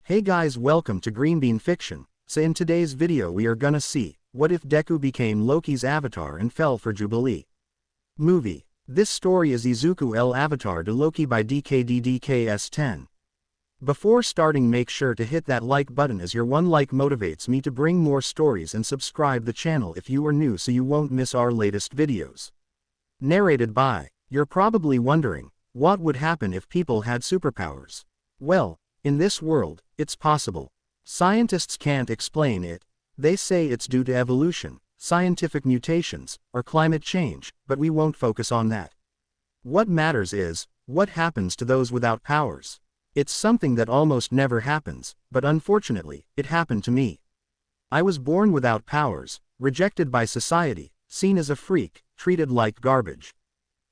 Hey guys, welcome to Green Bean Fiction. So in today's video we are gonna see, what if Deku became Loki's avatar and fell for Jubilee? Movie. This story is Izuku L avatar to Loki by DKDDKS10. Before starting, make sure to hit that like button, as your one like motivates me to bring more stories, and subscribe the channel if you are new so you won't miss our latest videos. Narrated by. You're probably wondering, what would happen if people had superpowers? Well, in this world, it's possible. Scientists can't explain it. They say it's due to evolution, scientific mutations, or climate change, but we won't focus on that. What matters is, what happens to those without powers? It's something that almost never happens, but unfortunately, it happened to me. I was born without powers, rejected by society, seen as a freak, treated like garbage.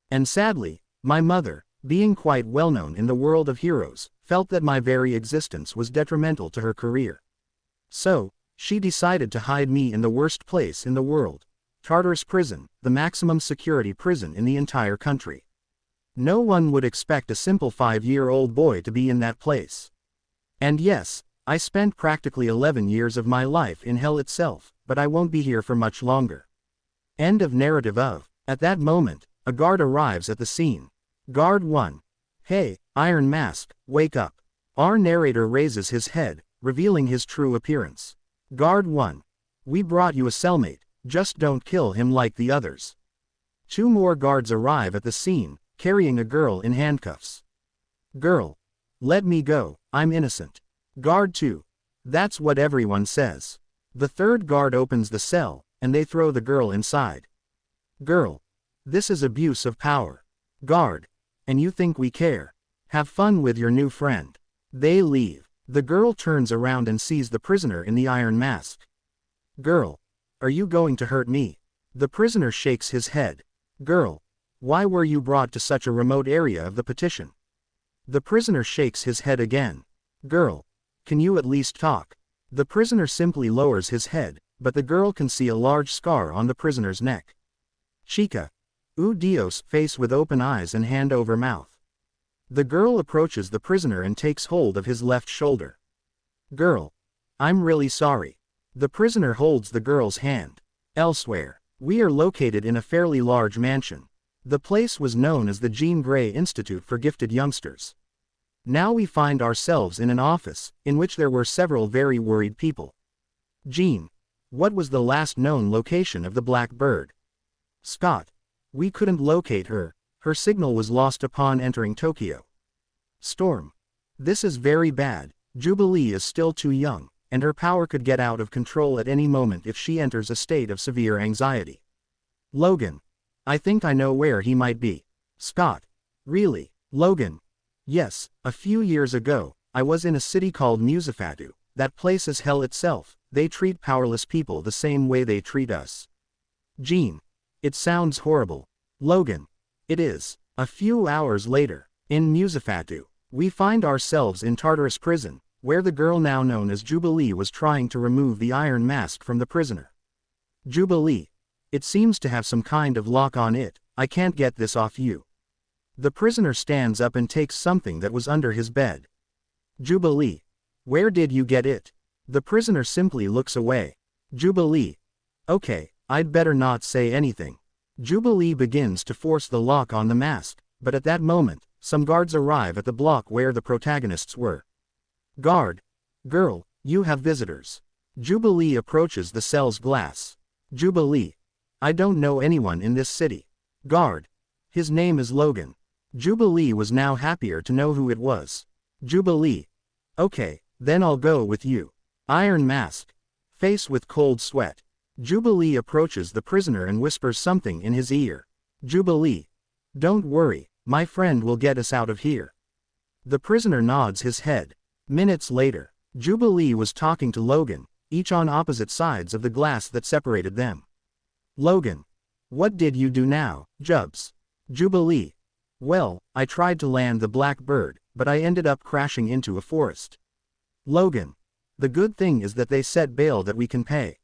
And sadly, my mother, being quite well known in the world of heroes, felt that my very existence was detrimental to her career. So, she decided to hide me in the worst place in the world, Tartarus prison, the maximum security prison in the entire country. No one would expect a simple 5-year-old boy to be in that place. And yes, I spent practically 11 years of my life in hell itself, but I won't be here for much longer. End of narrative of. At that moment, a guard arrives at the scene. Guard 1. Hey, Iron Mask, wake up. Our narrator raises his head, revealing his true appearance. Guard 1. We brought you a cellmate, just don't kill him like the others. 2 more guards arrive at the scene, carrying a girl in handcuffs. Girl. Let me go, I'm innocent. Guard 2. That's what everyone says. The 3rd guard opens the cell, and they throw the girl inside. Girl. This is abuse of power. Guard. And you think we care? Have fun with your new friend. They leave. The girl turns around and sees the prisoner in the iron mask. Girl. Are you going to hurt me? The prisoner shakes his head. Girl. Why were you brought to such a remote area of the petition? The prisoner shakes his head again. Girl. Can you at least talk? The prisoner simply lowers his head, but the girl can see a large scar on the prisoner's neck. Chica. Dios, face with open eyes and hand over mouth. The girl approaches the prisoner and takes hold of his left shoulder. Girl. I'm really sorry. The prisoner holds the girl's hand. Elsewhere. We are located in a fairly large mansion. The place was known as the Jean Grey Institute for Gifted Youngsters. Now we find ourselves in an office, in which there were several very worried people. Jean. What was the last known location of the Blackbird? Scott. We couldn't locate her. Her signal was lost upon entering Tokyo. Storm. This is very bad. Jubilee is still too young, and her power could get out of control at any moment if she enters a state of severe anxiety. Logan. I think I know where he might be. Scott. Really? Logan. Yes, a few years ago, I was in a city called Newfound. That place is hell itself. They treat powerless people the same way they treat us. Jean. It sounds horrible. Logan. It is. A few hours later, in Newfound, we find ourselves in Tartarus prison, where the girl now known as Jubilee was trying to remove the iron mask from the prisoner. Jubilee. It seems to have some kind of lock on it. I can't get this off you. The prisoner stands up and takes something that was under his bed. Jubilee. Where did you get it? The prisoner simply looks away. Jubilee. Okay, I'd better not say anything. Jubilee begins to force the lock on the mask, but at that moment, some guards arrive at the block where the protagonists were. Guard. Girl, you have visitors. Jubilee approaches the cell's glass. Jubilee. I don't know anyone in this city. Guard. His name is Logan. Jubilee was now happier to know who it was. Jubilee. Okay, then I'll go with you. Iron Mask. Face with cold sweat. Jubilee approaches the prisoner and whispers something in his ear. Jubilee. Don't worry, my friend will get us out of here. The prisoner nods his head. Minutes later, Jubilee was talking to Logan, each on opposite sides of the glass that separated them. Logan. What did you do now, Jubs? Jubilee. Well, I tried to land the Blackbird, but I ended up crashing into a forest. Logan. The good thing is that they set bail that we can pay.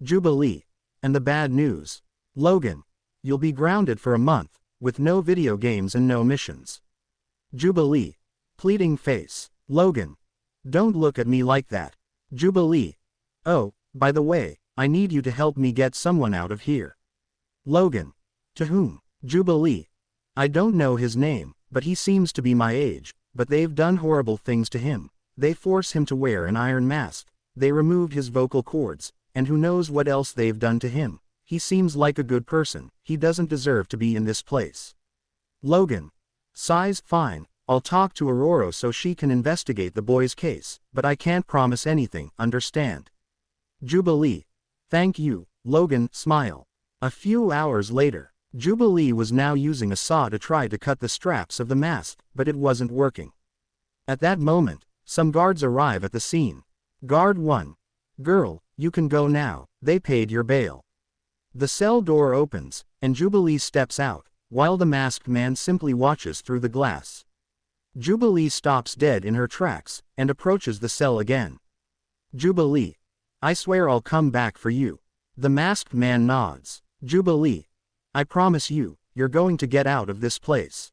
Jubilee. And the bad news? Logan. You'll be grounded for a month, with no video games and no missions. Jubilee. Pleading face. Logan. Don't look at me like that. Jubilee. Oh, by the way, I need you to help me get someone out of here. Logan. To whom? Jubilee. I don't know his name, but he seems to be my age, but they've done horrible things to him. They force him to wear an iron mask, they removed his vocal cords, and who knows what else they've done to him. He seems like a good person, he doesn't deserve to be in this place. Logan. Sighs, fine, I'll talk to Aurora so she can investigate the boy's case, but I can't promise anything, understand? Jubilee. Thank you, Logan, smile. A few hours later, Jubilee was now using a saw to try to cut the straps of the mask, but it wasn't working. At that moment, some guards arrive at the scene. Guard 1. Girl, you can go now, they paid your bail. The cell door opens, and Jubilee steps out, while the masked man simply watches through the glass. Jubilee stops dead in her tracks, and approaches the cell again. Jubilee. I swear I'll come back for you. The masked man nods. Jubilee. I promise you, you're going to get out of this place.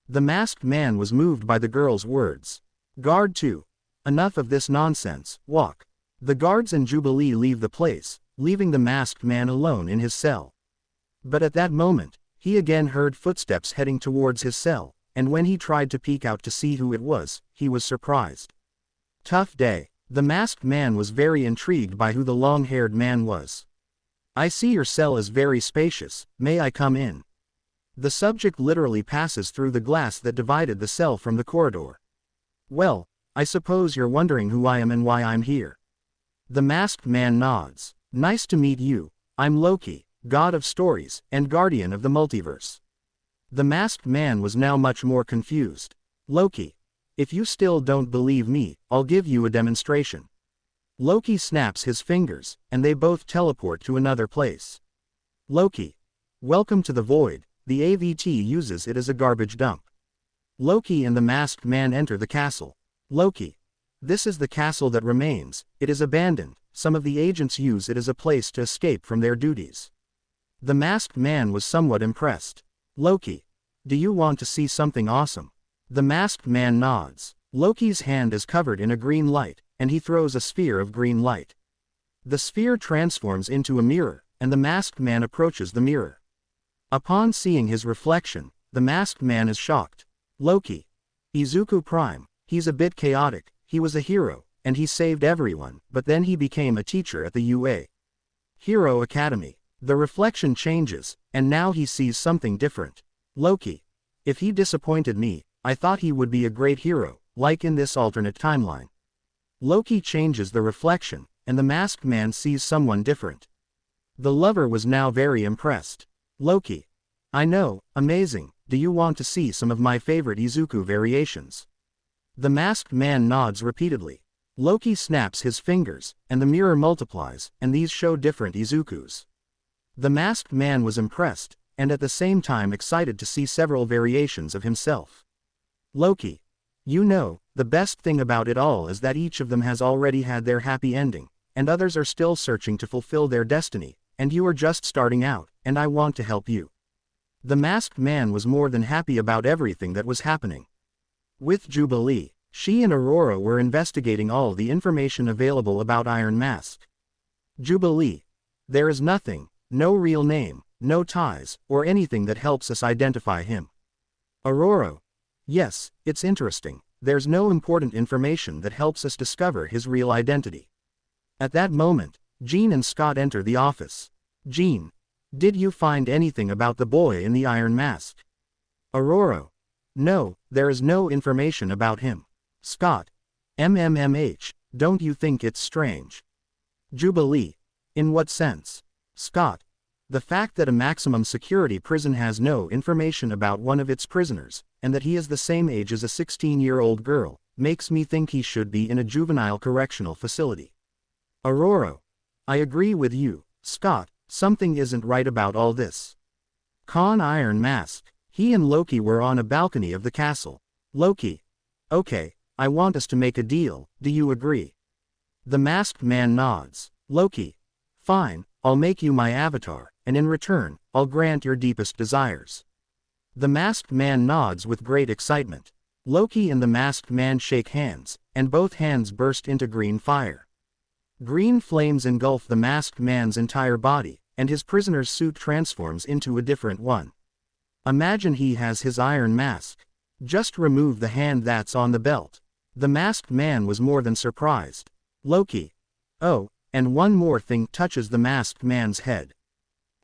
The masked man was moved by the girl's words. Guard 2. Enough of this nonsense, walk. The guards and Jubilee leave the place, leaving the masked man alone in his cell. But at that moment, he again heard footsteps heading towards his cell, and when he tried to peek out to see who it was, he was surprised. Tough day. The masked man was very intrigued by who the long-haired man was. I see your cell is very spacious, may I come in? The subject literally passes through the glass that divided the cell from the corridor. Well, I suppose you're wondering who I am and why I'm here. The masked man nods. Nice to meet you, I'm Loki, god of stories, and guardian of the multiverse. The masked man was now much more confused. Loki. If you still don't believe me, I'll give you a demonstration. Loki snaps his fingers, and they both teleport to another place. Loki. Welcome to the void, the AVT uses it as a garbage dump. Loki and the masked man enter the castle. Loki. This is the castle that remains, it is abandoned, some of the agents use it as a place to escape from their duties. The masked man was somewhat impressed. Loki. Do you want to see something awesome? The masked man nods. Loki's hand is covered in a green light, and he throws a sphere of green light. The sphere transforms into a mirror, and the masked man approaches the mirror. Upon seeing his reflection, the masked man is shocked. Loki. Izuku Prime, he's a bit chaotic, he was a hero, and he saved everyone, but then he became a teacher at the UA Hero Academy. The reflection changes, and now he sees something different. Loki. If he disappointed me, I thought he would be a great hero, like in this alternate timeline. Loki changes the reflection, and the masked man sees someone different. The lover was now very impressed. Loki. I know, amazing, do you want to see some of my favorite Izuku variations? The masked man nods repeatedly. Loki snaps his fingers, and the mirror multiplies, and these show different Izukus. The masked man was impressed, and at the same time excited to see several variations of himself. Loki. You know, the best thing about it all is that each of them has already had their happy ending, and others are still searching to fulfill their destiny, and you are just starting out, and I want to help you. The masked man was more than happy about everything that was happening. With Jubilee, she and Aurora were investigating all the information available about Iron Mask. Jubilee. There is nothing, no real name, no ties, or anything that helps us identify him. Aurora. Yes, it's interesting, there's no important information that helps us discover his real identity. At that moment, Jean and Scott enter the office. Jean. Did you find anything about the boy in the Iron Mask? Aurora. No, there is no information about him. Scott. Don't you think it's strange? Jubilee. In what sense? Scott. The fact that a maximum security prison has no information about one of its prisoners, and that he is the same age as a 16-year-old girl, makes me think he should be in a juvenile correctional facility. Aurora. I agree with you, Scott, something isn't right about all this. Con Iron Mask. He and Loki were on a balcony of the castle. Loki. Okay, I want us to make a deal, do you agree? The masked man nods. Loki. Fine, I'll make you my avatar, and in return, I'll grant your deepest desires. The masked man nods with great excitement. Loki and the masked man shake hands, and both hands burst into green fire. Green flames engulf the masked man's entire body, and his prisoner's suit transforms into a different one. Imagine he has his iron mask. Just remove the hand that's on the belt. The masked man was more than surprised. Loki. Oh, and one more thing touches the masked man's head.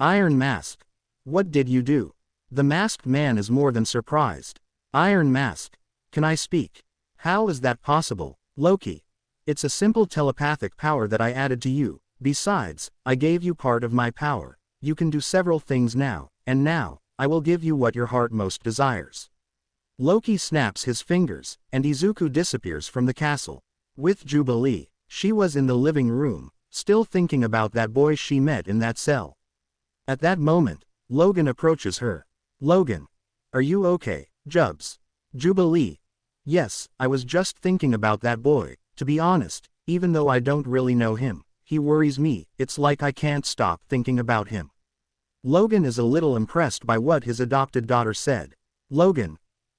Iron mask. What did you do? The masked man is more than surprised. Iron mask. Can I speak? How is that possible, Loki? It's a simple telepathic power that I added to you. Besides, I gave you part of my power. You can do several things now, and now, I will give you what your heart most desires. Loki snaps his fingers, and Izuku disappears from the castle. With Jubilee, she was in the living room, still thinking about that boy she met in that cell. At that moment, Logan approaches her. Logan. Are you okay, Jubs? Jubilee. Yes, I was just thinking about that boy. To be honest, even though I don't really know him, he worries me. It's like I can't stop thinking about him. Logan is a little impressed by what his adopted daughter said. Logan.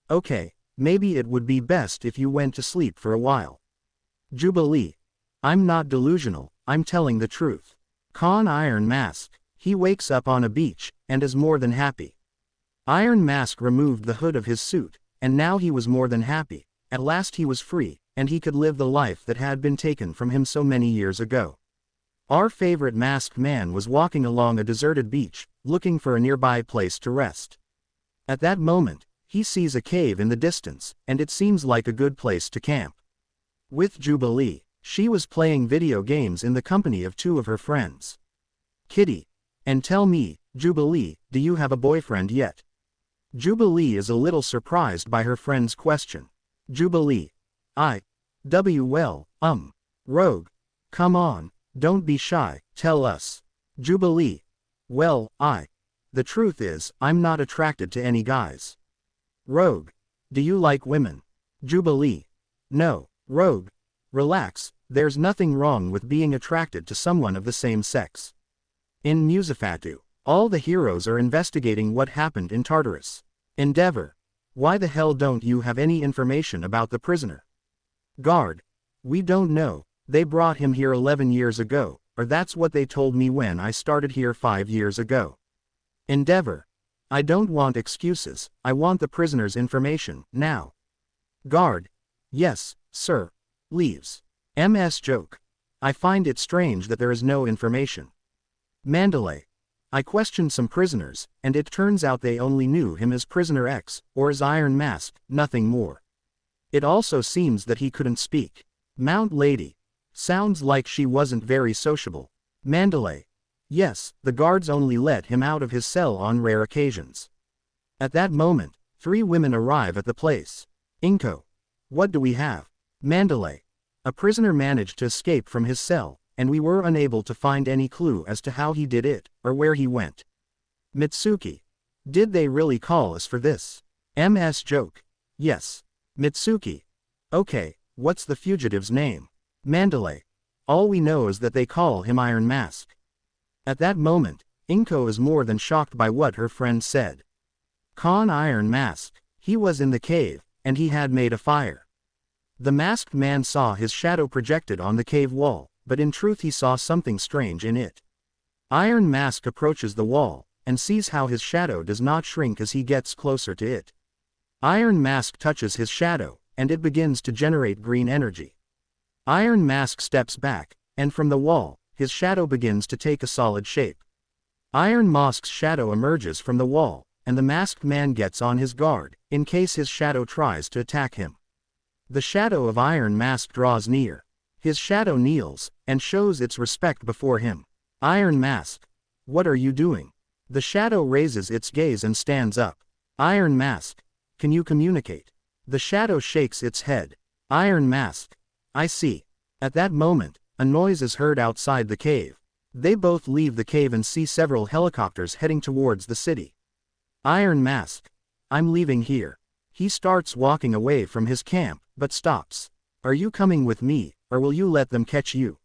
Okay, maybe it would be best if you went to sleep for a while. Jubilee. I'm not delusional, I'm telling the truth. Iron Mask. He wakes up on a beach, and is more than happy. Iron Mask removed the hood of his suit, and now he was more than happy. At last he was free, and he could live the life that had been taken from him so many years ago. Our favorite masked man was walking along a deserted beach, looking for a nearby place to rest. At that moment, he sees a cave in the distance, and it seems like a good place to camp. With Jubilee, she was playing video games in the company of two of her friends. Kitty. And tell me, Jubilee, do you have a boyfriend yet? Jubilee is a little surprised by her friend's question. Jubilee. Rogue. Come on, don't be shy, tell us. Jubilee. Well, the truth is, I'm not attracted to any guys. Rogue. Do you like women? Jubilee. No, Rogue. Relax, there's nothing wrong with being attracted to someone of the same sex. In Newfound, all the heroes are investigating what happened in Tartarus. Endeavor. Why the hell don't you have any information about the prisoner? Guard. We don't know, they brought him here 11 years ago, or that's what they told me when I started here 5 years ago. Endeavor. I don't want excuses, I want the prisoner's information, now. Guard. Yes, sir. Leaves. MS joke. I find it strange that there is no information. Mandalay. I questioned some prisoners, and it turns out they only knew him as Prisoner X, or as Iron Mask, nothing more. It also seems that he couldn't speak. Mount Lady. Sounds like she wasn't very sociable. Mandalay. Yes, the guards only let him out of his cell on rare occasions. At that moment, 3 women arrive at the place. Inko. What do we have? Mandalay. A prisoner managed to escape from his cell, and we were unable to find any clue as to how he did it, or where he went. Mitsuki. Did they really call us for this? MS joke. Yes. Mitsuki. Okay, what's the fugitive's name? Mandalay. All we know is that they call him Iron Mask. At that moment, Inko is more than shocked by what her friend said. Iron Mask. He was in the cave, and he had made a fire. The masked man saw his shadow projected on the cave wall, but in truth he saw something strange in it. Iron Mask approaches the wall, and sees how his shadow does not shrink as he gets closer to it. Iron Mask touches his shadow, and it begins to generate green energy. Iron Mask steps back, and from the wall, his shadow begins to take a solid shape. Iron Mask's shadow emerges from the wall, and the masked man gets on his guard, in case his shadow tries to attack him. The shadow of Iron Mask draws near. His shadow kneels, and shows its respect before him. Iron Mask. What are you doing? The shadow raises its gaze and stands up. Iron Mask. Can you communicate? The shadow shakes its head. Iron Mask. I see. At that moment, a noise is heard outside the cave. They both leave the cave and see several helicopters heading towards the city. Iron Mask. I'm leaving here. He starts walking away from his camp, but stops. Are you coming with me, or will you let them catch you?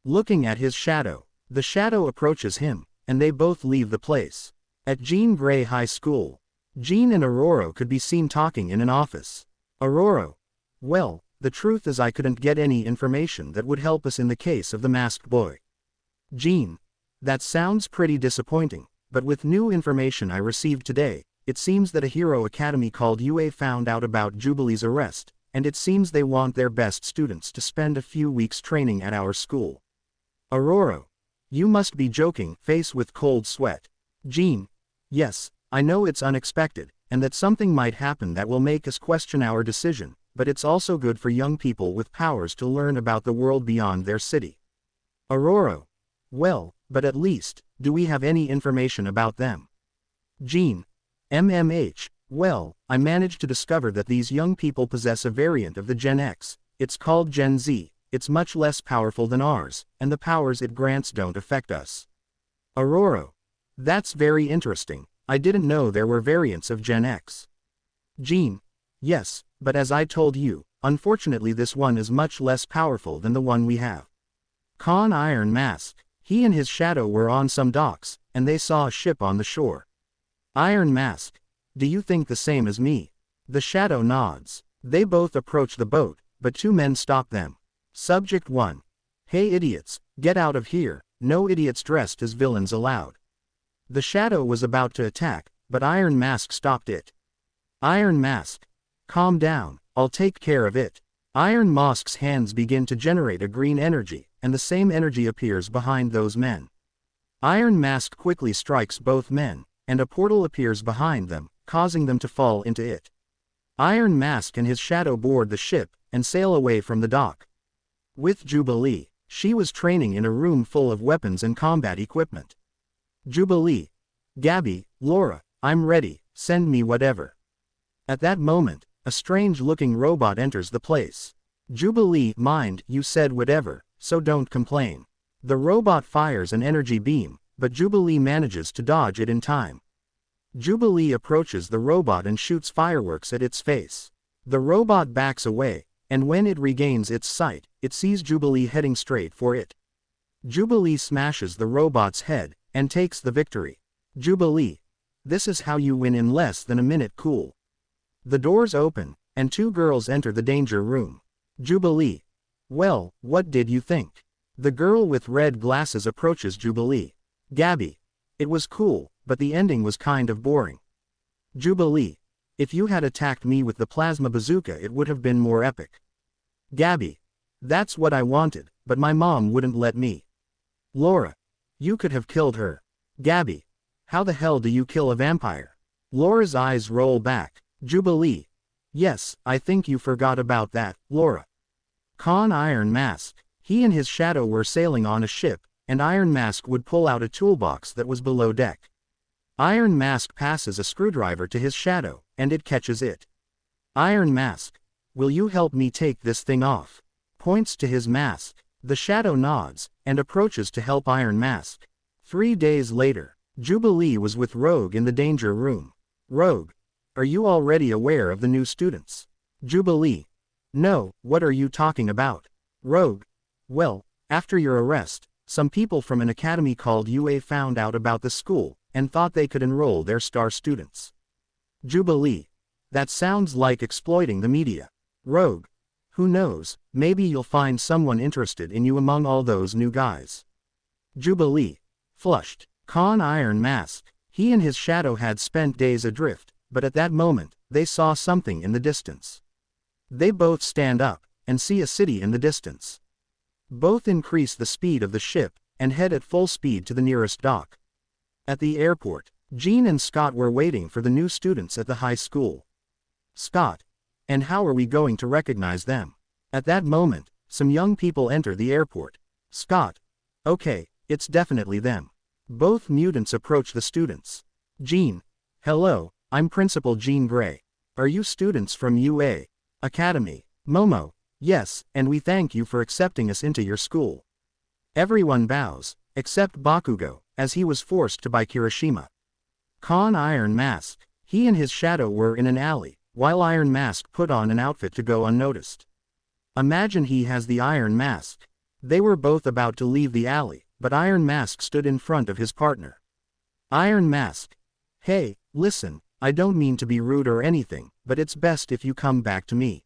Looking at his shadow, the shadow approaches him, and they both leave the place. At Jean Grey High School, Jean and Aurora could be seen talking in an office. Aurora. Well, The truth is I couldn't get any information that would help us in the case of the masked boy. Jean. That sounds pretty disappointing, but with new information I received today, it seems that a hero academy called UA found out about Jubilee's arrest, and it seems they want their best students to spend a few weeks training at our school. Aurora. You must be joking, face with cold sweat. Jean. Yes, I know it's unexpected, and that something might happen that will make us question our decision, but it's also good for young people with powers to learn about the world beyond their city. Aurora. Well, but at least, do we have any information about them? Jean. Well, I managed to discover that these young people possess a variant of the Gen X. It's called Gen Z. It's much less powerful than ours, and the powers it grants don't affect us. Aurora. That's very interesting. I didn't know there were variants of Gen X. Jean. Yes, but as I told you, unfortunately this one is much less powerful than the one we have. Con Iron Mask. He and his shadow were on some docks, and they saw a ship on the shore. Iron Mask. Do you think the same as me? The shadow nods. They both approach the boat, but two men stop them. Subject 1. Hey idiots, get out of here, no idiots dressed as villains allowed. The shadow was about to attack, but Iron Mask stopped it. Iron Mask. Calm down, I'll take care of it. Iron Mask's hands begin to generate a green energy, and the same energy appears behind those men. Iron Mask quickly strikes both men, and a portal appears behind them, causing them to fall into it. Iron Mask and his shadow board the ship, and sail away from the dock. With Jubilee, she was training in a room full of weapons and combat equipment. Jubilee. Gabby, Laura, I'm ready, send me whatever. At that moment, a strange-looking robot enters the place. Jubilee, mind, you said whatever, so don't complain. The robot fires an energy beam, but Jubilee manages to dodge it in time. Jubilee approaches the robot and shoots fireworks at its face. The robot backs away, and when it regains its sight, it sees Jubilee heading straight for it. Jubilee smashes the robot's head, and takes the victory. Jubilee. This is how you win in less than a minute, cool. The doors open, and two girls enter the danger room. Jubilee. Well, what did you think? The girl with red glasses approaches Jubilee. Gabby. It was cool, but the ending was kind of boring. Jubilee. If you had attacked me with the plasma bazooka it would have been more epic. Gabby. That's what I wanted, but my mom wouldn't let me. Laura. You could have killed her. Gabby. How the hell do you kill a vampire? Laura's eyes roll back. Jubilee. Yes, I think you forgot about that, Laura. Con Iron Mask. He and his shadow were sailing on a ship, and Iron Mask would pull out a toolbox that was below deck. Iron Mask passes a screwdriver to his shadow, and it catches it. Iron Mask. Will you help me take this thing off? Points to his mask. The shadow nods, and approaches to help Iron Mask. 3 days later, Jubilee was with Rogue in the danger room. Rogue. Are you already aware of the new students? Jubilee. No, what are you talking about? Rogue. Well, after your arrest, some people from an academy called UA found out about the school, and thought they could enroll their star students. Jubilee. That sounds like exploiting the media. Rogue. Who knows, maybe you'll find someone interested in you among all those new guys. Jubilee. Flushed. Con Iron Mask. He and his shadow had spent days adrift, but at that moment, they saw something in the distance. They both stand up, and see a city in the distance. Both increase the speed of the ship, and head at full speed to the nearest dock. At the airport, Jean and Scott were waiting for the new students at the high school. Scott. And how are we going to recognize them? At that moment, some young people enter the airport. Scott. Okay, it's definitely them. Both mutants approach the students. Jean. Hello, I'm Principal Jean Grey. Are you students from UA Academy? Momo. Yes, and we thank you for accepting us into your school. Everyone bows, except Bakugo, as he was forced to by Kirishima. Con Iron Mask. He and his shadow were in an alley, while Iron Mask put on an outfit to go unnoticed. Imagine he has the Iron Mask. They were both about to leave the alley, but Iron Mask stood in front of his partner. Iron Mask. Hey, listen, I don't mean to be rude or anything, but it's best if you come back to me.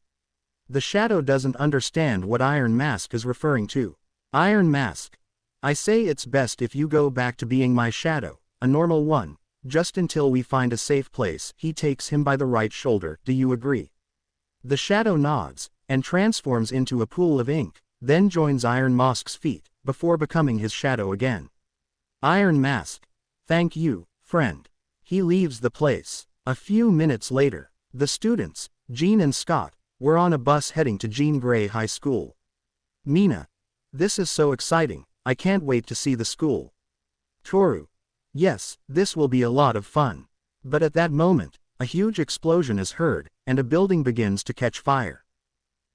The shadow doesn't understand what Iron Mask is referring to. Iron Mask. I say it's best if you go back to being my shadow, a normal one, just until we find a safe place. He takes him by the right shoulder. Do you agree? The shadow nods, and transforms into a pool of ink, then joins Iron Mask's feet, before becoming his shadow again. Iron Mask. Thank you, friend. He leaves the place. A few minutes later, the students, Jean and Scott, were on a bus heading to Jean Grey High School. Mina. This is so exciting, I can't wait to see the school. Toru. Yes, this will be a lot of fun. But at that moment, a huge explosion is heard, and a building begins to catch fire.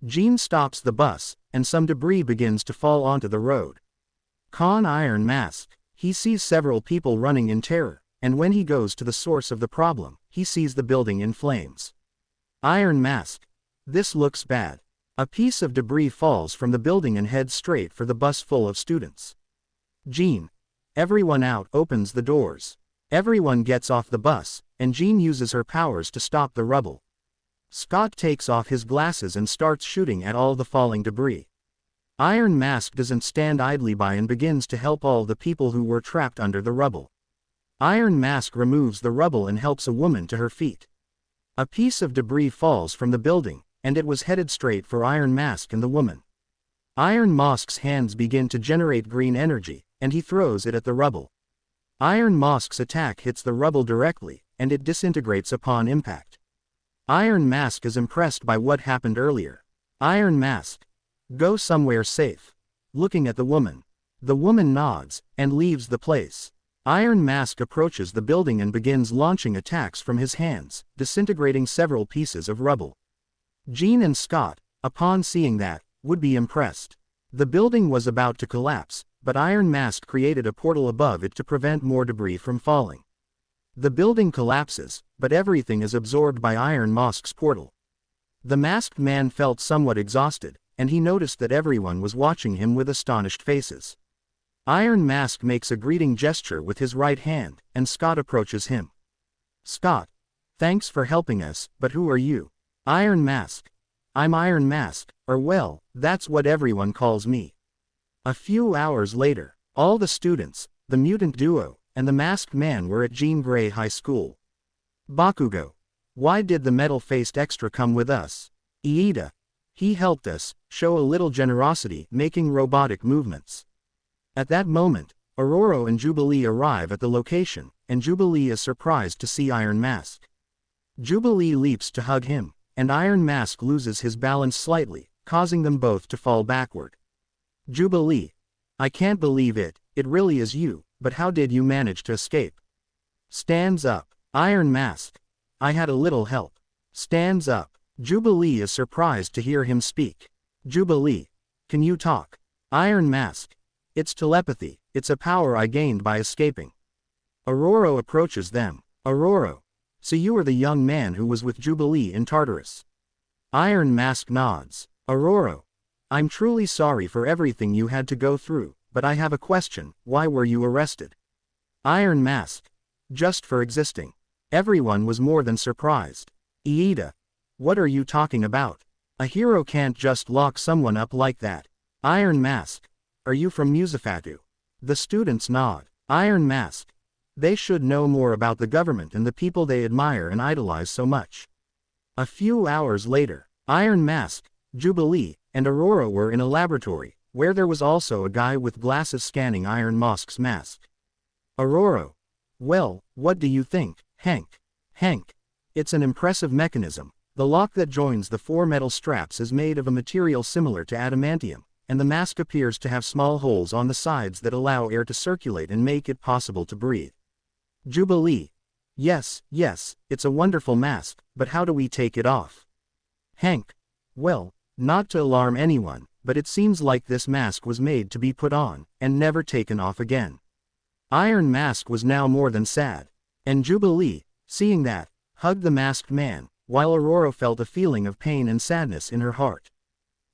Jean stops the bus, and some debris begins to fall onto the road. Iron Mask. He sees several people running in terror, and when he goes to the source of the problem, he sees the building in flames. Iron Mask. This looks bad. A piece of debris falls from the building and heads straight for the bus full of students. Jean. Everyone out. Opens the doors. Everyone gets off the bus, and Jean uses her powers to stop the rubble. Scott takes off his glasses and starts shooting at all the falling debris. Iron Mask doesn't stand idly by and begins to help all the people who were trapped under the rubble. Iron Mask removes the rubble and helps a woman to her feet. A piece of debris falls from the building, and it was headed straight for Iron Mask and the woman. Iron Mask's hands begin to generate green energy, and he throws it at the rubble. Iron Mask's attack hits the rubble directly, and it disintegrates upon impact. Iron Mask is impressed by what happened earlier. Iron Mask. Go somewhere safe. Looking at the woman. The woman nods, and leaves the place. Iron Mask approaches the building and begins launching attacks from his hands, disintegrating several pieces of rubble. Jean and Scott, upon seeing that, would be impressed. The building was about to collapse, but Iron Mask created a portal above it to prevent more debris from falling. The building collapses, but everything is absorbed by Iron Mask's portal. The masked man felt somewhat exhausted, and he noticed that everyone was watching him with astonished faces. Iron Mask makes a greeting gesture with his right hand, and Scott approaches him. Scott. Thanks for helping us, but who are you? Iron Mask. I'm Iron Mask, or well, that's what everyone calls me. A few hours later, all the students, the mutant duo, and the masked man were at Jean Grey High School. Bakugo. Why did the metal-faced extra come with us? Iida. He helped us, show a little generosity, making robotic movements. At that moment, Aurora and Jubilee arrive at the location, and Jubilee is surprised to see Iron Mask. Jubilee leaps to hug him, and Iron Mask loses his balance slightly, causing them both to fall backward. Jubilee. I can't believe it, it really is you, but how did you manage to escape? Stands up. Iron Mask. I had a little help. Stands up. Jubilee is surprised to hear him speak. Jubilee. Can you talk? Iron Mask. It's telepathy, it's a power I gained by escaping. Aurora approaches them. Aurora. So you were the young man who was with Jubilee in Tartarus. Iron Mask nods. Aurora. I'm truly sorry for everything you had to go through, but I have a question, why were you arrested? Iron Mask. Just for existing. Everyone was more than surprised. Iida. What are you talking about? A hero can't just lock someone up like that. Iron Mask. Are you from Newfound? The students nod. Iron Mask. They should know more about the government and the people they admire and idolize so much. A few hours later, Iron Mask, Jubilee, and Aurora were in a laboratory, where there was also a guy with glasses scanning Iron Mask's mask. Aurora. Well, what do you think, Hank? Hank. It's an impressive mechanism. The lock that joins the four metal straps is made of a material similar to adamantium, and the mask appears to have small holes on the sides that allow air to circulate and make it possible to breathe. Jubilee. Yes, it's a wonderful mask, but how do we take it off? Hank. Well, not to alarm anyone, but it seems like this mask was made to be put on, and never taken off again. Iron Mask was now more than sad. And Jubilee, seeing that, hugged the masked man, while Aurora felt a feeling of pain and sadness in her heart.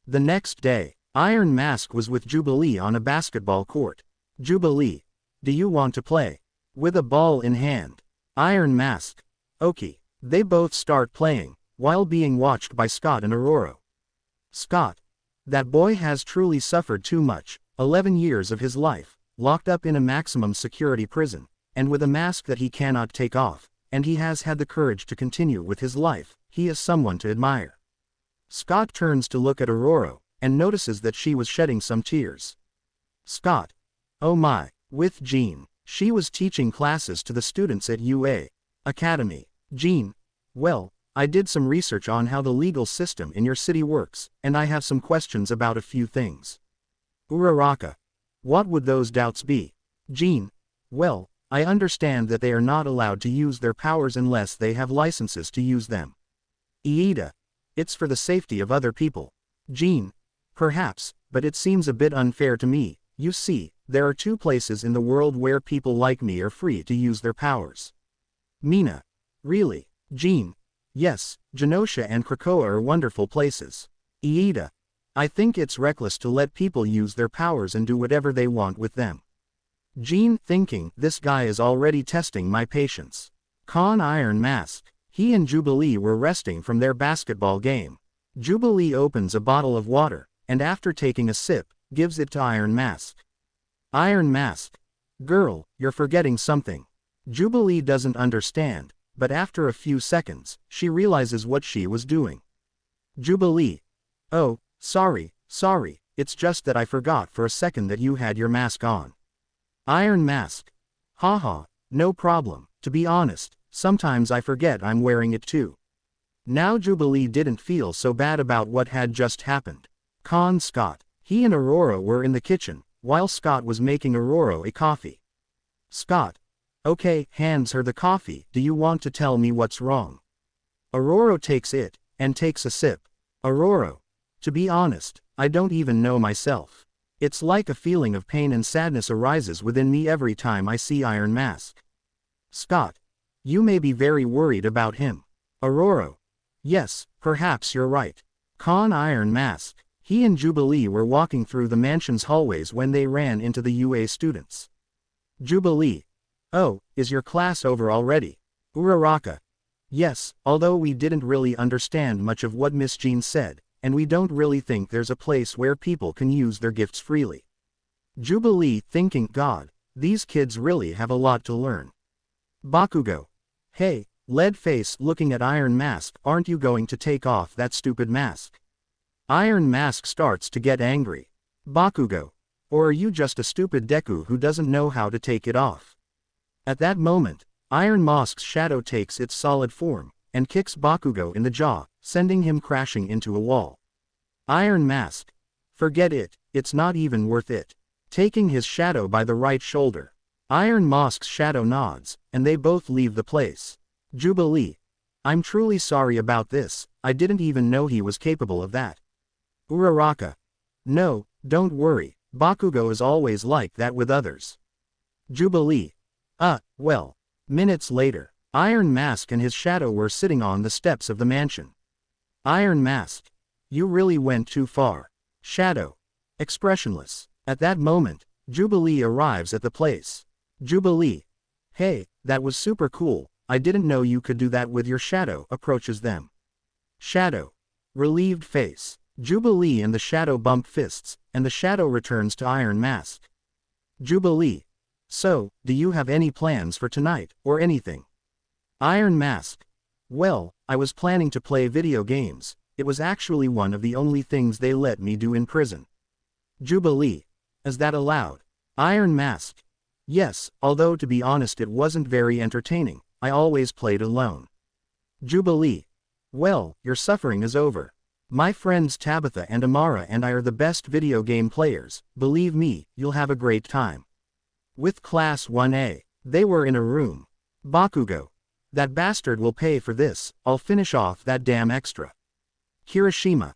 The next day, Iron Mask was with Jubilee on a basketball court. Jubilee. Do you want to play? With a ball in hand. Iron Mask. Okay. They both start playing, while being watched by Scott and Aurora. Scott. That boy has truly suffered too much, 11 years of his life, locked up in a maximum security prison, and with a mask that he cannot take off, and he has had the courage to continue with his life. He is someone to admire. Scott turns to look at Aurora, and notices that she was shedding some tears. Scott. Oh my, with Jean. She was teaching classes to the students at UA Academy. Jean. Well, I did some research on how the legal system in your city works, and I have some questions about a few things. Uraka. What would those doubts be? Jean. Well, I understand that they are not allowed to use their powers unless they have licenses to use them. Iida. It's for the safety of other people. Jean. Perhaps, but it seems a bit unfair to me. You see, there are 2 places in the world where people like me are free to use their powers. Mina. Really? Jean. Yes, Genosha and Krakoa are wonderful places. Iida. I think it's reckless to let people use their powers and do whatever they want with them. Jean, thinking, this guy is already testing my patience. Con Iron Mask. He and Jubilee were resting from their basketball game. Jubilee opens a bottle of water, and after taking a sip, gives it to Iron Mask. Iron Mask. Girl, you're forgetting something. Jubilee doesn't understand, but after a few seconds, she realizes what she was doing. Jubilee. Oh, sorry, it's just that I forgot for a second that you had your mask on. Iron Mask. Haha, no problem, to be honest, sometimes I forget I'm wearing it too. Now Jubilee didn't feel so bad about what had just happened. Con Scott. He and Aurora were in the kitchen, while Scott was making Aurora a coffee. Scott. Okay, hands her the coffee. Do you want to tell me what's wrong? Aurora takes it, and takes a sip. Aurora. To be honest, I don't even know myself. It's like a feeling of pain and sadness arises within me every time I see Iron Mask. Scott. You may be very worried about him. Aurora. Yes, perhaps you're right. Con Iron Mask. He and Jubilee were walking through the mansion's hallways when they ran into the UA students. Jubilee. Oh, is your class over already? Uraka. Yes, although we didn't really understand much of what Miss Jean said, and we don't really think there's a place where people can use their gifts freely. Jubilee, thinking, God, these kids really have a lot to learn. Bakugo. Hey, Leadface, looking at Iron Mask, aren't you going to take off that stupid mask? Iron Mask starts to get angry. Bakugo. Or are you just a stupid Deku who doesn't know how to take it off? At that moment, Iron Mask's shadow takes its solid form, and kicks Bakugo in the jaw, sending him crashing into a wall. Iron Mask. Forget it, it's not even worth it. Taking his shadow by the right shoulder. Iron Mask's shadow nods, and they both leave the place. Jubilee. I'm truly sorry about this, I didn't even know he was capable of that. Uraka. No, don't worry, Bakugo is always like that with others. Jubilee. Well. Minutes later, Iron Mask and his shadow were sitting on the steps of the mansion. Iron Mask. You really went too far. Shadow. Expressionless. At that moment, Jubilee arrives at the place. Jubilee. Hey, that was super cool, I didn't know you could do that with your shadow, approaches them. Shadow. Relieved face. Jubilee and the shadow bump fists, and the shadow returns to Iron Mask. Jubilee. So, do you have any plans for tonight, or anything? Iron Mask. Well, I was planning to play video games, it was actually one of the only things they let me do in prison. Jubilee. Is that allowed? Iron Mask. Yes, although to be honest it wasn't very entertaining, I always played alone. Jubilee. Well, your suffering is over. My friends Tabitha and Amara and I are the best video game players, believe me, you'll have a great time. With Class 1A, they were in a room. Bakugo. That bastard will pay for this, I'll finish off that damn extra. Kirishima.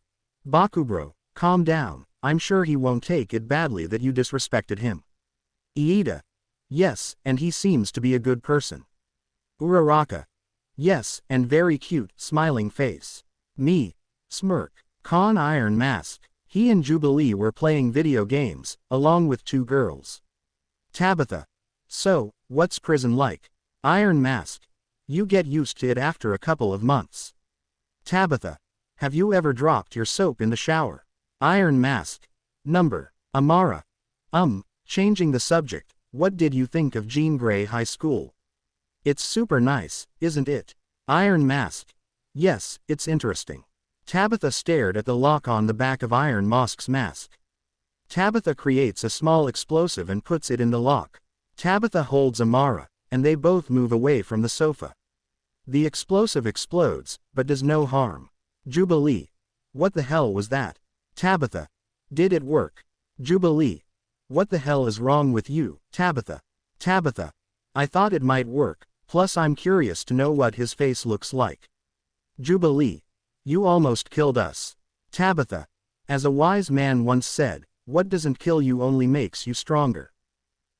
Bakubro, calm down, I'm sure he won't take it badly that you disrespected him. Iida. Yes, and he seems to be a good person. Uraraka. Yes, and very cute, smiling face. Me. Smirk. Con Iron Mask. He and Jubilee were playing video games, along with 2 girls. Tabitha. So, what's prison like? Iron Mask. You get used to it after a couple of months. Tabitha. Have you ever dropped your soap in the shower? Iron Mask. Number. Amara. Changing the subject, what did you think of Jean Grey High School? It's super nice, isn't it? Iron Mask. Yes, it's interesting. Tabitha stared at the lock on the back of Iron Mask's mask. Tabitha creates a small explosive and puts it in the lock. Tabitha holds Amara, and they both move away from the sofa. The explosive explodes, but does no harm. Jubilee. What the hell was that? Tabitha. Did it work? Jubilee. What the hell is wrong with you, Tabitha? Tabitha. I thought it might work, plus I'm curious to know what his face looks like. Jubilee. You almost killed us. Tabitha. As a wise man once said, what doesn't kill you only makes you stronger.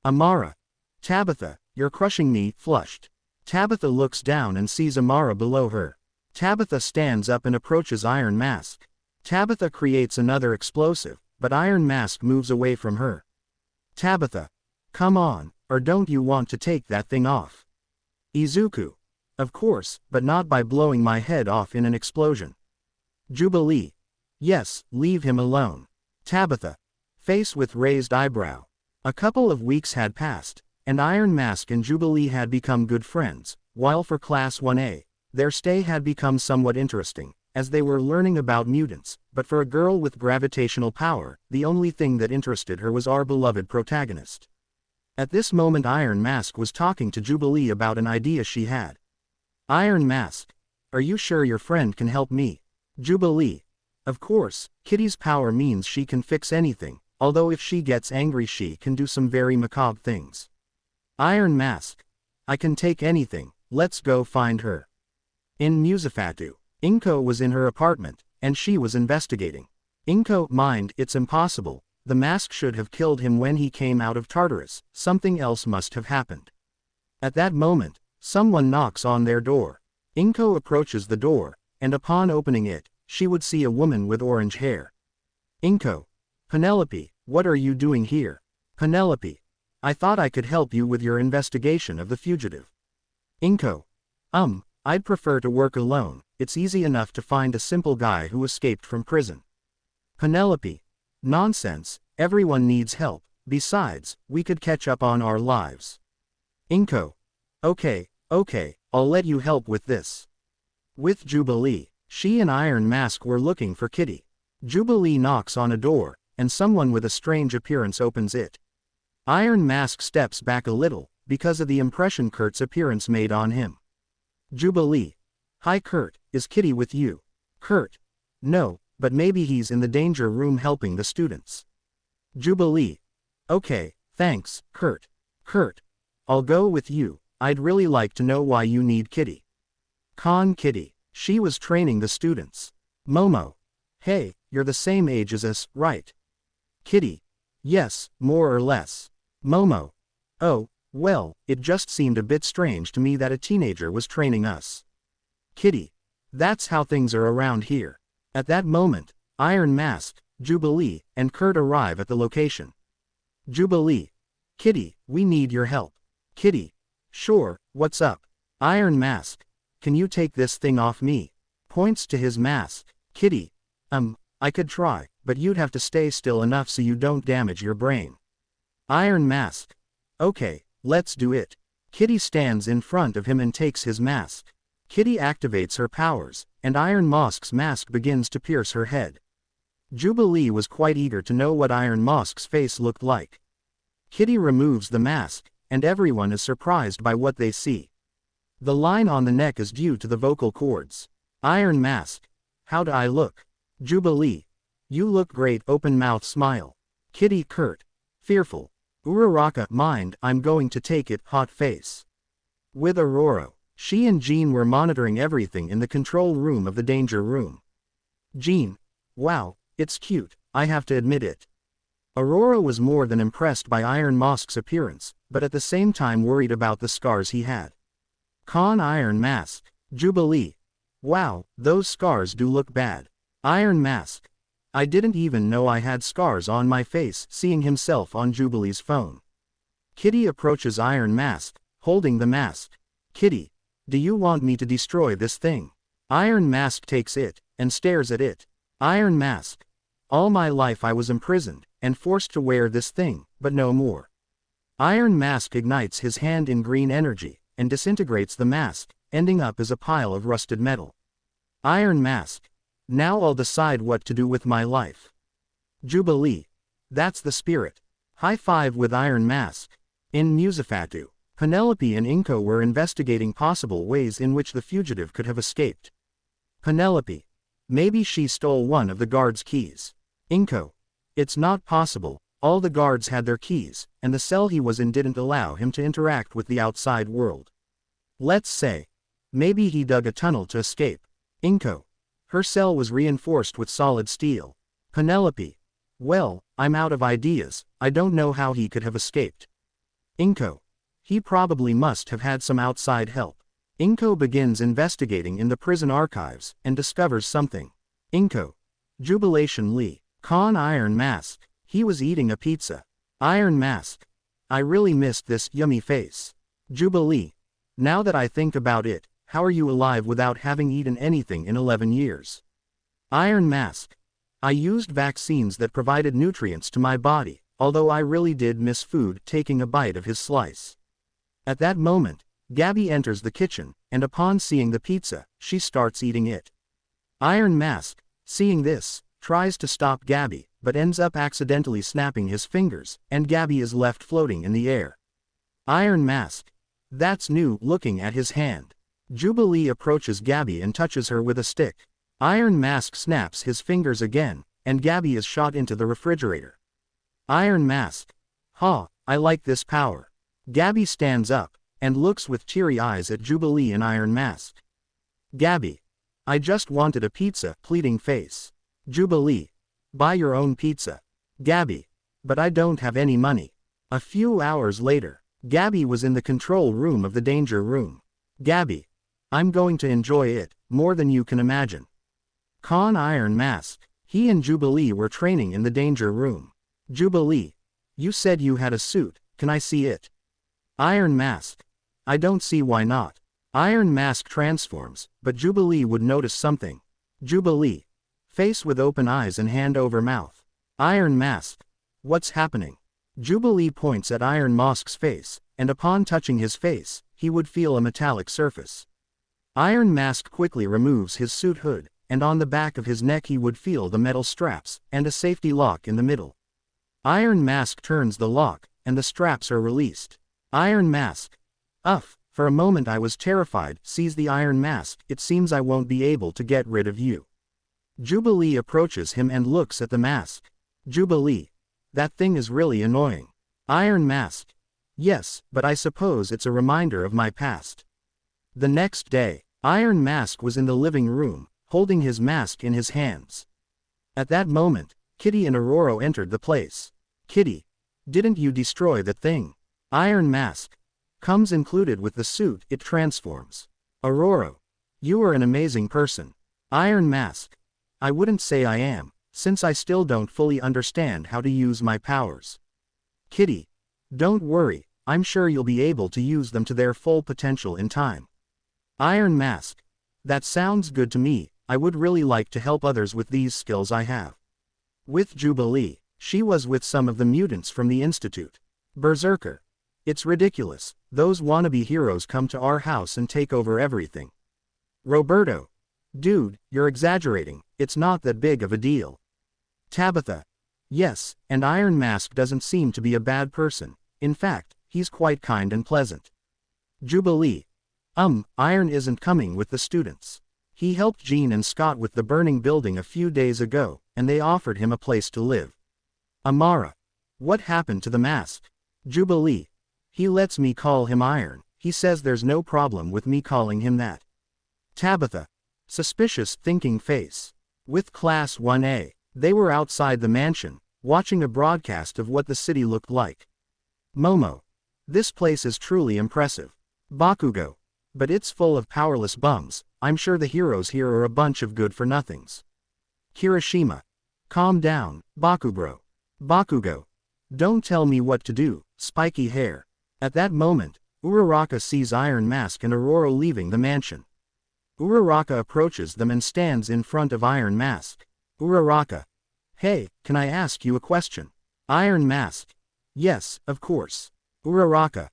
Amara. Tabitha, you're crushing me, flushed. Tabitha looks down and sees Amara below her. Tabitha stands up and approaches Iron Mask. Tabitha creates another explosive, but Iron Mask moves away from her. Tabitha. Come on, or don't you want to take that thing off? Izuku. Of course, but not by blowing my head off in an explosion. Jubilee. Yes, leave him alone. Tabitha. Face with raised eyebrow. A couple of weeks had passed, and Iron Mask and Jubilee had become good friends, while for Class 1A, their stay had become somewhat interesting, as they were learning about mutants, but for a girl with gravitational power, the only thing that interested her was our beloved protagonist. At this moment Iron Mask was talking to Jubilee about an idea she had. Iron Mask. Are you sure your friend can help me? Jubilee. Of course, Kitty's power means she can fix anything, although if she gets angry she can do some very macabre things. Iron Mask. I can take anything, let's go find her. In Newfound, Inko was in her apartment, and she was investigating. Inko, mind, it's impossible, the mask should have killed him when he came out of Tartarus, something else must have happened. At that moment, someone knocks on their door. Inko approaches the door, and upon opening it, she would see a woman with orange hair. Inko. Penelope, what are you doing here? Penelope. I thought I could help you with your investigation of the fugitive. Inko. I'd prefer to work alone, it's easy enough to find a simple guy who escaped from prison. Penelope. Nonsense, everyone needs help, besides, we could catch up on our lives. Inko. Okay, I'll let you help with this. With Jubilee, she and Iron Mask were looking for Kitty. Jubilee knocks on a door, and someone with a strange appearance opens it. Iron Mask steps back a little, because of the impression Kurt's appearance made on him. Jubilee. Hi Kurt, is Kitty with you? Kurt. No, but maybe he's in the danger room helping the students. Jubilee. Okay, thanks, Kurt. Kurt. I'll go with you, I'd really like to know why you need Kitty. Kitty. She was training the students. Momo. Hey, you're the same age as us, right? Kitty. Yes, more or less. Momo. Oh, well, it just seemed a bit strange to me that a teenager was training us. Kitty. That's how things are around here. At that moment, Iron Mask, Jubilee, and Kurt arrive at the location. Jubilee. Kitty, we need your help. Kitty. Sure, what's up? Iron Mask. Can you take this thing off me? Points to his mask. Kitty. I could try, but you'd have to stay still enough so you don't damage your brain. Iron Mask. Okay, let's do it. Kitty stands in front of him and takes his mask. Kitty activates her powers, and Iron Mask's mask begins to pierce her head. Jubilee was quite eager to know what Iron Mask's face looked like. Kitty removes the mask, and everyone is surprised by what they see. The line on the neck is due to the vocal cords. Iron Mask. How do I look? Jubilee. You look great, open mouth smile. Kitty. Kurt. Fearful. Uraka. Mind, I'm going to take it, hot face. With Aurora, she and Jean were monitoring everything in the control room of the danger room. Jean. Wow, it's cute, I have to admit it. Aurora was more than impressed by Iron Mask's appearance, but at the same time worried about the scars he had. Iron Mask. Jubilee. Wow, those scars do look bad. Iron Mask. I didn't even know I had scars on my face, seeing himself on Jubilee's phone. Kitty approaches Iron Mask, holding the mask. Kitty. Do you want me to destroy this thing? Iron Mask takes it, and stares at it. Iron Mask. All my life I was imprisoned, and forced to wear this thing, but no more. Iron Mask ignites his hand in green energy, and disintegrates the mask, ending up as a pile of rusted metal. Iron Mask. Now I'll decide what to do with my life. Jubilee. That's the spirit. High five with Iron Mask. In Musafatu, Penelope and Inko were investigating possible ways in which the fugitive could have escaped. Penelope. Maybe she stole one of the guards' keys. Inko. It's not possible, all the guards had their keys, and the cell he was in didn't allow him to interact with the outside world. Let's say. Maybe he dug a tunnel to escape. Inko. Her cell was reinforced with solid steel. Penelope. Well, I'm out of ideas, I don't know how he could have escaped. Inko. He probably must have had some outside help. Inko begins investigating in the prison archives, and discovers something. Inko. Jubilation Lee. Con Iron Mask. He was eating a pizza. Iron Mask. I really missed this yummy face. Jubilee. Now that I think about it, how are you alive without having eaten anything in 11 years? Iron Mask. I used vaccines that provided nutrients to my body, although I really did miss food. Taking a bite of his slice. At that moment, Gabby enters the kitchen, and upon seeing the pizza, she starts eating it. Iron Mask, seeing this, tries to stop Gabby, but ends up accidentally snapping his fingers, and Gabby is left floating in the air. Iron Mask. That's new. Looking at his hand. Jubilee approaches Gabby and touches her with a stick. Iron Mask snaps his fingers again, and Gabby is shot into the refrigerator. Iron Mask. Ha, I like this power. Gabby stands up, and looks with teary eyes at Jubilee and Iron Mask. Gabby. I just wanted a pizza. Pleading face. Jubilee. Buy your own pizza. Gabby. But I don't have any money. A few hours later, Gabby was in the control room of the danger room. Gabby. I'm going to enjoy it, more than you can imagine. Con Iron Mask. He and Jubilee were training in the danger room. Jubilee. You said you had a suit, can I see it? Iron Mask. I don't see why not. Iron Mask transforms, but Jubilee would notice something. Jubilee. Face with open eyes and hand over mouth. Iron Mask. What's happening? Jubilee points at Iron Mask's face, and upon touching his face, he would feel a metallic surface. Iron Mask quickly removes his suit hood, and on the back of his neck he would feel the metal straps, and a safety lock in the middle. Iron Mask turns the lock, and the straps are released. Iron Mask. For a moment I was terrified. Sees the Iron Mask. It seems I won't be able to get rid of you. Jubilee approaches him and looks at the mask. Jubilee. That thing is really annoying. Iron Mask. Yes, but I suppose it's a reminder of my past. The next day, Iron Mask was in the living room, holding his mask in his hands. At that moment, Kitty and Aurora entered the place. Kitty. Didn't you destroy the thing? Iron Mask. Comes included with the suit. It transforms. Aurora. You are an amazing person. Iron Mask. I wouldn't say I am, since I still don't fully understand how to use my powers. Kitty. Don't worry, I'm sure you'll be able to use them to their full potential in time. Iron Mask. That sounds good to me. I would really like to help others with these skills I have. With Jubilee, she was with some of the mutants from the Institute. Berserker. It's ridiculous, those wannabe heroes come to our house and take over everything. Roberto. Dude, you're exaggerating, it's not that big of a deal. Tabitha. Yes, and Iron Mask doesn't seem to be a bad person, in fact, he's quite kind and pleasant. Jubilee. Iron isn't coming with the students. He helped Jean and Scott with the burning building a few days ago, and they offered him a place to live. Amara. What happened to the mask? Jubilee. He lets me call him Iron, he says there's no problem with me calling him that. Tabitha. Suspicious thinking face. With Class 1A, they were outside the mansion, watching a broadcast of what the city looked like. Momo. This place is truly impressive. Bakugo. But it's full of powerless bums, I'm sure the heroes here are a bunch of good-for-nothings. Kirishima. Calm down, Bakubro. Bakugo. Don't tell me what to do, spiky hair. At that moment, Uraka sees Iron Mask and Aurora leaving the mansion. Uraka approaches them and stands in front of Iron Mask. Uraka. Hey, can I ask you a question? Iron Mask. Yes, of course. Uraka.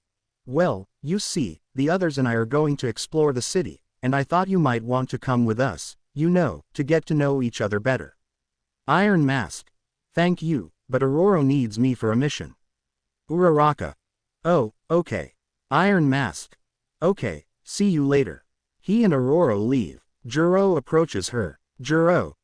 Well, you see, the others and I are going to explore the city, and I thought you might want to come with us, you know, to get to know each other better. Iron Mask. Thank you, but Aurora needs me for a mission. Uraka. Oh, okay. Iron Mask. Okay, see you later. He and Aurora leave. Juro approaches her. Juro.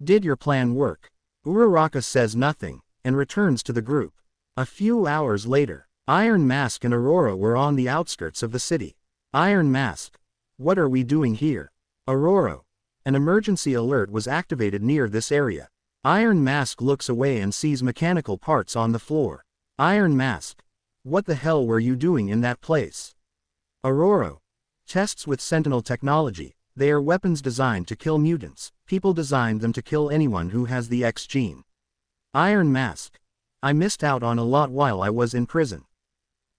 Did your plan work? Uraka says nothing, and returns to the group. A few hours later, Iron Mask and Aurora were on the outskirts of the city. Iron Mask. What are we doing here? Aurora. An emergency alert was activated near this area. Iron Mask looks away and sees mechanical parts on the floor. Iron Mask. What the hell were you doing in that place? Aurora. Tests with Sentinel technology. They are weapons designed to kill mutants. People designed them to kill anyone who has the X gene. Iron Mask. I missed out on a lot while I was in prison.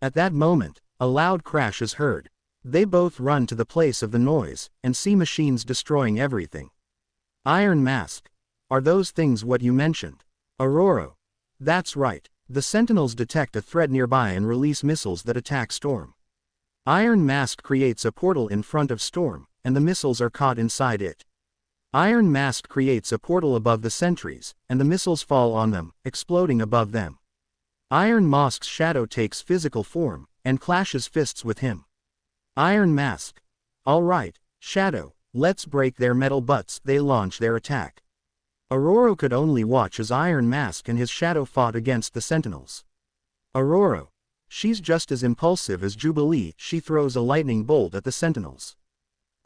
At that moment, a loud crash is heard. They both run to the place of the noise, and see machines destroying everything. Iron Mask. Are those things what you mentioned? Aurora. That's right. The Sentinels detect a threat nearby and release missiles that attack Storm. Iron Mask creates a portal in front of Storm, and the missiles are caught inside it. Iron Mask creates a portal above the sentries, and the missiles fall on them, exploding above them. Iron Mask's shadow takes physical form, and clashes fists with him. Iron Mask. Alright, Shadow, let's break their metal butts. They launch their attack. Aurora could only watch as Iron Mask and his shadow fought against the Sentinels. Aurora. She's just as impulsive as Jubilee. She throws a lightning bolt at the Sentinels.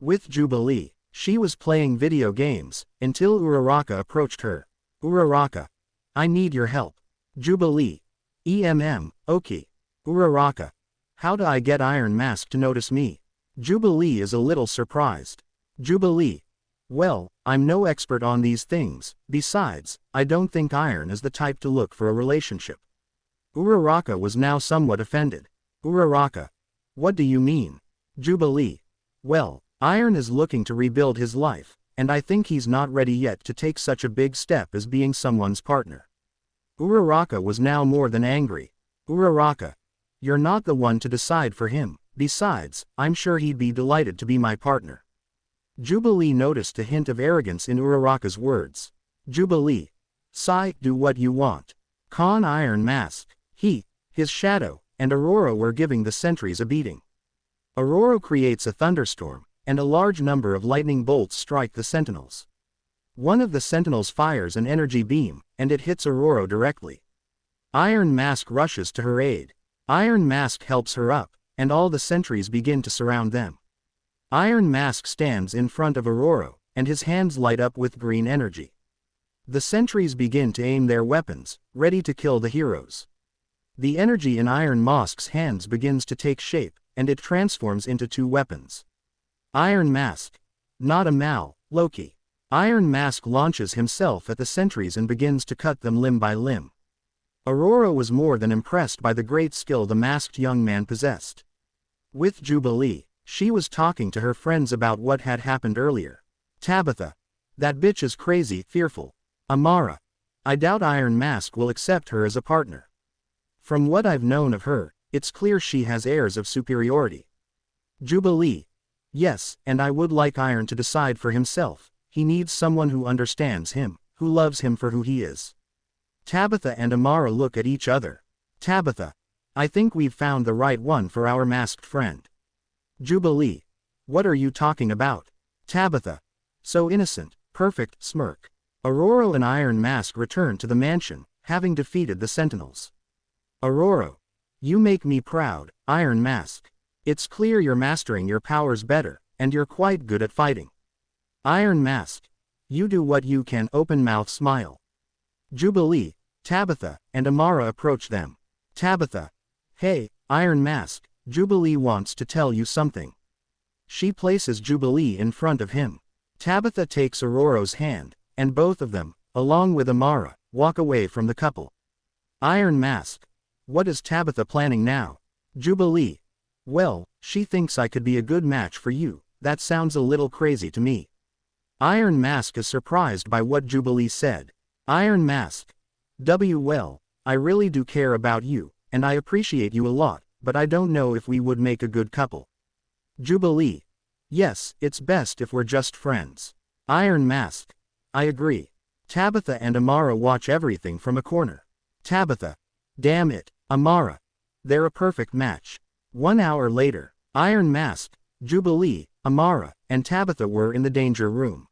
With Jubilee, she was playing video games, until Uraka approached her. Uraka. I need your help. Jubilee. Okay. Uraka. How do I get Iron Mask to notice me? Jubilee is a little surprised. Jubilee. Well, I'm no expert on these things. Besides, I don't think Iron is the type to look for a relationship. Uraka was now somewhat offended. Uraka. What do you mean? Jubilee. Well, Iron is looking to rebuild his life, and I think he's not ready yet to take such a big step as being someone's partner. Uraka was now more than angry. Uraka. You're not the one to decide for him. Besides, I'm sure he'd be delighted to be my partner. Jubilee noticed a hint of arrogance in Uraraka's words. Jubilee. Sigh, do what you want. Con Iron Mask. His shadow, and Aurora were giving the sentries a beating. Aurora creates a thunderstorm, and a large number of lightning bolts strike the Sentinels. One of the Sentinels fires an energy beam, and it hits Aurora directly. Iron Mask rushes to her aid. Iron Mask helps her up, and all the sentries begin to surround them. Iron Mask stands in front of Aurora, and his hands light up with green energy. The sentries begin to aim their weapons, ready to kill the heroes. The energy in Iron Mask's hands begins to take shape, and it transforms into two weapons. Iron Mask. Not a Mal, Loki. Iron Mask launches himself at the sentries and begins to cut them limb by limb. Aurora was more than impressed by the great skill the masked young man possessed. With Jubilee, she was talking to her friends about what had happened earlier. Tabitha. That bitch is crazy, fearful. Amara. I doubt Iron Mask will accept her as a partner. From what I've known of her, it's clear she has airs of superiority. Jubilee. Yes, and I would like Iron to decide for himself. He needs someone who understands him, who loves him for who he is. Tabitha and Amara look at each other. Tabitha. I think we've found the right one for our masked friend. Jubilee. What are you talking about? Tabitha. So innocent, perfect, smirk. Aurora and Iron Mask return to the mansion, having defeated the Sentinels. Aurora. You make me proud, Iron Mask. It's clear you're mastering your powers better, and you're quite good at fighting. Iron Mask. You do what you can. Open mouth smile. Jubilee, Tabitha, and Amara approach them. Tabitha. Hey, Iron Mask, Jubilee wants to tell you something. She places Jubilee in front of him. Tabitha takes Aurora's hand, and both of them, along with Amara, walk away from the couple. Iron Mask. What is Tabitha planning now? Jubilee. Well, she thinks I could be a good match for you, that sounds a little crazy to me. Iron Mask is surprised by what Jubilee said. Iron Mask. Well, I really do care about you, and I appreciate you a lot, but I don't know if we would make a good couple. Jubilee. Yes, it's best if we're just friends. Iron Mask. I agree. Tabitha and Amara watch everything from a corner. Tabitha. Damn it, Amara. They're a perfect match. 1 hour later, Iron Mask, Jubilee, Amara, and Tabitha were in the danger room.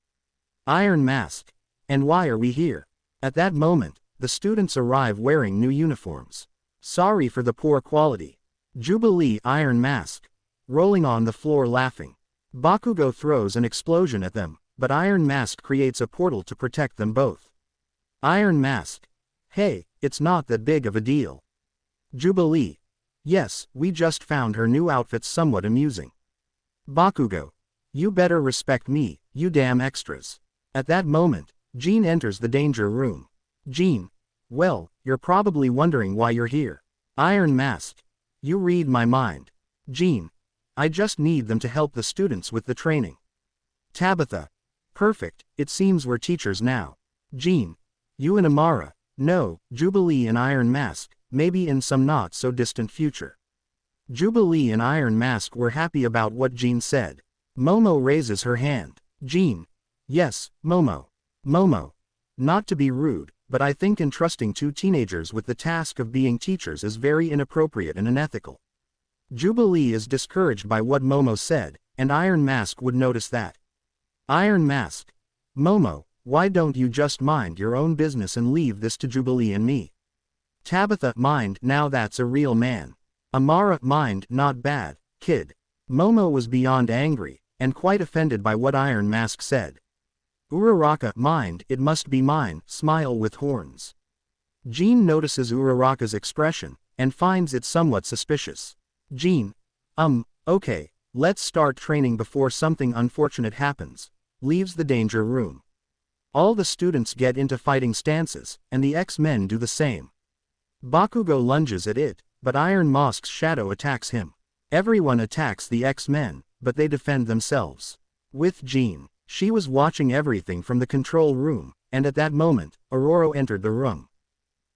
Iron Mask. And why are we here? At that moment, the students arrive wearing new uniforms. Sorry for the poor quality. Jubilee. Iron Mask. Rolling on the floor laughing. Bakugo throws an explosion at them, but Iron Mask creates a portal to protect them both. Iron Mask. Hey, it's not that big of a deal. Jubilee. Yes, we just found her new outfits somewhat amusing. Bakugo. You better respect me, you damn extras. At that moment, Jean enters the danger room. Jean. Well, you're probably wondering why you're here. Iron Mask. You read my mind. Jean. I just need them to help the students with the training. Tabitha. Perfect, it seems we're teachers now. Jean. You and Amara. No, Jubilee and Iron Mask, maybe in some not so distant future. Jubilee and Iron Mask were happy about what Jean said. Momo raises her hand. Jean. Yes, Momo. Momo. Not to be rude, but I think entrusting 2 teenagers with the task of being teachers is very inappropriate and unethical. Jubilee is discouraged by what Momo said, and Iron Mask would notice that. Iron Mask. Momo, why don't you just mind your own business and leave this to Jubilee and me? Tabitha. Mind, now that's a real man. Amara. Mind, not bad, kid. Momo was beyond angry, and quite offended by what Iron Mask said. Uraka. Mind, it must be mine, smile with horns. Jean notices Uraraka's expression, and finds it somewhat suspicious. Jean. Okay, let's start training before something unfortunate happens. Leaves the danger room. All the students get into fighting stances, and the X-Men do the same. Bakugo lunges at it, but Iron Mask's shadow attacks him. Everyone attacks the X-Men, but they defend themselves. With Jean, she was watching everything from the control room, and at that moment, Aurora entered the room.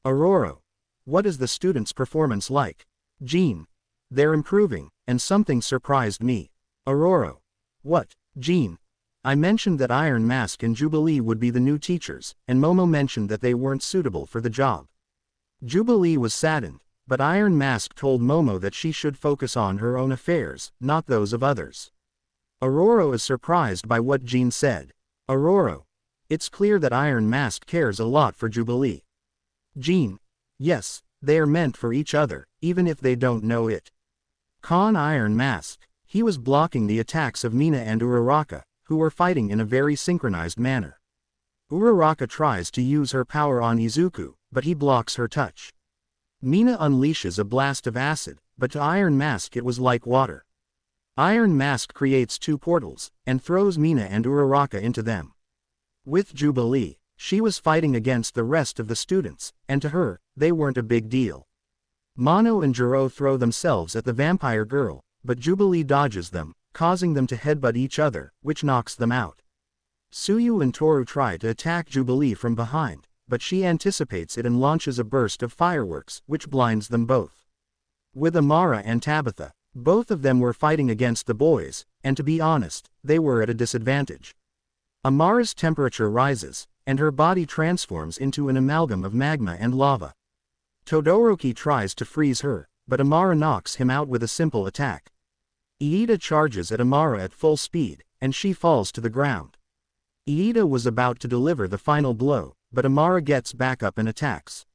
Aurora. What is the students' performance like? Jean. They're improving, and something surprised me. Aurora. What, Jean? I mentioned that Iron Mask and Jubilee would be the new teachers, and Momo mentioned that they weren't suitable for the job. Jubilee was saddened, but Iron Mask told Momo that she should focus on her own affairs, not those of others. Aurora is surprised by what Jean said. Aurora. It's clear that Iron Mask cares a lot for Jubilee. Jean. Yes, they are meant for each other, even if they don't know it. Iron Mask. He was blocking the attacks of Mina and Uraka, who were fighting in a very synchronized manner. Uraka tries to use her power on Izuku, but he blocks her touch. Mina unleashes a blast of acid, but to Iron Mask it was like water. Iron Mask creates 2 portals, and throws Mina and Uraka into them. With Jubilee, she was fighting against the rest of the students, and to her, they weren't a big deal. Mono and Jiro throw themselves at the vampire girl, but Jubilee dodges them, causing them to headbutt each other, which knocks them out. Suyu and Toru try to attack Jubilee from behind, but she anticipates it and launches a burst of fireworks, which blinds them both. With Amara and Tabitha, both of them were fighting against the boys, and to be honest, they were at a disadvantage. Amara's temperature rises, and her body transforms into an amalgam of magma and lava. Todoroki tries to freeze her, but Amara knocks him out with a simple attack. Iida charges at Amara at full speed, and she falls to the ground. Iida was about to deliver the final blow, but Amara gets back up and attacks.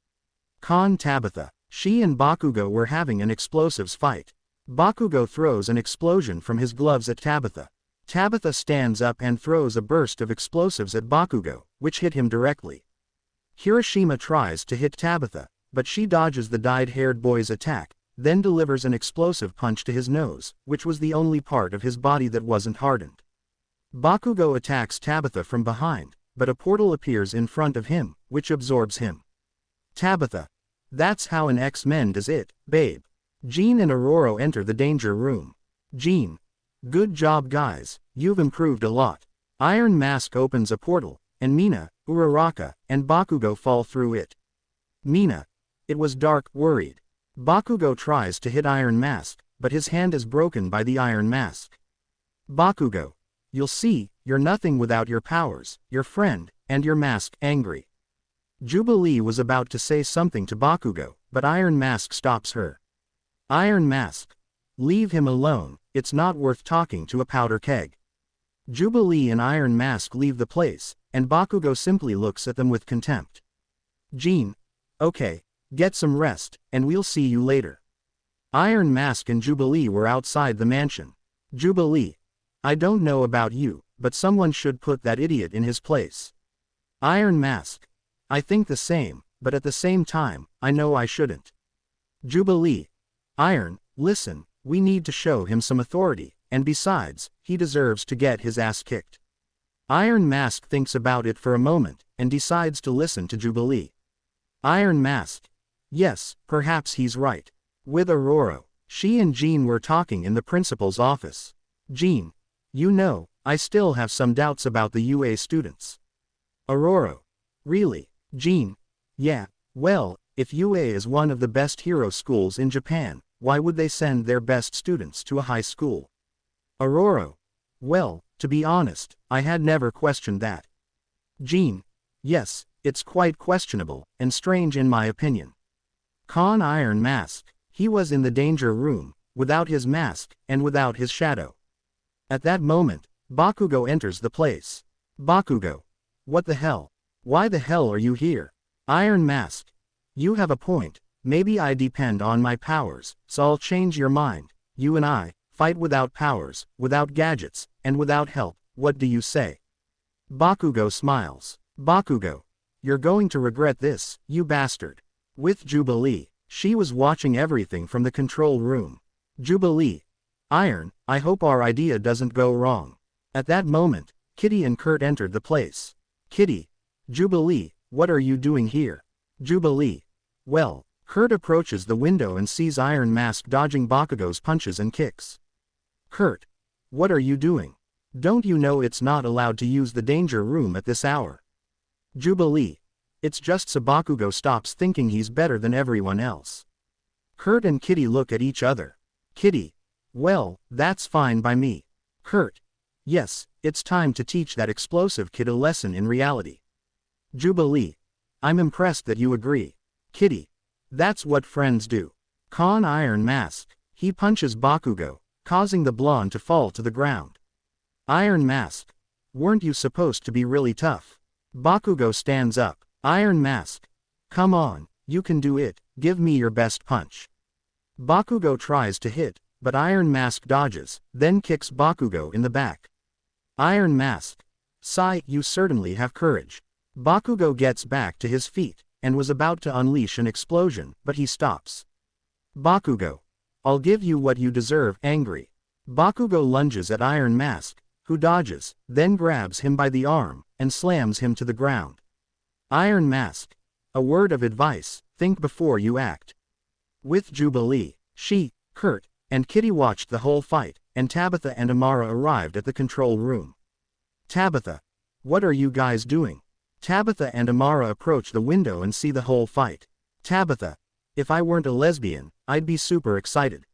Tabitha. She and Bakugo were having an explosives fight. Bakugo throws an explosion from his gloves at Tabitha. Tabitha stands up and throws a burst of explosives at Bakugo, which hit him directly. Hiroshima tries to hit Tabitha, but she dodges the dyed-haired boy's attack, then delivers an explosive punch to his nose, which was the only part of his body that wasn't hardened. Bakugo attacks Tabitha from behind, but a portal appears in front of him, which absorbs him. Tabitha. That's how an X-Men does it, babe. Jean and Aurora enter the danger room. Jean. Good job guys, you've improved a lot. Iron Mask opens a portal, and Mina, Uraka, and Bakugo fall through it. Mina. It was dark, worried. Bakugo tries to hit Iron Mask, but his hand is broken by the Iron Mask. Bakugo. You'll see, you're nothing without your powers, your friend, and your mask, angry. Jubilee was about to say something to Bakugo, but Iron Mask stops her. Iron Mask. Leave him alone, it's not worth talking to a powder keg. Jubilee and Iron Mask leave the place, and Bakugo simply looks at them with contempt. Jean. Okay, get some rest, and we'll see you later. Iron Mask and Jubilee were outside the mansion. Jubilee. I don't know about you, but someone should put that idiot in his place. Iron Mask. I think the same, but at the same time, I know I shouldn't. Jubilee. Iron, listen, we need to show him some authority, and besides, he deserves to get his ass kicked. Iron Mask thinks about it for a moment, and decides to listen to Jubilee. Iron Mask. Yes, perhaps he's right. With Aurora, she and Jean were talking in the principal's office. Jean. You know, I still have some doubts about the UA students. Aurora. Really? Jean. Yeah, well, if UA is one of the best hero schools in Japan, why would they send their best students to a high school? Aurora. Well, to be honest, I had never questioned that. Jean. Yes, it's quite questionable, and strange in my opinion. Iron Mask. He was in the danger room, without his mask, and without his shadow. At that moment, Bakugo enters the place. Bakugo. What the hell? Why the hell are you here? Iron Mask. You have a point, maybe I depend on my powers, so I'll change your mind. You and I, fight without powers, without gadgets, and without help, what do you say? Bakugo smiles. Bakugo. You're going to regret this, you bastard. With Jubilee, she was watching everything from the control room. Jubilee. Iron, I hope our idea doesn't go wrong. At that moment, Kitty and Kurt entered the place. Kitty. Jubilee, what are you doing here? Jubilee. Well, Kurt approaches the window and sees Iron Mask dodging Bakugo's punches and kicks. Kurt. What are you doing? Don't you know it's not allowed to use the danger room at this hour? Jubilee. It's just so Bakugo stops thinking he's better than everyone else. Kurt and Kitty look at each other. Kitty. Well, that's fine by me. Kurt. Yes, it's time to teach that explosive kid a lesson in reality. Jubilee. I'm impressed that you agree. Kitty. That's what friends do. Iron Mask. He punches Bakugo, causing the blonde to fall to the ground. Iron Mask. Weren't you supposed to be really tough? Bakugo stands up. Iron Mask. Come on, you can do it, give me your best punch. Bakugo tries to hit, but Iron Mask dodges, then kicks Bakugo in the back. Iron Mask. Sigh, you certainly have courage. Bakugo gets back to his feet, and was about to unleash an explosion, but he stops. Bakugo. I'll give you what you deserve, angry. Bakugo lunges at Iron Mask, who dodges, then grabs him by the arm, and slams him to the ground. Iron Mask. A word of advice, think before you act. With Jubilee, she, Kurt, and Kitty watched the whole fight, and Tabitha and Amara arrived at the control room. Tabitha. What are you guys doing? Tabitha and Amara approach the window and see the whole fight. Tabitha. If I weren't a lesbian, I'd be super excited.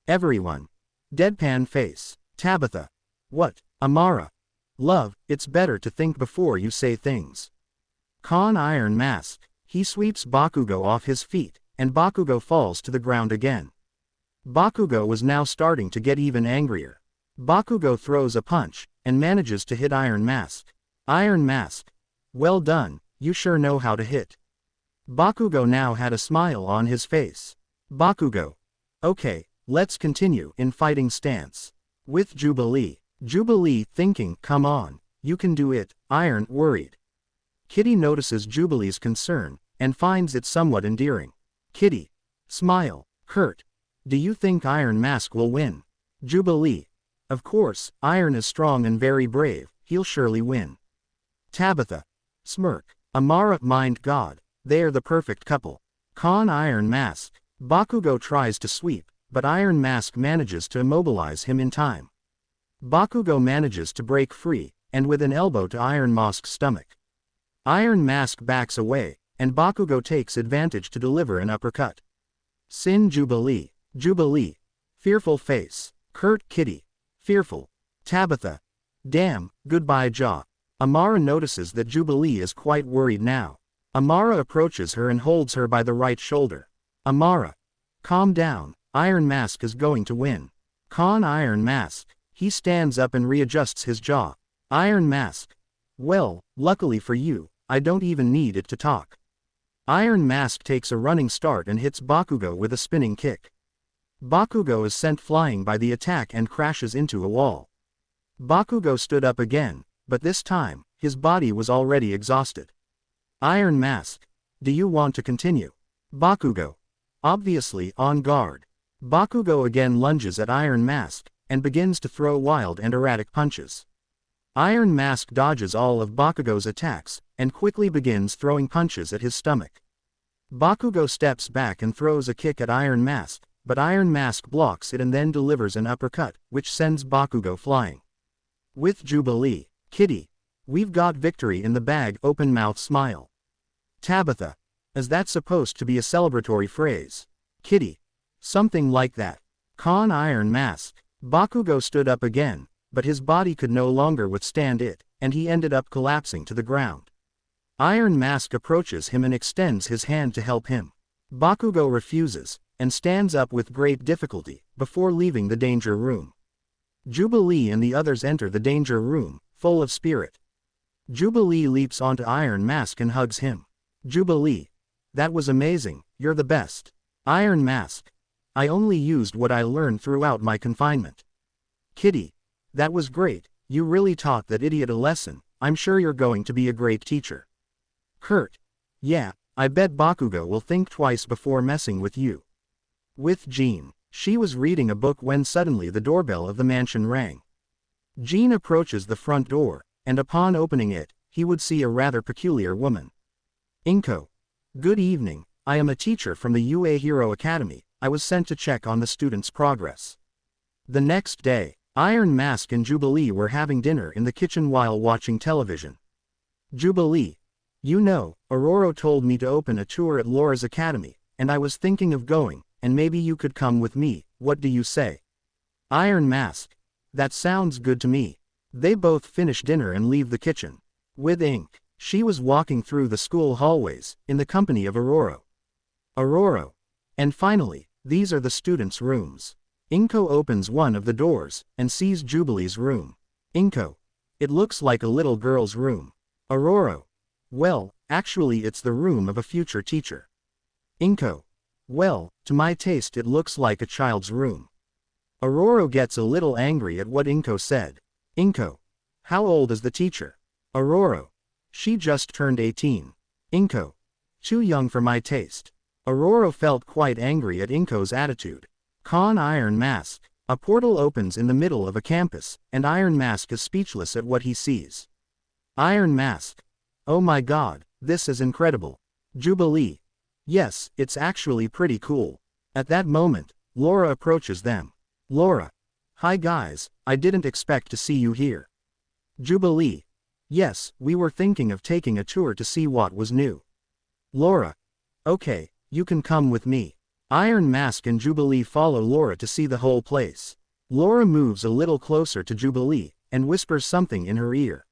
Everyone. Deadpan face. Tabitha. What, Amara? Love, it's better to think before you say things. Iron Mask. He sweeps Bakugo off his feet, and Bakugo falls to the ground again. Bakugo was now starting to get even angrier. Bakugo throws a punch, and manages to hit Iron Mask. Iron Mask. Well done, you sure know how to hit. Bakugo now had a smile on his face. Bakugo. Okay, let's continue in fighting stance. With Jubilee. Jubilee thinking, come on, you can do it, Iron worried. Kitty notices Jubilee's concern, and finds it somewhat endearing. Kitty. Smile. Kurt. Do you think Iron Mask will win? Jubilee. Of course, Iron is strong and very brave, he'll surely win. Tabitha. Smirk. Amara, mind God, they're the perfect couple. Iron Mask. Bakugo tries to sweep, but Iron Mask manages to immobilize him in time. Bakugo manages to break free, and with an elbow to Iron Mask's stomach. Iron Mask backs away, and Bakugo takes advantage to deliver an uppercut. Sin Jubilee. Jubilee. Fearful face. Kurt Kitty. Fearful. Tabitha. Damn, goodbye Jaw. Amara notices that Jubilee is quite worried now. Amara approaches her and holds her by the right shoulder. Amara. Calm down, Iron Mask is going to win. Con Iron Mask. He stands up and readjusts his jaw. Iron Mask. Well, luckily for you, I don't even need it to talk. Iron Mask takes a running start and hits Bakugo with a spinning kick. Bakugo is sent flying by the attack and crashes into a wall. Bakugo stood up again, but this time, his body was already exhausted. Iron Mask. Do you want to continue? Bakugo. Obviously on guard. Bakugo again lunges at Iron Mask, and begins to throw wild and erratic punches. Iron Mask dodges all of Bakugo's attacks, and quickly begins throwing punches at his stomach. Bakugo steps back and throws a kick at Iron Mask, but Iron Mask blocks it and then delivers an uppercut, which sends Bakugo flying. With Jubilee. Kitty. We've got victory in the bag. Open mouth smile. Tabitha. Is that supposed to be a celebratory phrase? Kitty. Something like that. Con Iron Mask. Bakugo stood up again, but his body could no longer withstand it, and he ended up collapsing to the ground. Iron Mask approaches him and extends his hand to help him. Bakugo refuses, and stands up with great difficulty, before leaving the danger room. Jubilee and the others enter the danger room, full of spirit. Jubilee leaps onto Iron Mask and hugs him. Jubilee. That was amazing, you're the best. Iron Mask. I only used what I learned throughout my confinement. Kitty. That was great, you really taught that idiot a lesson, I'm sure you're going to be a great teacher. Kurt. Yeah, I bet Bakugo will think twice before messing with you. With Jean. She was reading a book when suddenly the doorbell of the mansion rang. Jean approaches the front door, and upon opening it, he would see a rather peculiar woman. Inko. Good evening, I am a teacher from the UA Hero Academy, I was sent to check on the students' progress. The next day, Iron Mask and Jubilee were having dinner in the kitchen while watching television. Jubilee. You know, Aurora told me to open a tour at Laura's Academy, and I was thinking of going, and maybe you could come with me, what do you say? Iron Mask. That sounds good to me. They both finish dinner and leave the kitchen. With Ink. She was walking through the school hallways, in the company of Aurora. Aurora. And finally, these are the students' rooms. Inko opens one of the doors, and sees Jubilee's room. Inko. It looks like a little girl's room. Aurora. Well, actually it's the room of a future teacher. Inko. Well, to my taste it looks like a child's room. Aurora gets a little angry at what Inko said. Inko. How old is the teacher? Aurora. She just turned 18. Inko. Too young for my taste. Aurora felt quite angry at Inko's attitude. Con Iron Mask. A portal opens in the middle of a campus, and Iron Mask is speechless at what he sees. Iron Mask. Oh my god, this is incredible. Jubilee. Yes, it's actually pretty cool. At that moment, Laura approaches them. Laura. Hi guys, I didn't expect to see you here. Jubilee. Yes, we were thinking of taking a tour to see what was new. Laura. Okay, you can come with me. Iron Mask and Jubilee follow Laura to see the whole place. Laura moves a little closer to Jubilee, and whispers something in her ear.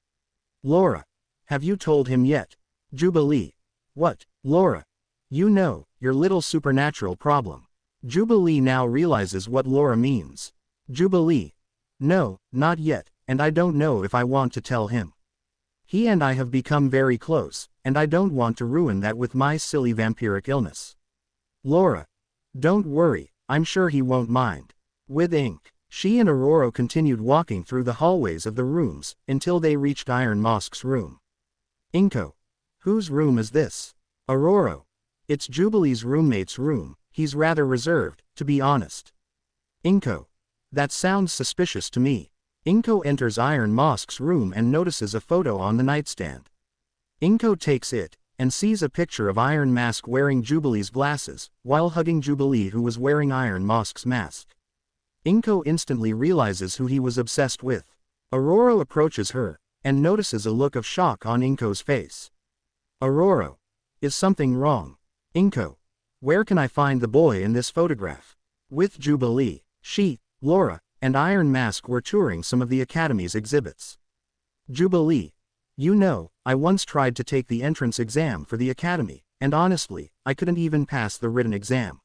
Laura. Have you told him yet? Jubilee. What, Laura? You know, your little supernatural problem. Jubilee now realizes what Laura means. Jubilee. No, not yet, and I don't know if I want to tell him. He and I have become very close, and I don't want to ruin that with my silly vampiric illness. Laura. Don't worry, I'm sure he won't mind. With Ink. She and Aurora continued walking through the hallways of the rooms, until they reached Iron Mask's room. Inko. Whose room is this? Aurora. It's Jubilee's roommate's room, he's rather reserved, to be honest. Inko. That sounds suspicious to me. Inko enters Iron Mask's room and notices a photo on the nightstand. Inko takes it, and sees a picture of Iron Mask wearing Jubilee's glasses, while hugging Jubilee who was wearing Iron Mask's mask. Inko instantly realizes who he was obsessed with. Aurora approaches her, and notices a look of shock on Inko's face. Aurora. Is something wrong? Inko. Where can I find the boy in this photograph? With Jubilee, she, Laura, and Iron Mask were touring some of the Academy's exhibits. Jubilee. You know, I once tried to take the entrance exam for the Academy, and honestly, I couldn't even pass the written exam.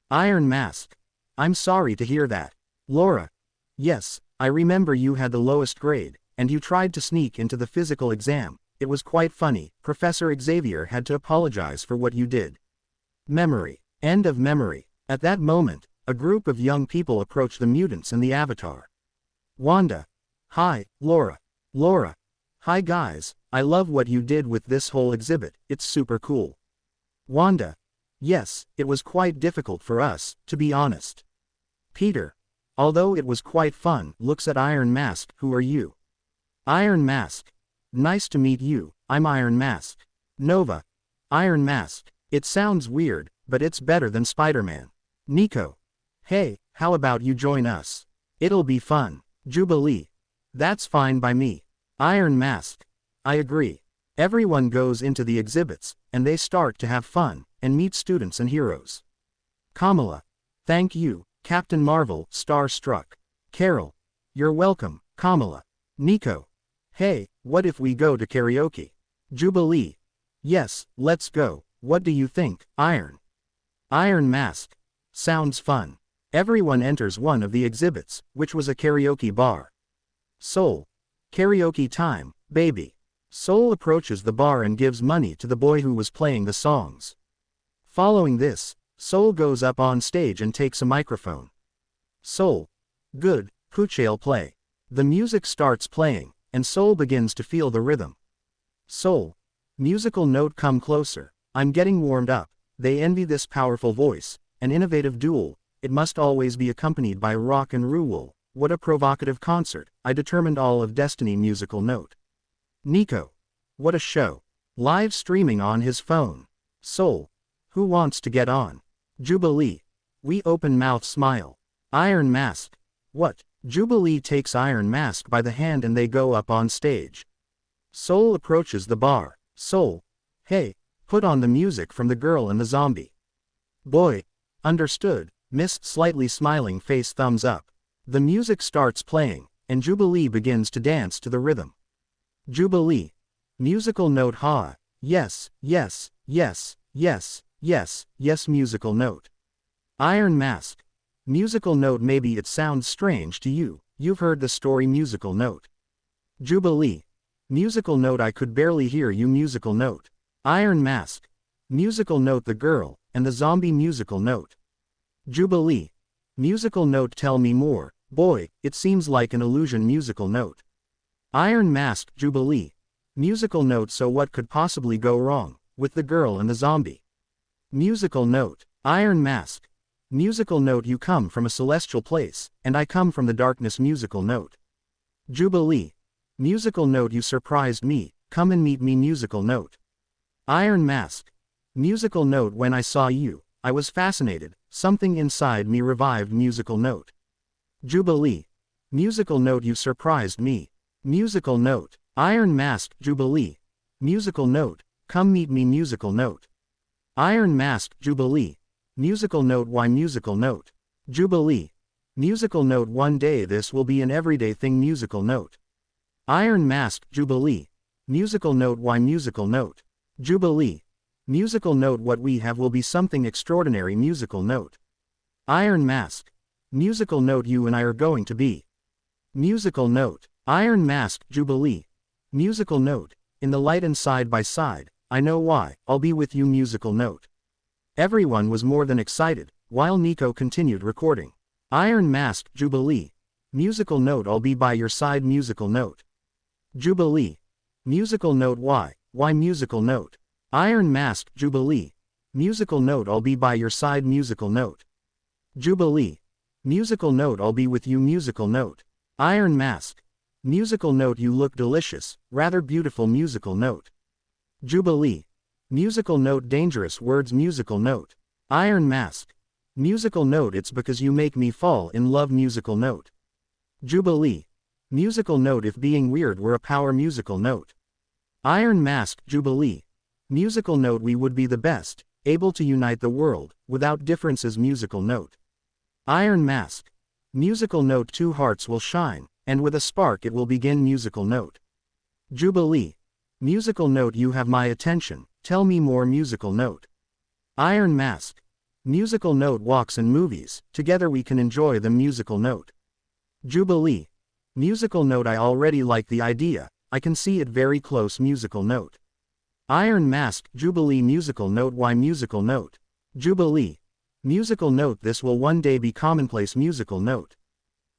Iron Mask. I'm sorry to hear that. Laura. Yes, I remember you had the lowest grade, and you tried to sneak into the physical exam. It was quite funny. Professor Xavier had to apologize for what you did. Memory. End of memory. At that moment, a group of young people approach the mutants and the Avatar. Wanda. Hi, Laura. Laura. Hi guys, I love what you did with this whole exhibit, it's super cool. Wanda. Yes, it was quite difficult for us, to be honest. Peter. Although it was quite fun, looks at Iron Mask. Who are you? Iron Mask. Nice to meet you, I'm Iron Mask. Nova. Iron Mask. It sounds weird, but it's better than Spider-Man. Nico. Hey, how about you join us? It'll be fun. Jubilee. That's fine by me. Iron Mask. I agree. Everyone goes into the exhibits, and they start to have fun, and meet students and heroes. Kamala. Thank you, Captain Marvel, starstruck. Carol. You're welcome, Kamala. Nico. Hey, what if we go to karaoke? Jubilee. Yes, let's go. What do you think, Iron? Iron Mask. Sounds fun. Everyone enters one of the exhibits, which was a karaoke bar. Soul. Karaoke time, baby. Soul approaches the bar and gives money to the boy who was playing the songs. Following this, Soul goes up on stage and takes a microphone. Soul. Good, Puchale play. The music starts playing, and Soul begins to feel the rhythm. Soul. Musical note come closer. I'm getting warmed up. They envy this powerful voice, an innovative duel. It must always be accompanied by rock and roll. What a provocative concert. I determined all of Destiny musical note. Nico. What a show. Live streaming on his phone. Soul. Who wants to get on? Jubilee. We open mouth smile. Iron Mask. What? Jubilee takes Iron Mask by the hand and they go up on stage. Soul approaches the bar. Soul. Hey, put on the music from the girl and the zombie. Boy. Understood. Miss slightly smiling face thumbs up. The music starts playing, and Jubilee begins to dance to the rhythm. Jubilee. Musical note ha. Yes, yes, yes, yes, yes, yes musical note. Iron Mask. Musical note maybe it sounds strange to you, you've heard the story musical note. Jubilee. Musical note I could barely hear you musical note. Iron Mask. Musical note the girl, and the zombie musical note. Jubilee. Musical note tell me more, boy, it seems like an illusion musical note. Iron Mask Jubilee. Musical note so what could possibly go wrong, with the girl and the zombie? Musical note. Iron Mask. Musical note you come from a celestial place, and I come from the darkness musical note. Jubilee. Musical note you surprised me, come and meet me musical note. Iron Mask. Musical note when I saw you, I was fascinated, something inside me revived musical note. Jubilee. Musical note you surprised me. Musical note. Iron Mask Jubilee. Musical note, come meet me musical note. Iron Mask Jubilee. Musical note why musical note? Jubilee. Musical note one day this will be an everyday thing musical note. Iron Mask Jubilee. Musical note why musical note? Jubilee. Musical note what we have will be something extraordinary musical note. Iron Mask. Musical note you and I are going to be. Musical note. Iron Mask Jubilee. Musical note. In the light and side by side, I know why, I'll be with you musical note. Everyone was more than excited, while Nico continued recording. Iron Mask Jubilee. Musical note I'll be by your side musical note. Jubilee. Musical note why musical note? Iron Mask Jubilee. Musical note I'll be by your side musical note. Jubilee. Musical note I'll be with you musical note. Iron Mask. Musical note you look delicious, rather beautiful musical note. Jubilee. Musical note dangerous words musical note. Iron Mask. Musical note, it's because you make me fall in love. Musical note. Jubilee. Musical note, if being weird were a power. Musical note. Iron Mask. Jubilee. Musical note, we would be the best, able to unite the world, without differences. Musical note. Iron Mask. Musical note, two hearts will shine, and with a spark it will begin. Musical note. Jubilee. Musical note, you have my attention, tell me more. Musical note. Iron Mask. Musical note, walks in movies, together we can enjoy them. Musical note. Jubilee. Musical note, I already like the idea, I can see it very close. Musical note. Iron Mask. Jubilee. Musical note, why? Musical note. Jubilee. Musical note, this will one day be commonplace. Musical note.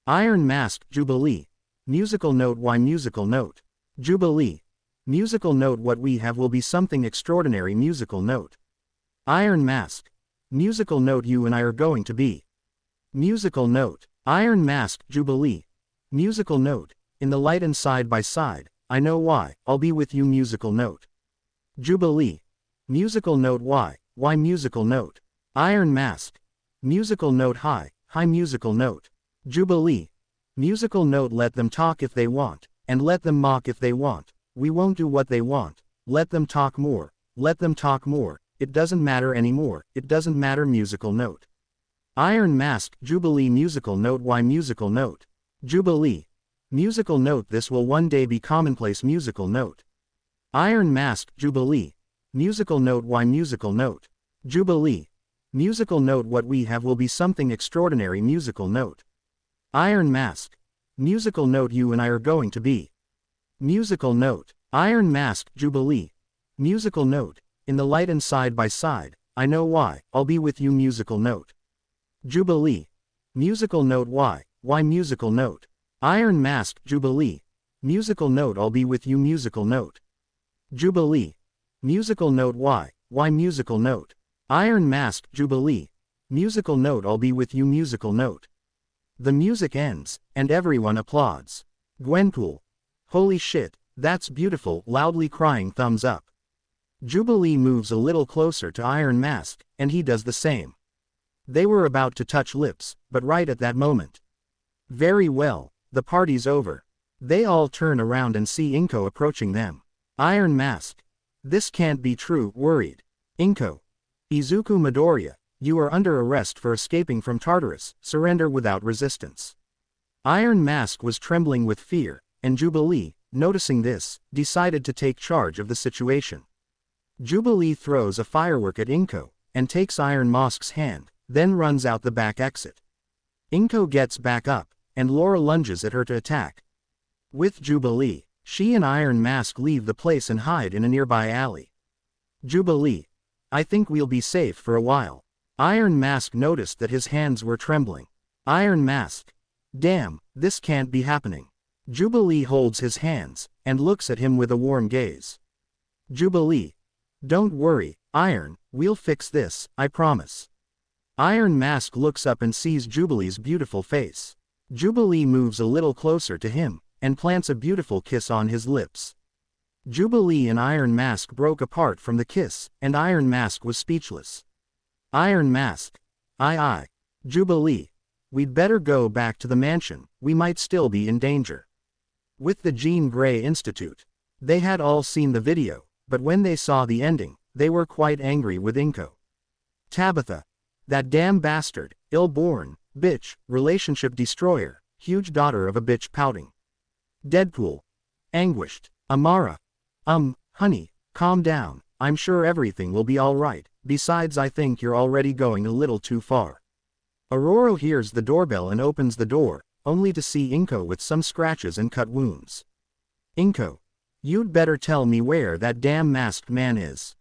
Iron Mask. Jubilee. Musical note, why? Musical note. Jubilee. Musical note, what we have will be something extraordinary. Musical note. Iron Mask. Musical note, you and I are going to be. Musical note. Iron Mask. Jubilee. Musical note, in the light and side by side, I know why, I'll be with you. Musical note. Jubilee. Musical note, why? Musical note. Iron Mask. Musical note, high. Musical note. Jubilee. Musical note, let them talk if they want, and let them mock if they want. We won't do what they want. Let them talk more. Let them talk more. It doesn't matter anymore. It doesn't matter. Musical note. Iron Mask. Jubilee. Musical note, why? Musical note. Jubilee. Musical note, this will one day be commonplace. Musical note. Iron Mask. Jubilee. Musical note, why? Musical note. Jubilee. Musical note, what we have will be something extraordinary. Musical note. Iron Mask. Musical note, you and I are going to be. Musical note. Iron Mask. Jubilee. Musical note, in the light and side by side, I know why, I'll be with you. Musical note. Jubilee. Musical note, why? Musical note. Iron Mask. Jubilee. Musical note, I'll be with you. Musical note. Jubilee. Musical note, why? Musical note. Iron Mask. Jubilee. Musical note, I'll be with you. Musical note. The music ends, and everyone applauds. Gwenpool. Holy shit, that's beautiful, loudly crying thumbs up. Jubilee moves a little closer to Iron Mask, and he does the same. They were about to touch lips, but right at that moment. Very well, the party's over. They all turn around and see Inko approaching them. Iron Mask. This can't be true, worried. Inko. Izuku Midoriya, you are under arrest for escaping from Tartarus, surrender without resistance. Iron Mask was trembling with fear, and Jubilee, noticing this, decided to take charge of the situation. Jubilee throws a firework at Inko, and takes Iron Mask's hand, then runs out the back exit. Inko gets back up, and Laura lunges at her to attack. With Jubilee, she and Iron Mask leave the place and hide in a nearby alley. Jubilee. I think we'll be safe for a while. Iron Mask noticed that his hands were trembling. Iron Mask. Damn, this can't be happening. Jubilee holds his hands, and looks at him with a warm gaze. Jubilee. Don't worry, Iron, we'll fix this, I promise. Iron Mask looks up and sees Jubilee's beautiful face. Jubilee moves a little closer to him, and plants a beautiful kiss on his lips. Jubilee and Iron Mask broke apart from the kiss, and Iron Mask was speechless. Iron Mask. Aye. Jubilee. We'd better go back to the mansion, we might still be in danger. With the Jean Grey Institute. They had all seen the video, but when they saw the ending, they were quite angry with Inko. Tabitha. That damn bastard, ill-born, bitch, relationship destroyer, huge daughter of a bitch pouting. Deadpool. Anguished. Amara. Honey, calm down, I'm sure everything will be alright, besides I think you're already going a little too far. Aurora hears the doorbell and opens the door, only to see Inko with some scratches and cut wounds. Inko. You'd better tell me where that damn masked man is.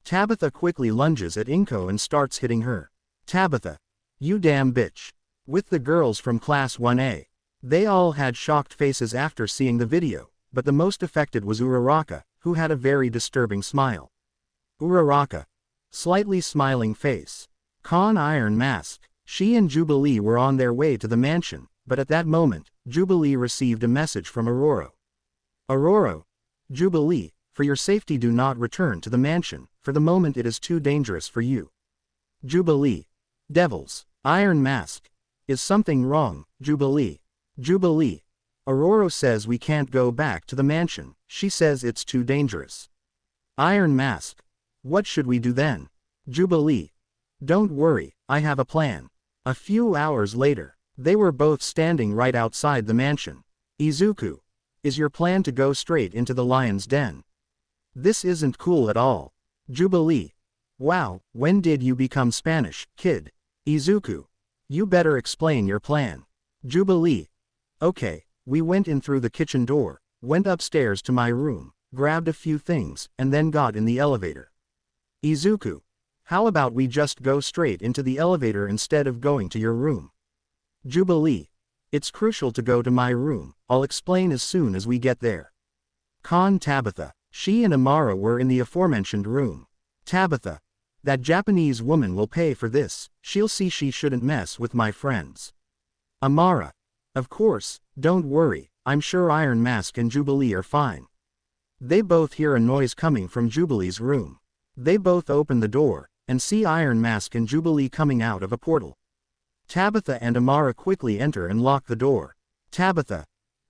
Tabitha quickly lunges at Inko and starts hitting her. Tabitha. You damn bitch. With the girls from Class 1A. They all had shocked faces after seeing the video, but the most affected was Uraka, who had a very disturbing smile. Uraka. Slightly smiling face. Con Iron Mask. She and Jubilee were on their way to the mansion, but at that moment, Jubilee received a message from Aurora. Aurora. Jubilee, for your safety do not return to the mansion, for the moment it is too dangerous for you. Jubilee. Devils. Iron Mask. Is something wrong, Jubilee? Jubilee. Aurora says we can't go back to the mansion, she says it's too dangerous. Iron Mask. What should we do then? Jubilee. Don't worry, I have a plan. A few hours later, they were both standing right outside the mansion. Izuku. Is your plan to go straight into the lion's den? This isn't cool at all. Jubilee. Wow, when did you become Spanish, kid? Izuku. You better explain your plan. Jubilee. Okay, we went in through the kitchen door, went upstairs to my room, grabbed a few things, and then got in the elevator. Izuku. How about we just go straight into the elevator instead of going to your room? Jubilee. It's crucial to go to my room, I'll explain as soon as we get there. Tabitha. She and Amara were in the aforementioned room. Tabitha. That Japanese woman will pay for this, she'll see she shouldn't mess with my friends. Amara. Of course, don't worry, I'm sure Iron Mask and Jubilee are fine. They both hear a noise coming from Jubilee's room. They both open the door, and see Iron Mask and Jubilee coming out of a portal. Tabitha and Amara quickly enter and lock the door. Tabitha.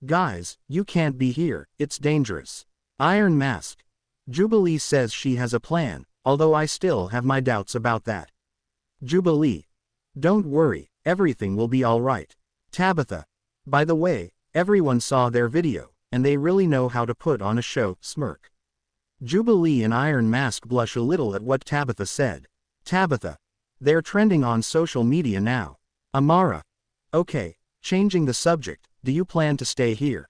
Guys, you can't be here, it's dangerous. Iron Mask. Jubilee says she has a plan, although I still have my doubts about that. Jubilee. Don't worry, everything will be alright. Tabitha. By the way, everyone saw their video, and they really know how to put on a show, smirk. Jubilee and Iron Mask blush a little at what Tabitha said. Tabitha. They're trending on social media now. Amara. Okay, changing the subject, do you plan to stay here?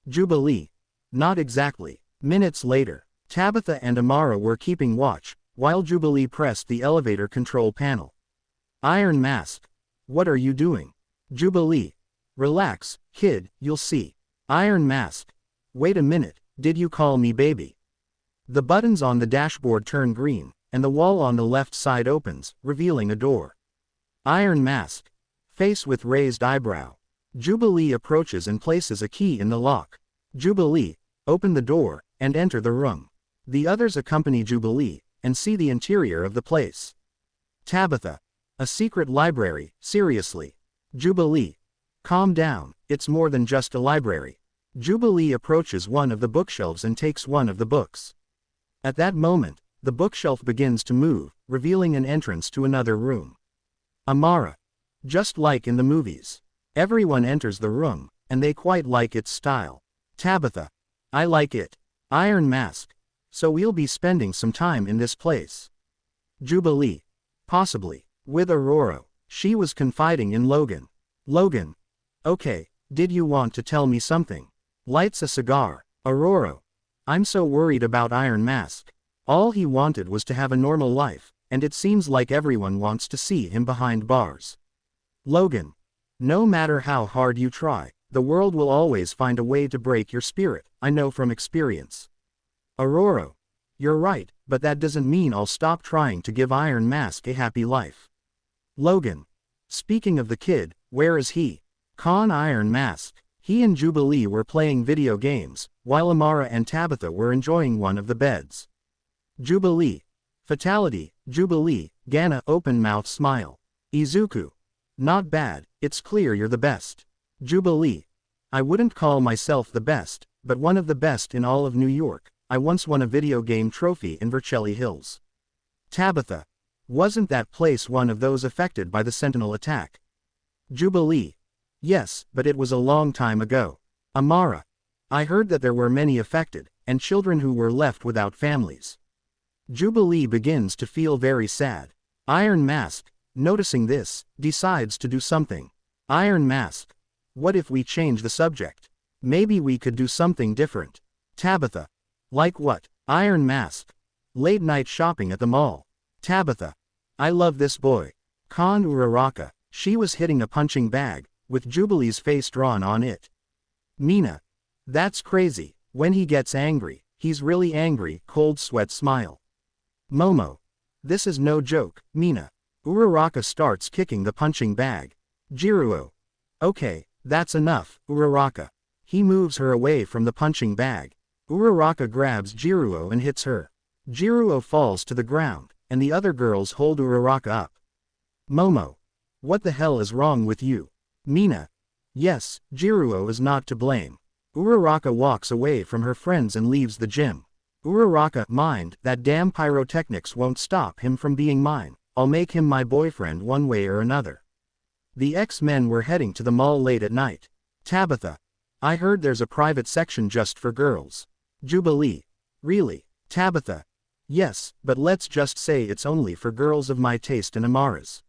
Jubilee. Not exactly. Minutes later, Tabitha and Amara were keeping watch, while Jubilee pressed the elevator control panel. Iron Mask. What are you doing? Jubilee. Relax, kid, you'll see. Iron Mask. Wait a minute, did you call me baby? The buttons on the dashboard turn green, and the wall on the left side opens, revealing a door. Iron Mask. Face with raised eyebrow. Jubilee approaches and places a key in the lock. Jubilee. Open the door, and enter the room. The others accompany Jubilee, and see the interior of the place. Tabitha. A secret library, seriously. Jubilee. Calm down, it's more than just a library. Jubilee approaches one of the bookshelves and takes one of the books. At that moment, the bookshelf begins to move, revealing an entrance to another room. Amara. Just like in the movies. Everyone enters the room, and they quite like its style. Tabitha. I like it. Iron Mask. So we'll be spending some time in this place. Jubilee. Possibly. With Aurora. She was confiding in Logan. Logan. Okay, did you want to tell me something? Lights a cigar. Aurora. I'm so worried about Iron Mask. All he wanted was to have a normal life, and it seems like everyone wants to see him behind bars. Logan. No matter how hard you try, the world will always find a way to break your spirit, I know from experience. Aurora. You're right, but that doesn't mean I'll stop trying to give Iron Mask a happy life. Logan. Speaking of the kid, where is he? Iron Mask. He and Jubilee were playing video games, while Amara and Tabitha were enjoying one of the beds. Jubilee. Fatality, Jubilee, Gana open mouth smile. Izuku. Not bad, it's clear you're the best. Jubilee. I wouldn't call myself the best, but one of the best in all of New York. I once won a video game trophy in Vercelli Hills. Tabitha. Wasn't that place one of those affected by the Sentinel attack? Jubilee. Yes, but it was a long time ago. Amara. I heard that there were many affected, and children who were left without families. Jubilee begins to feel very sad. Iron Mask, noticing this, decides to do something. Iron Mask. What if we change the subject? Maybe we could do something different. Tabitha. Like what? Iron Mask. Late night shopping at the mall. Tabitha. I love this boy. Uraka. She was hitting a punching bag, with Jubilee's face drawn on it. Mina. That's crazy, when he gets angry, he's really angry, cold sweat smile. Momo. This is no joke, Mina. Uraka starts kicking the punching bag. Jiruo. Okay, that's enough, Uraka. He moves her away from the punching bag. Uraka grabs Jiruo and hits her. Jiruo falls to the ground, and the other girls hold Uraka up. Momo. What the hell is wrong with you? Mina. Yes, Jiruo is not to blame. Uraraka walks away from her friends and leaves the gym. Uraraka, mind, that damn pyrotechnics won't stop him from being mine. I'll make him my boyfriend one way or another. The X-Men were heading to the mall late at night. Tabitha. I heard there's a private section just for girls. Jubilee. Really? Tabitha. Yes, but let's just say it's only for girls of my taste and Amara's.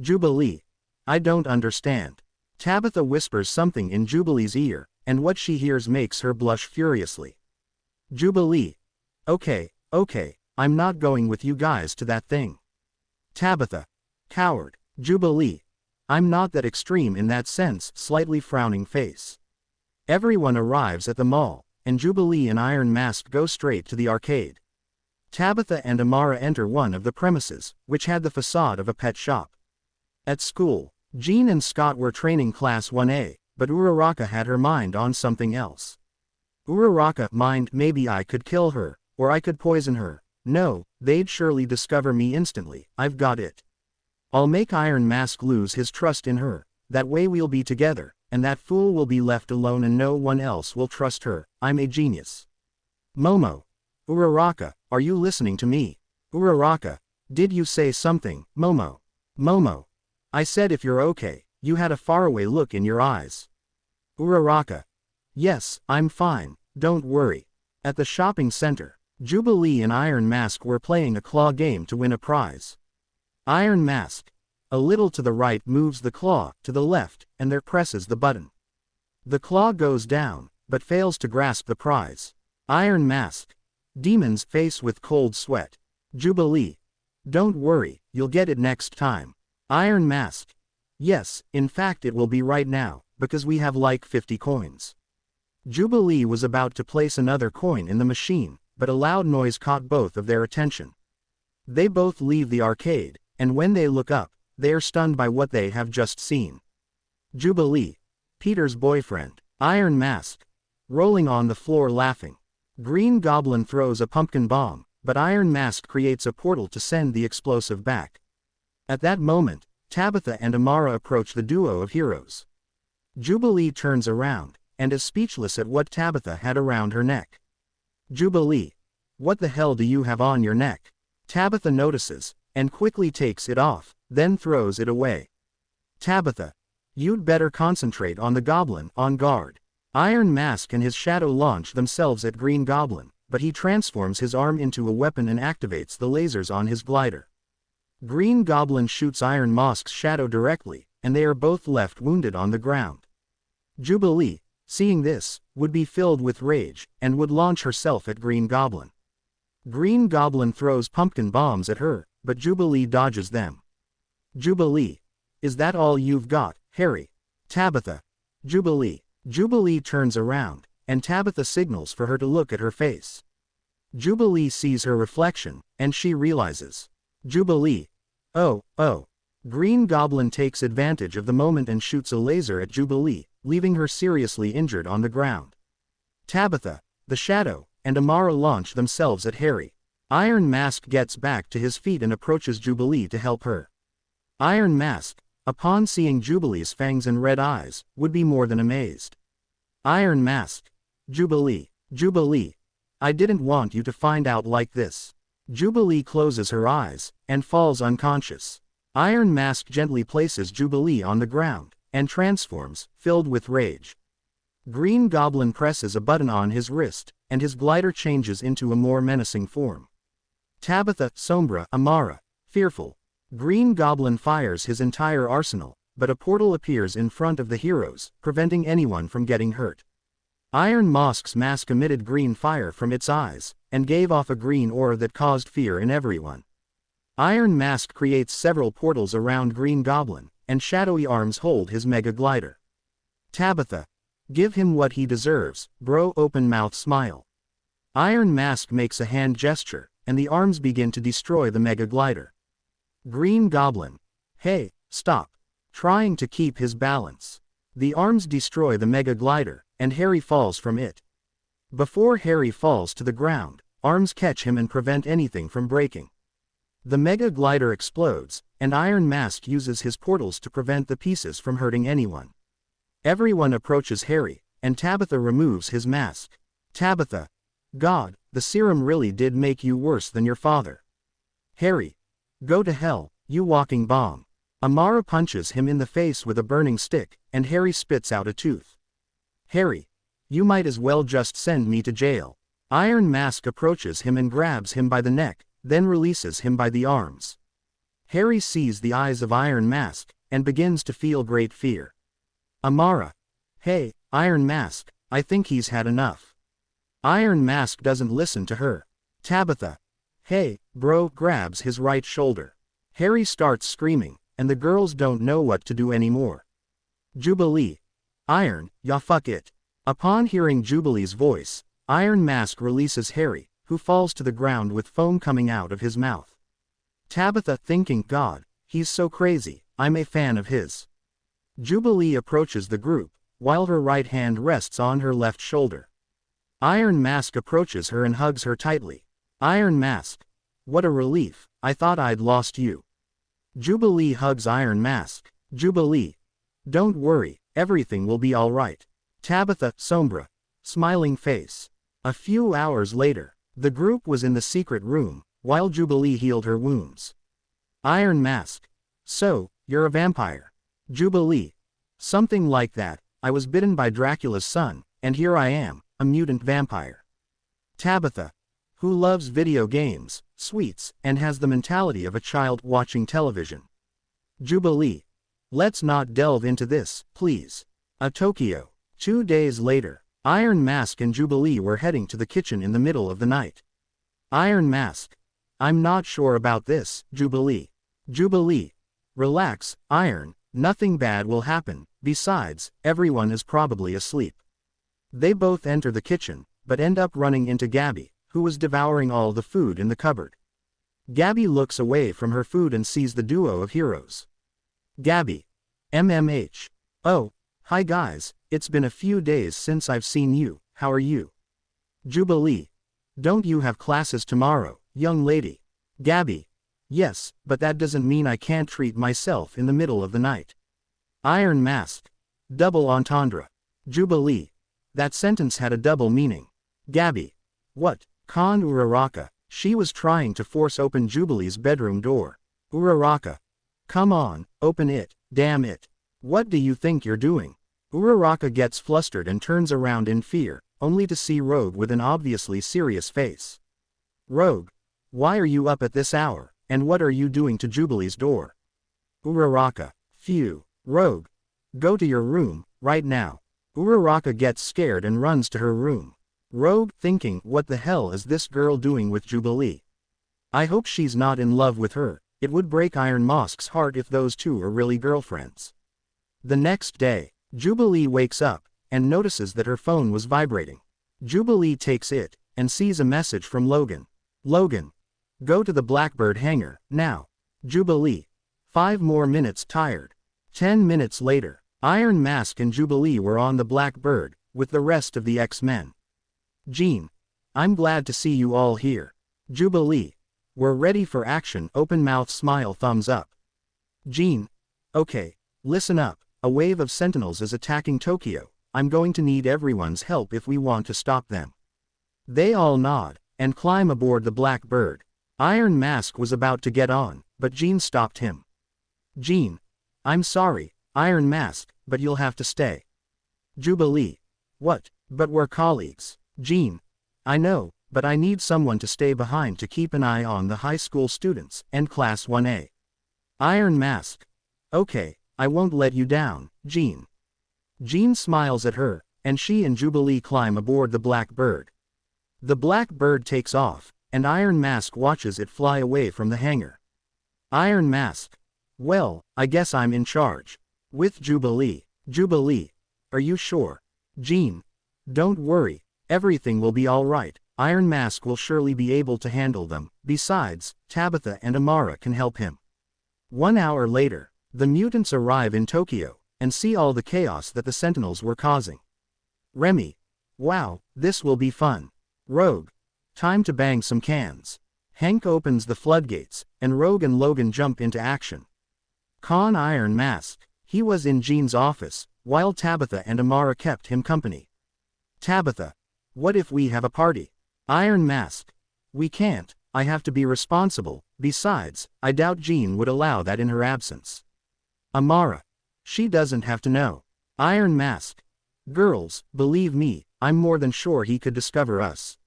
Jubilee. I don't understand. Tabitha whispers something in Jubilee's ear, and what she hears makes her blush furiously. Jubilee. Okay, I'm not going with you guys to that thing. Tabitha. Coward. Jubilee. I'm not that extreme in that sense, slightly frowning face. Everyone arrives at the mall, and Jubilee and Iron Mask go straight to the arcade. Tabitha and Amara enter one of the premises, which had the facade of a pet shop. At school, Jean and Scott were training Class 1A, but Uraraka had her mind on something else. Uraraka, mind, maybe I could kill her, or I could poison her. No, they'd surely discover me instantly. I've got it. I'll make Iron Mask lose his trust in her, that way we'll be together, and that fool will be left alone and no one else will trust her. I'm a genius. Momo. Uraraka, are you listening to me? Uraraka. Did you say something, Momo? Momo. I said if you're okay. You had a faraway look in your eyes. Uraraka. Yes, I'm fine, don't worry. At the shopping center, Jubilee and Iron Mask were playing a claw game to win a prize. Iron Mask. A little to the right moves the claw, to the left, and there presses the button. The claw goes down, but fails to grasp the prize. Iron Mask. Demon's face with cold sweat. Jubilee. Don't worry, you'll get it next time. Iron Mask. Yes, in fact it will be right now, because we have like 50 coins. Jubilee was about to place another coin in the machine, but a loud noise caught both of their attention. They both leave the arcade, and when they look up, they are stunned by what they have just seen. Jubilee. Peter's boyfriend. Iron Mask. Rolling on the floor laughing. Green Goblin throws a pumpkin bomb, but Iron Mask creates a portal to send the explosive back. At that moment, Tabitha and Amara approach the duo of heroes. Jubilee turns around, and is speechless at what Tabitha had around her neck. Jubilee. What the hell do you have on your neck? Tabitha notices, and quickly takes it off, then throws it away. Tabitha. You'd better concentrate on the Goblin, on guard. Iron Mask and his shadow launch themselves at Green Goblin, but he transforms his arm into a weapon and activates the lasers on his glider. Green Goblin shoots Iron Mask's shadow directly, and they are both left wounded on the ground. Jubilee, seeing this, would be filled with rage, and would launch herself at Green Goblin. Green Goblin throws pumpkin bombs at her, but Jubilee dodges them. Jubilee. Is that all you've got, Harry? Tabitha. Jubilee. Jubilee turns around, and Tabitha signals for her to look at her face. Jubilee sees her reflection, and she realizes. Jubilee. Oh. Green Goblin takes advantage of the moment and shoots a laser at Jubilee, leaving her seriously injured on the ground. Tabitha, the Shadow, and Amara launch themselves at Harry. Iron Mask gets back to his feet and approaches Jubilee to help her. Iron Mask, upon seeing Jubilee's fangs and red eyes, would be more than amazed. Iron Mask. Jubilee. Jubilee. I didn't want you to find out like this. Jubilee closes her eyes, and falls unconscious. Iron Mask gently places Jubilee on the ground, and transforms, filled with rage. Green Goblin presses a button on his wrist, and his glider changes into a more menacing form. Tabitha, Sombra, Amara. Fearful. Green Goblin fires his entire arsenal, but a portal appears in front of the heroes, preventing anyone from getting hurt. Iron Mask's mask emitted green fire from its eyes, and gave off a green aura that caused fear in everyone. Iron Mask creates several portals around Green Goblin, and shadowy arms hold his mega glider. Tabitha. Give him what he deserves, bro. Open mouth smile. Iron Mask makes a hand gesture, and the arms begin to destroy the mega glider. Green Goblin. Hey, stop. Trying to keep his balance. The arms destroy the mega glider, and Harry falls from it. Before Harry falls to the ground, arms catch him and prevent anything from breaking. The mega glider explodes, and Iron Mask uses his portals to prevent the pieces from hurting anyone. Everyone approaches Harry, and Tabitha removes his mask. Tabitha. God, the serum really did make you worse than your father. Harry. Go to hell, you walking bomb. Amara punches him in the face with a burning stick, and Harry spits out a tooth. Harry. You might as well just send me to jail. Iron Mask approaches him and grabs him by the neck, then releases him by the arms. Harry sees the eyes of Iron Mask, and begins to feel great fear. Amara. Hey, Iron Mask, I think he's had enough. Iron Mask doesn't listen to her. Tabitha. Hey, bro, grabs his right shoulder. Harry starts screaming, and the girls don't know what to do anymore. Jubilee. Iron, ya fuck it. Upon hearing Jubilee's voice, Iron Mask releases Harry, who falls to the ground with foam coming out of his mouth. Tabitha thinking, God, he's so crazy, I'm a fan of his. Jubilee approaches the group, while her right hand rests on her left shoulder. Iron Mask approaches her and hugs her tightly. Iron Mask. What a relief, I thought I'd lost you. Jubilee hugs Iron Mask. Jubilee. Don't worry, everything will be alright. Tabitha, Sombra. Smiling face. A few hours later, the group was in the secret room, while Jubilee healed her wounds. Iron Mask. So, you're a vampire. Jubilee. Something like that, I was bitten by Dracula's son, and here I am, a mutant vampire. Tabitha. Who loves video games, sweets, and has the mentality of a child watching television. Jubilee. Let's not delve into this, please. Tokyo. 2 days later, Iron Mask and Jubilee were heading to the kitchen in the middle of the night. Iron Mask. I'm not sure about this, Jubilee. Jubilee. Relax, Iron, nothing bad will happen, besides, everyone is probably asleep. They both enter the kitchen, but end up running into Gabby, who was devouring all the food in the cupboard. Gabby looks away from her food and sees the duo of heroes. Gabby. MMH. Oh, hi guys, it's been a few days since I've seen you, how are you? Jubilee. Don't you have classes tomorrow, young lady? Gabby. Yes, but that doesn't mean I can't treat myself in the middle of the night. Iron Mask. Double entendre. Jubilee. That sentence had a double meaning. Gabby. What? Con Uraka. She was trying to force open Jubilee's bedroom door. Uraka. Come on, open it, damn it. What do you think you're doing? Uraka gets flustered and turns around in fear, only to see Rogue with an obviously serious face. Rogue. Why are you up at this hour, and what are you doing to Jubilee's door? Uraka. Phew. Rogue. Go to your room, right now. Uraka gets scared and runs to her room. Rogue thinking, what the hell is this girl doing with Jubilee? I hope she's not in love with her, it would break Iron Mask's heart if those two are really girlfriends. The next day, Jubilee wakes up, and notices that her phone was vibrating. Jubilee takes it, and sees a message from Logan. Logan. Go to the Blackbird hangar, now. Jubilee. 5 more minutes tired. 10 minutes later, Iron Mask and Jubilee were on the Blackbird, with the rest of the X-Men. Jean. I'm glad to see you all here. Jubilee. We're ready for action, open mouth smile thumbs up. Jean. Okay, listen up, a wave of Sentinels is attacking Tokyo, I'm going to need everyone's help if we want to stop them. They all nod, and climb aboard the Blackbird. Iron Mask was about to get on, but Jean stopped him. Jean. I'm sorry, Iron Mask, but you'll have to stay. Jubilee. What, but we're colleagues. Jean. I know, but I need someone to stay behind to keep an eye on the high school students, and Class 1A. Iron Mask. Okay, I won't let you down, Jean. Jean smiles at her, and she and Jubilee climb aboard the Blackbird. The Blackbird takes off, and Iron Mask watches it fly away from the hangar. Iron Mask. Well, I guess I'm in charge. With Jubilee. Jubilee. Are you sure? Jean. Don't worry, everything will be alright, Iron Mask will surely be able to handle them, besides, Tabitha and Amara can help him. 1 hour later, the mutants arrive in Tokyo, and see all the chaos that the Sentinels were causing. Remy. Wow, this will be fun. Rogue. Time to bang some cans. Hank opens the floodgates, and Rogue and Logan jump into action, Con Iron Mask. He was in Jean's office, while Tabitha and Amara kept him company. Tabitha. What if we have a party? Iron Mask. We can't, I have to be responsible, besides, I doubt Jean would allow that in her absence. Amara. She doesn't have to know. Iron Mask. Girls, believe me, I'm more than sure he could discover us.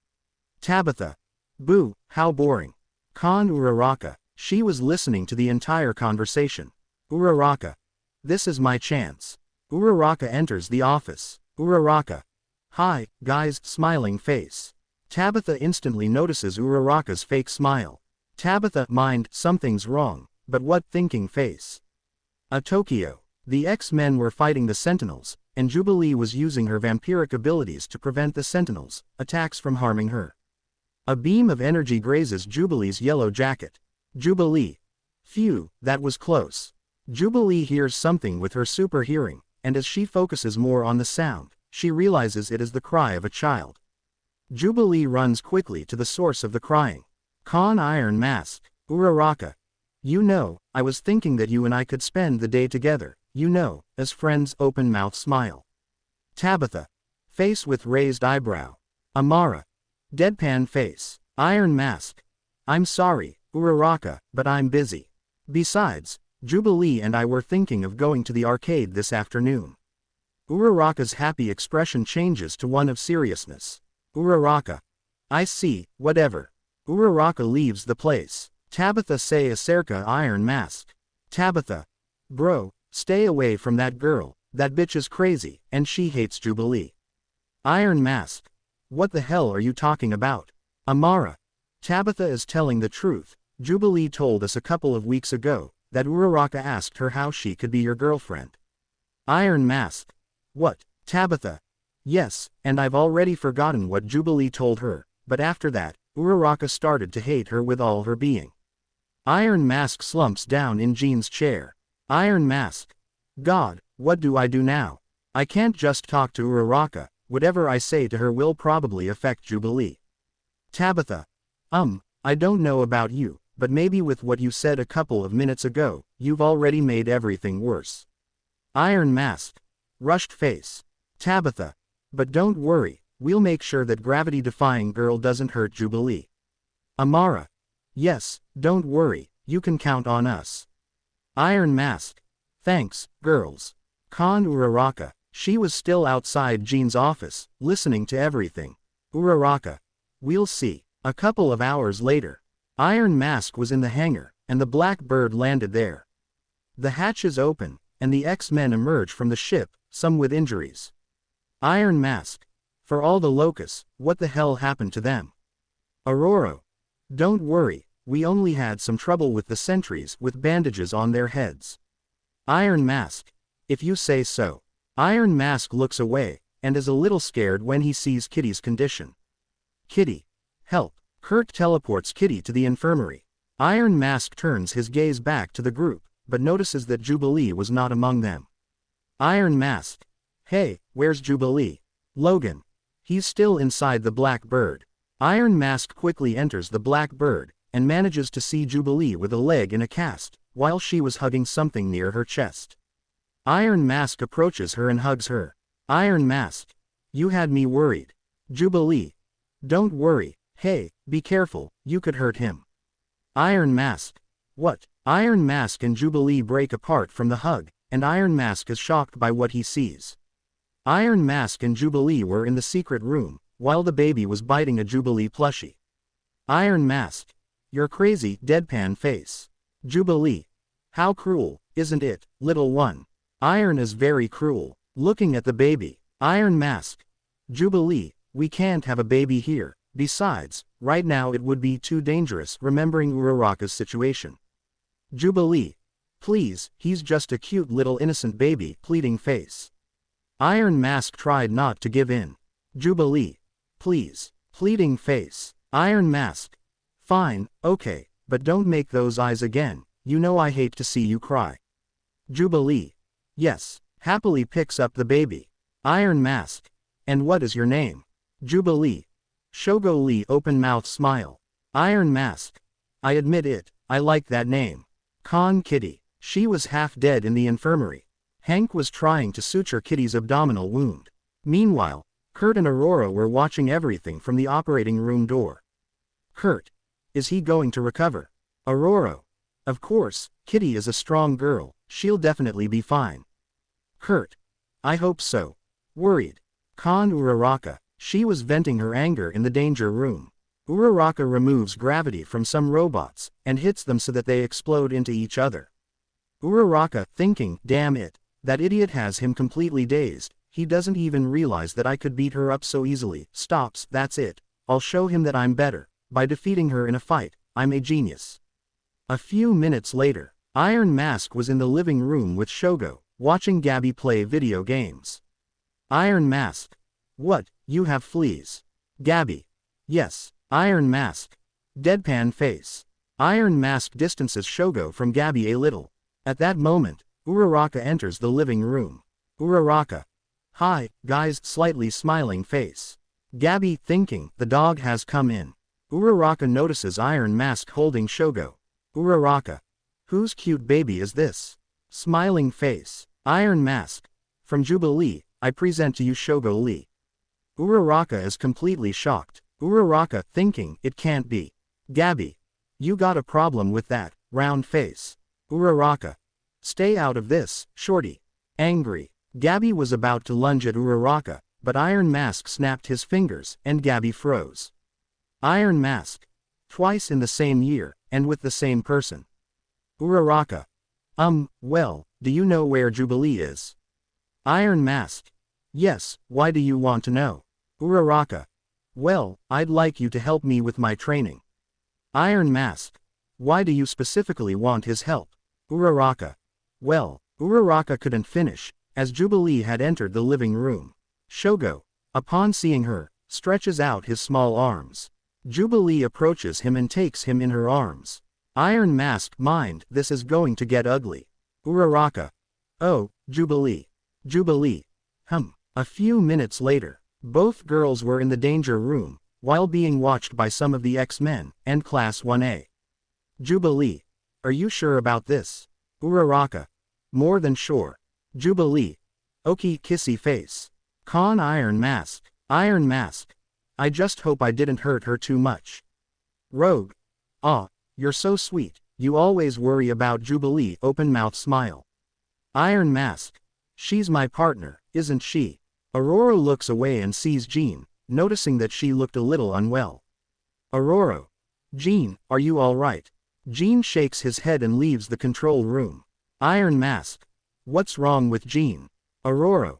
Tabitha. Boo, how boring. Con Uraka. She was listening to the entire conversation. Uraka. This is my chance. Uraka enters the office. Uraka. Hi, guys, smiling face. Tabitha instantly notices Uraraka's fake smile. Tabitha, mind, something's wrong, but what thinking face? Tokyo. The X-Men were fighting the Sentinels, and Jubilee was using her vampiric abilities to prevent the Sentinels' attacks from harming her. A beam of energy grazes Jubilee's yellow jacket. Jubilee. Phew, that was close. Jubilee hears something with her super hearing, and as she focuses more on the sound, she realizes it is the cry of a child. Jubilee runs quickly to the source of the crying. Con Iron Mask. Uraraka. You know, I was thinking that you and I could spend the day together, you know, as friends. Open mouth smile. Tabitha. Face with raised eyebrow. Amara. Deadpan face. Iron Mask. I'm sorry, Uraraka, but I'm busy. Besides, Jubilee and I were thinking of going to the arcade this afternoon. Uraraka's happy expression changes to one of seriousness. Uraraka. I see, whatever. Uraraka leaves the place. Tabitha say acerca Iron Mask. Tabitha. Bro, stay away from that girl, that bitch is crazy, and she hates Jubilee. Iron Mask. What the hell are you talking about? Amara. Tabitha is telling the truth. Jubilee told us a couple of weeks ago that Uraraka asked her how she could be your girlfriend. Iron Mask. What? Tabitha. Yes, and I've already forgotten what Jubilee told her, but after that, Uraraka started to hate her with all her being. Iron Mask slumps down in Jean's chair. Iron Mask. God, what do I do now? I can't just talk to Uraraka, whatever I say to her will probably affect Jubilee. Tabitha. I don't know about you, but maybe with what you said a couple of minutes ago, you've already made everything worse. Iron Mask. Rushed face. Tabitha. But don't worry, we'll make sure that gravity-defying girl doesn't hurt Jubilee. Amara. Yes, don't worry, you can count on us. Iron Mask. Thanks, girls. Con Uraraka. She was still outside Jean's office, listening to everything. Uraraka. We'll see. A couple of hours later. Iron Mask was in the hangar, and the Blackbird landed there. The hatches open, and the X-Men emerge from the ship, some with injuries. Iron Mask. For all the locusts, what the hell happened to them? Aurora. Don't worry, we only had some trouble with the sentries with bandages on their heads. Iron Mask. If you say so. Iron Mask looks away, and is a little scared when he sees Kitty's condition. Kitty. Help. Kurt teleports Kitty to the infirmary. Iron Mask turns his gaze back to the group, but notices that Jubilee was not among them. Iron Mask. Hey, where's Jubilee? Logan. He's still inside the Blackbird. Iron Mask quickly enters the Blackbird, and manages to see Jubilee with a leg in a cast, while she was hugging something near her chest. Iron Mask approaches her and hugs her. Iron Mask. You had me worried. Jubilee. Don't worry, hey, be careful, you could hurt him. Iron Mask. What? Iron Mask and Jubilee break apart from the hug, and Iron Mask is shocked by what he sees. Iron Mask and Jubilee were in the secret room, while the baby was biting a Jubilee plushie. Iron Mask. You're crazy, deadpan face. Jubilee. How cruel, isn't it, little one? Iron is very cruel. Looking at the baby. Iron Mask. Jubilee, we can't have a baby here, besides, right now it would be too dangerous remembering Uraraka's situation. Jubilee. Please, he's just a cute little innocent baby, pleading face. Iron Mask tried not to give in. Jubilee. Please. Pleading face. Iron Mask. Fine, okay, but don't make those eyes again, you know I hate to see you cry. Jubilee. Yes. Happily picks up the baby. Iron Mask. And what is your name? Jubilee. Shogo Lee open mouth smile. Iron Mask. I admit it, I like that name. Con Kitty. She was half dead in the infirmary. Hank was trying to suture Kitty's abdominal wound. Meanwhile, Kurt and Aurora were watching everything from the operating room door. Kurt. Is he going to recover? Aurora. Of course, Kitty is a strong girl, she'll definitely be fine. Kurt. I hope so. Worried. Uraka. She was venting her anger in the danger room. Uraka removes gravity from some robots, and hits them so that they explode into each other. Uraka, thinking, damn it, that idiot has him completely dazed, he doesn't even realize that I could beat her up so easily, stops, that's it, I'll show him that I'm better, by defeating her in a fight, I'm a genius. A few minutes later, Iron Mask was in the living room with Shogo, watching Gabby play video games. Iron Mask. What, you have fleas? Gabby. Yes. Iron Mask. Deadpan face. Iron Mask distances Shogo from Gabby a little. At that moment, Uraka enters the living room. Uraka. Hi, guys, slightly smiling face. Gabby, thinking, the dog has come in. Uraka notices Iron Mask holding Shogo. Uraka. Whose cute baby is this? Smiling face. Iron Mask. From Jubilee, I present to you Shogo Lee. Uraka is completely shocked. Uraka, thinking, it can't be. Gabby. You got a problem with that, round face. Uraka. Stay out of this, shorty. Angry. Gabby was about to lunge at Uraka, but Iron Mask snapped his fingers, and Gabby froze. Iron Mask. Twice in the same year, and with the same person. Uraka. Well, do you know where Jubilee is? Iron Mask. Yes, why do you want to know? Uraka. Well, I'd like you to help me with my training. Iron Mask. Why do you specifically want his help? Uraka. Well, Uraka couldn't finish, as Jubilee had entered the living room. Shogo, upon seeing her, stretches out his small arms. Jubilee approaches him and takes him in her arms. Iron Mask, mind, this is going to get ugly. Uraka. Oh, Jubilee. Jubilee. A few minutes later, both girls were in the danger room, while being watched by some of the X-Men, and Class 1A. Jubilee. Are you sure about this? Uraka. More than sure. Jubilee. Okay, kissy face. Iron Mask. Iron Mask. I just hope I didn't hurt her too much. Rogue. Aw, you're so sweet, you always worry about Jubilee, open mouth smile. Iron Mask. She's my partner, isn't she? Aurora looks away and sees Jean, noticing that she looked a little unwell. Aurora. Jean, are you alright? Jean shakes his head and leaves the control room. Iron Mask. What's wrong with Jean? Aurora.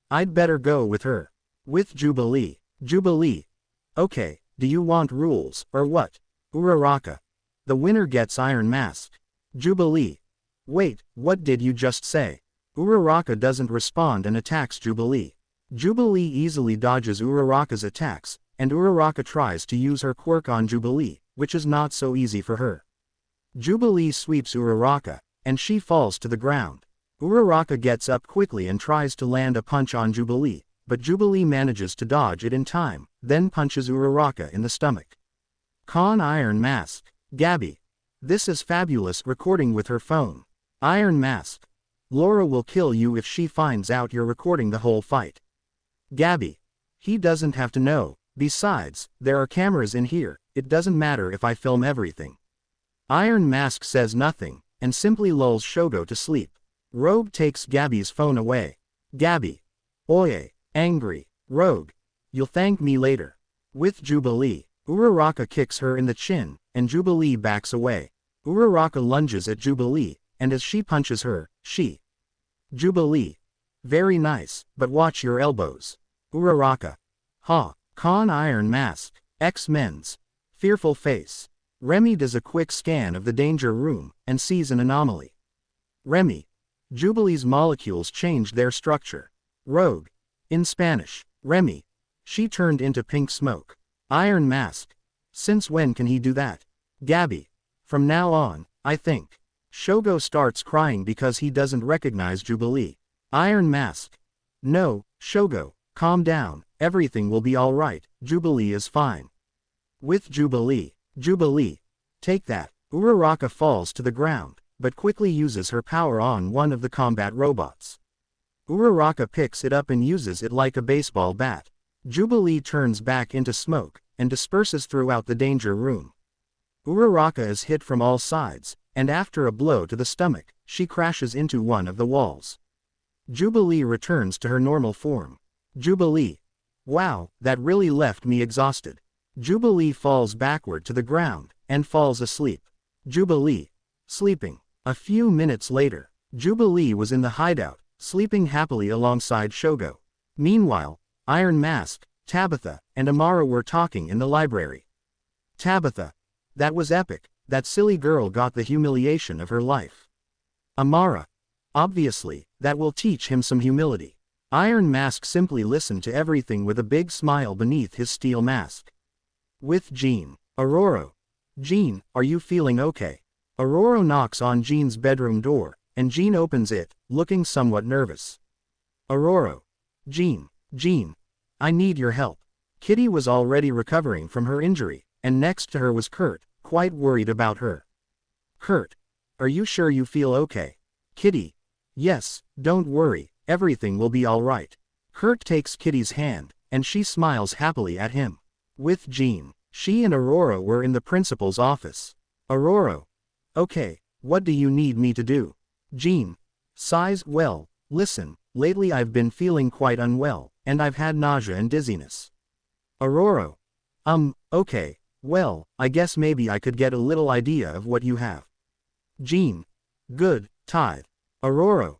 I'd better go with her. With Jubilee. Jubilee. Okay, do you want rules, or what? Uraka. The winner gets Iron Mask. Jubilee. Wait, what did you just say? Uraka doesn't respond and attacks Jubilee. Jubilee easily dodges Uraraka's attacks, and Uraka tries to use her quirk on Jubilee, which is not so easy for her. Jubilee sweeps Uraka, and she falls to the ground. Uraka gets up quickly and tries to land a punch on Jubilee, but Jubilee manages to dodge it in time, then punches Uraka in the stomach. Iron Mask. Gabby. This is fabulous, recording with her phone. Iron Mask. Laura will kill you if she finds out you're recording the whole fight. Gabby. He doesn't have to know, besides, there are cameras in here, it doesn't matter if I film everything. Iron Mask says nothing, and simply lulls Shogo to sleep. Rogue takes Gabby's phone away. Gabby. Oye. Angry. Rogue. You'll thank me later. With Jubilee, Uraka kicks her in the chin, and Jubilee backs away. Uraka lunges at Jubilee, and as she punches her, she. Jubilee. Very nice, but watch your elbows. Uraka. Ha. Iron Mask. X-Men's. Fearful face. Remy does a quick scan of the danger room, and sees an anomaly. Remy. Jubilee's molecules changed their structure. Rogue. In Spanish. Remy. She turned into pink smoke. Iron Mask. Since when can he do that? Gabby. From now on, I think. Shogo starts crying because he doesn't recognize Jubilee. Iron Mask. No, Shogo, calm down, everything will be alright, Jubilee is fine. With Jubilee. Jubilee. Take that. Uraka falls to the ground. but quickly uses her power on one of the combat robots. Uraka picks it up and uses it like a baseball bat. Jubilee turns back into smoke, and disperses throughout the danger room. Uraka is hit from all sides, and after a blow to the stomach, she crashes into one of the walls. Jubilee returns to her normal form. Jubilee. Wow, that really left me exhausted. Jubilee falls backward to the ground, and falls asleep. Jubilee. Sleeping. A few minutes later, Jubilee was in the hideout, sleeping happily alongside Shogo. Meanwhile, Iron Mask, Tabitha, and Amara were talking in the library. Tabitha. That was epic, that silly girl got the humiliation of her life. Amara. Obviously, that will teach him some humility. Iron Mask simply listened to everything with a big smile beneath his steel mask. With Jean. Aurora. Jean, are you feeling okay? Aurora knocks on Jean's bedroom door, and Jean opens it, looking somewhat nervous. Aurora. Jean. I need your help. Kitty was already recovering from her injury, and next to her was Kurt, quite worried about her. Kurt. Are you sure you feel okay? Kitty. Yes, don't worry, everything will be alright. Kurt takes Kitty's hand, and she smiles happily at him. With Jean. She and Aurora were in the principal's office. Aurora. Okay, what do you need me to do? Jean. Sighs, well, listen, lately I've been feeling quite unwell, and I've had nausea and dizziness. Aurora. Okay, well, I guess maybe I could get a little idea of what you have. Jean. Good, tithe. Aurora.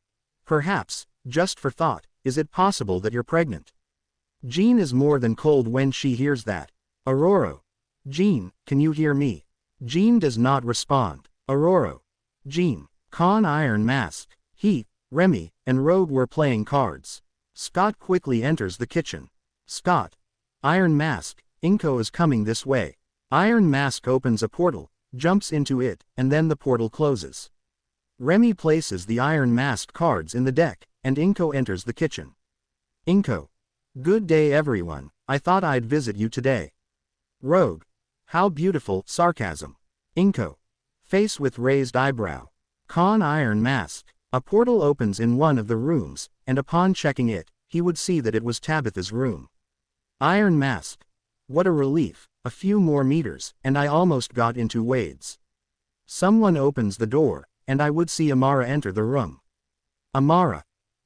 Perhaps, just for thought, is it possible that you're pregnant? Jean is more than cold when she hears that. Aurora. Jean, can you hear me? Jean does not respond. Aurora. Jean. Con Iron Mask, he, Remy, and Rogue were playing cards. Scott quickly enters the kitchen. Scott. Iron Mask, Inko is coming this way. Iron Mask opens a portal, jumps into it, and then the portal closes. Remy places the Iron Mask cards in the deck, and Inko enters the kitchen. Inko. Good day everyone, I thought I'd visit you today. Rogue. How beautiful, sarcasm. Inko. Face with raised eyebrow. Con Iron Mask. A portal opens in one of the rooms, and upon checking it, he would see that it was Tabitha's room. Iron Mask. What a relief, a few more meters, and I almost got into Wade's. Someone opens the door, and I would see Amara enter the room. Amara.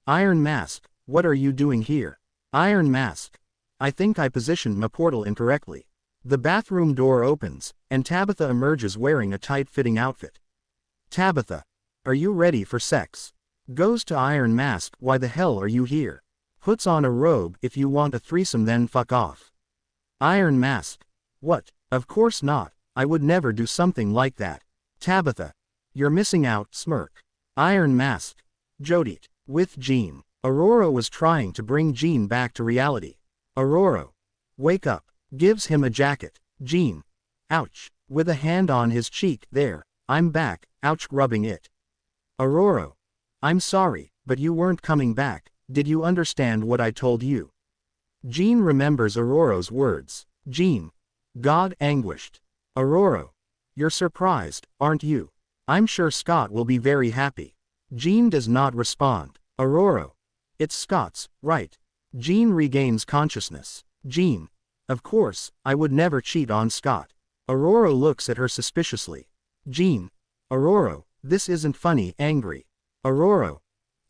Iron Mask, what are you doing here? Iron Mask. I think I positioned my portal incorrectly. The bathroom door opens, and Tabitha emerges wearing a tight-fitting outfit. Tabitha. Are you ready for sex? Goes to Iron Mask, why the hell are you here? Puts on a robe, if you want a threesome then fuck off. Iron Mask. What? Of course not, I would never do something like that. Tabitha. You're missing out, smirk. Iron Mask. Jodit. With Jean. Aurora was trying to bring Jean back to reality. Aurora. Wake up. Gives him a jacket. Jean. Ouch. With a hand on his cheek, there, I'm back, ouch, rubbing it. Aurora. I'm sorry, but you weren't coming back, did you understand what I told you? Jean remembers Aurora's words. Jean. God anguished. Aurora. You're surprised, aren't you? I'm sure Scott will be very happy. Jean does not respond. Aurora. It's Scott's, right? Jean regains consciousness. Jean. Of course, I would never cheat on Scott. Aurora looks at her suspiciously. Jean. Aurora, this isn't funny, angry. Aurora.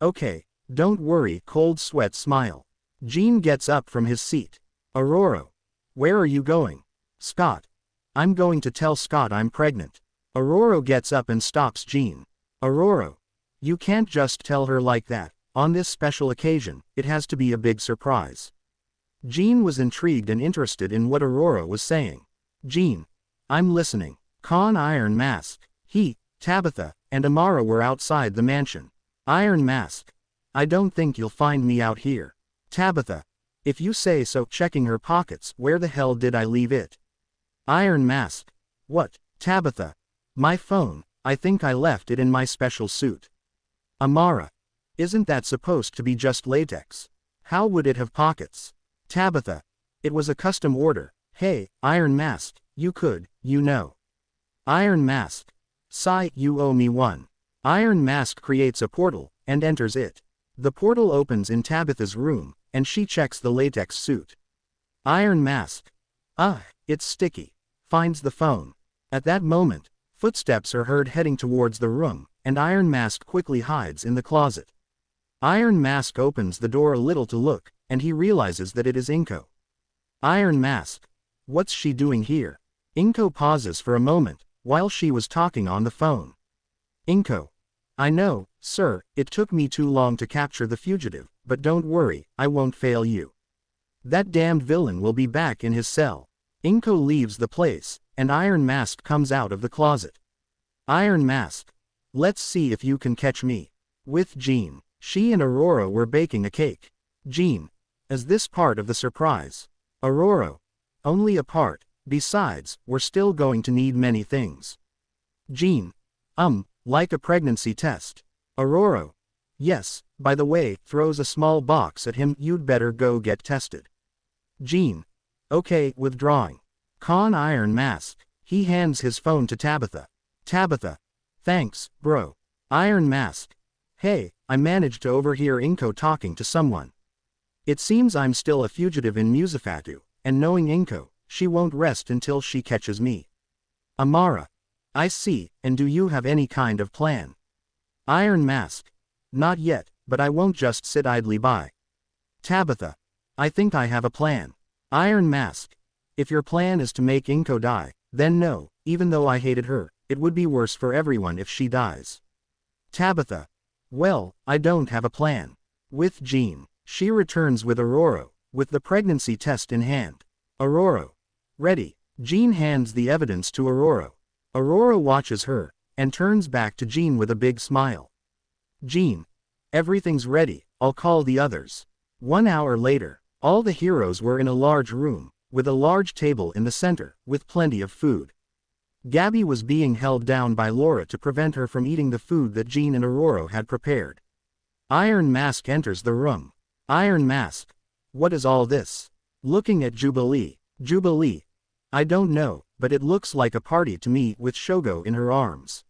Okay, don't worry, cold sweat smile. Jean gets up from his seat. Aurora. Where are you going? Scott. I'm going to tell Scott I'm pregnant. Aurora gets up and stops Jean. Aurora. You can't just tell her like that, on this special occasion, it has to be a big surprise. Jean was intrigued and interested in what Aurora was saying. Jean. I'm listening. Con Iron Mask. He, Tabitha, and Amara were outside the mansion. Iron Mask. I don't think you'll find me out here. Tabitha. If you say so, checking her pockets, where the hell did I leave it? Iron Mask. What, Tabitha? My phone, I think I left it in my special suit. Amara. Isn't that supposed to be just latex? How would it have pockets? Tabitha. It was a custom order. Hey, Iron Mask, you could, you know. Iron Mask. Sigh, you owe me one. Iron Mask creates a portal, and enters it. The portal opens in Tabitha's room, and she checks the latex suit. Iron Mask. It's sticky. Finds the phone. At that moment, footsteps are heard heading towards the room, and Iron Mask quickly hides in the closet. Iron Mask opens the door a little to look, and he realizes that it is Inko. Iron Mask. What's she doing here? Inko pauses for a moment, while she was talking on the phone. Inko. I know, sir, it took me too long to capture the fugitive, but don't worry, I won't fail you. That damned villain will be back in his cell. Inko leaves the place, and Iron Mask comes out of the closet. Iron Mask. Let's see if you can catch me. With Jean. She and Aurora were baking a cake. Jean. Is this part of the surprise? Aurora. Only a part. Besides, we're still going to need many things. Jean. Like a pregnancy test. Aurora. Yes, by the way, throws a small box at him. You'd better go get tested. Jean. Okay, withdrawing. Con Iron Mask. He hands his phone to Tabitha. Tabitha. Thanks, bro. Iron Mask. Hey, I managed to overhear Inko talking to someone. It seems I'm still a fugitive in Musafatu, and knowing Inko, she won't rest until she catches me. Amara. I see, and do you have any kind of plan? Iron Mask. Not yet, but I won't just sit idly by. Tabitha. I think I have a plan. Iron Mask. If your plan is to make Inko die, then no, even though I hated her, it would be worse for everyone if she dies. Tabitha. Well, I don't have a plan. With Jean. She returns with Aurora, with the pregnancy test in hand. Aurora. Ready. Jean hands the evidence to Aurora. Aurora watches her, and turns back to Jean with a big smile. Jean. Everything's ready, I'll call the others. 1 hour later, all the heroes were in a large room, with a large table in the center, with plenty of food. Gabby was being held down by Laura to prevent her from eating the food that Jean and Aurora had prepared. Iron Mask enters the room. Iron Mask. What is all this? Looking at Jubilee. Jubilee. I don't know, but it looks like a party to me, with Shogo in her arms.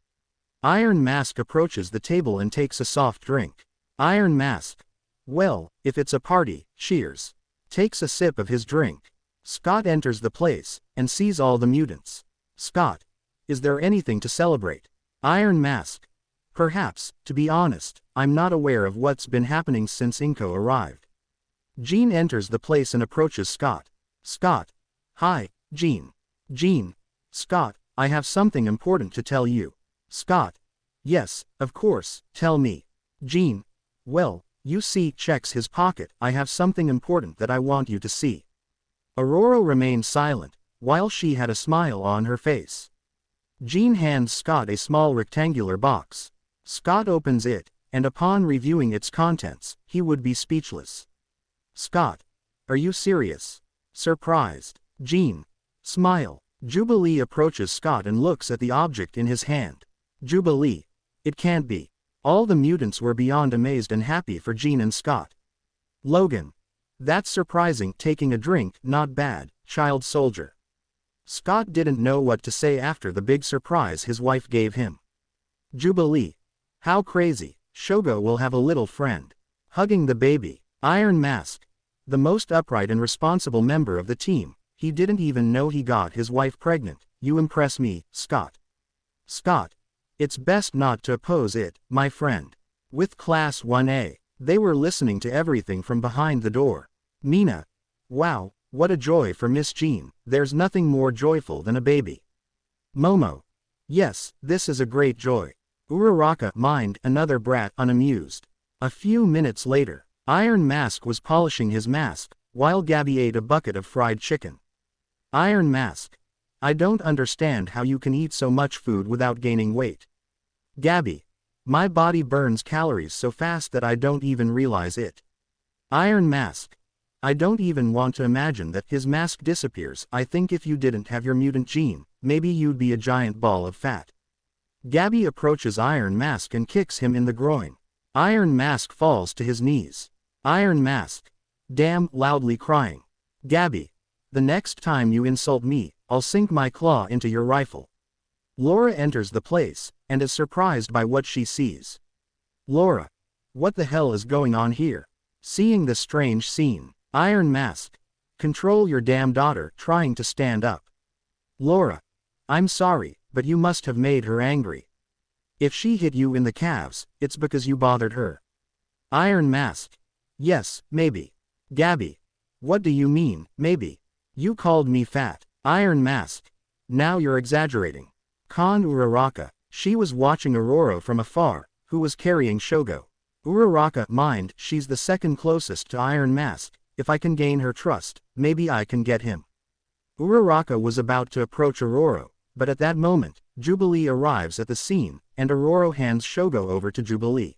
Iron Mask approaches the table and takes a soft drink. Iron Mask. Well, if it's a party, cheers. Takes a sip of his drink. Scott enters the place, and sees all the mutants. Scott. Is there anything to celebrate? Iron Mask. Perhaps, to be honest, I'm not aware of what's been happening since Inko arrived. Jean enters the place and approaches Scott. Scott. Hi, Jean. Jean. Scott, I have something important to tell you. Scott. Yes, of course, tell me. Jean. Well, you see, checks his pocket. I have something important that I want you to see. Aurora remained silent, while she had a smile on her face. Jean hands Scott a small rectangular box. Scott opens it, and upon reviewing its contents, he would be speechless. Scott. Are you serious? Surprised. Jean. Smile. Jubilee approaches Scott and looks at the object in his hand. Jubilee. It can't be. All the mutants were beyond amazed and happy for Jean and Scott. Logan. That's surprising. Taking a drink, not bad, child soldier. Scott didn't know what to say after the big surprise his wife gave him. Jubilee. How crazy, Shogo will have a little friend. Hugging the baby. Iron Mask. The most upright and responsible member of the team, he didn't even know he got his wife pregnant. You impress me, Scott. Scott. It's best not to oppose it, my friend. With Class 1A, they were listening to everything from behind the door. Mina. Wow, what a joy for Miss Jean, there's nothing more joyful than a baby. Momo. Yes, this is a great joy. Uraka mind, another brat unamused. A few minutes later, Iron Mask was polishing his mask, while Gabby ate a bucket of fried chicken. Iron Mask. I don't understand how you can eat so much food without gaining weight. Gabby. My body burns calories so fast that I don't even realize it. Iron Mask. I don't even want to imagine that his mask disappears. I think if you didn't have your mutant gene, maybe you'd be a giant ball of fat. Gabby approaches Iron Mask and kicks him in the groin. Iron Mask falls to his knees. Iron Mask. Damn, loudly crying. Gabby. The next time you insult me, I'll sink my claw into your rifle. Laura enters the place, and is surprised by what she sees. Laura. What the hell is going on here? Seeing this strange scene. Iron Mask. Control your damn daughter, trying to stand up. Laura. I'm sorry, but you must have made her angry. If she hit you in the calves, it's because you bothered her. Iron Mask. Yes, maybe. Gabby. What do you mean, maybe? You called me fat. Iron Mask. Now you're exaggerating. Uraka. She was watching Aurora from afar, who was carrying Shogo. Uraka, mind, she's the second closest to Iron Mask. If I can gain her trust, maybe I can get him. Uraka was about to approach Aurora, but at that moment, Jubilee arrives at the scene, and Aurora hands Shogo over to Jubilee.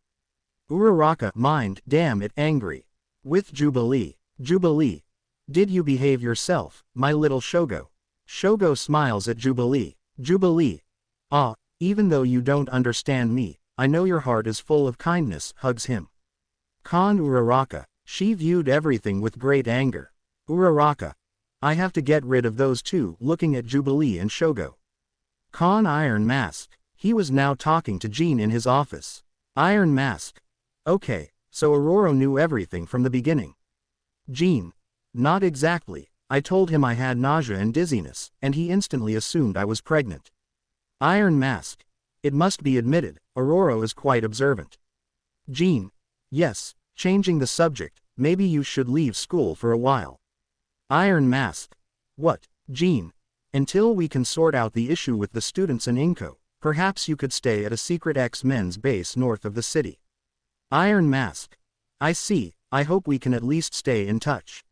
Uraka, mind, damn it, angry. With Jubilee. Jubilee. Did you behave yourself, my little Shogo? Shogo smiles at Jubilee. Jubilee. Ah, even though you don't understand me, I know your heart is full of kindness, hugs him. Uraka. She viewed everything with great anger. Uraka. I have to get rid of those two, looking at Jubilee and Shogo. Iron Mask. He was now talking to Jean in his office. Iron Mask. Okay, so Aurora knew everything from the beginning. Jean. Not exactly. I told him I had nausea and dizziness, and he instantly assumed I was pregnant. Iron Mask. It must be admitted, Aurora is quite observant. Jean. Yes, changing the subject, maybe you should leave school for a while. Iron Mask. What, Jean? Until we can sort out the issue with the students in Inko, perhaps you could stay at a secret X-Men's base north of the city. Iron Mask. I see, I hope we can at least stay in touch.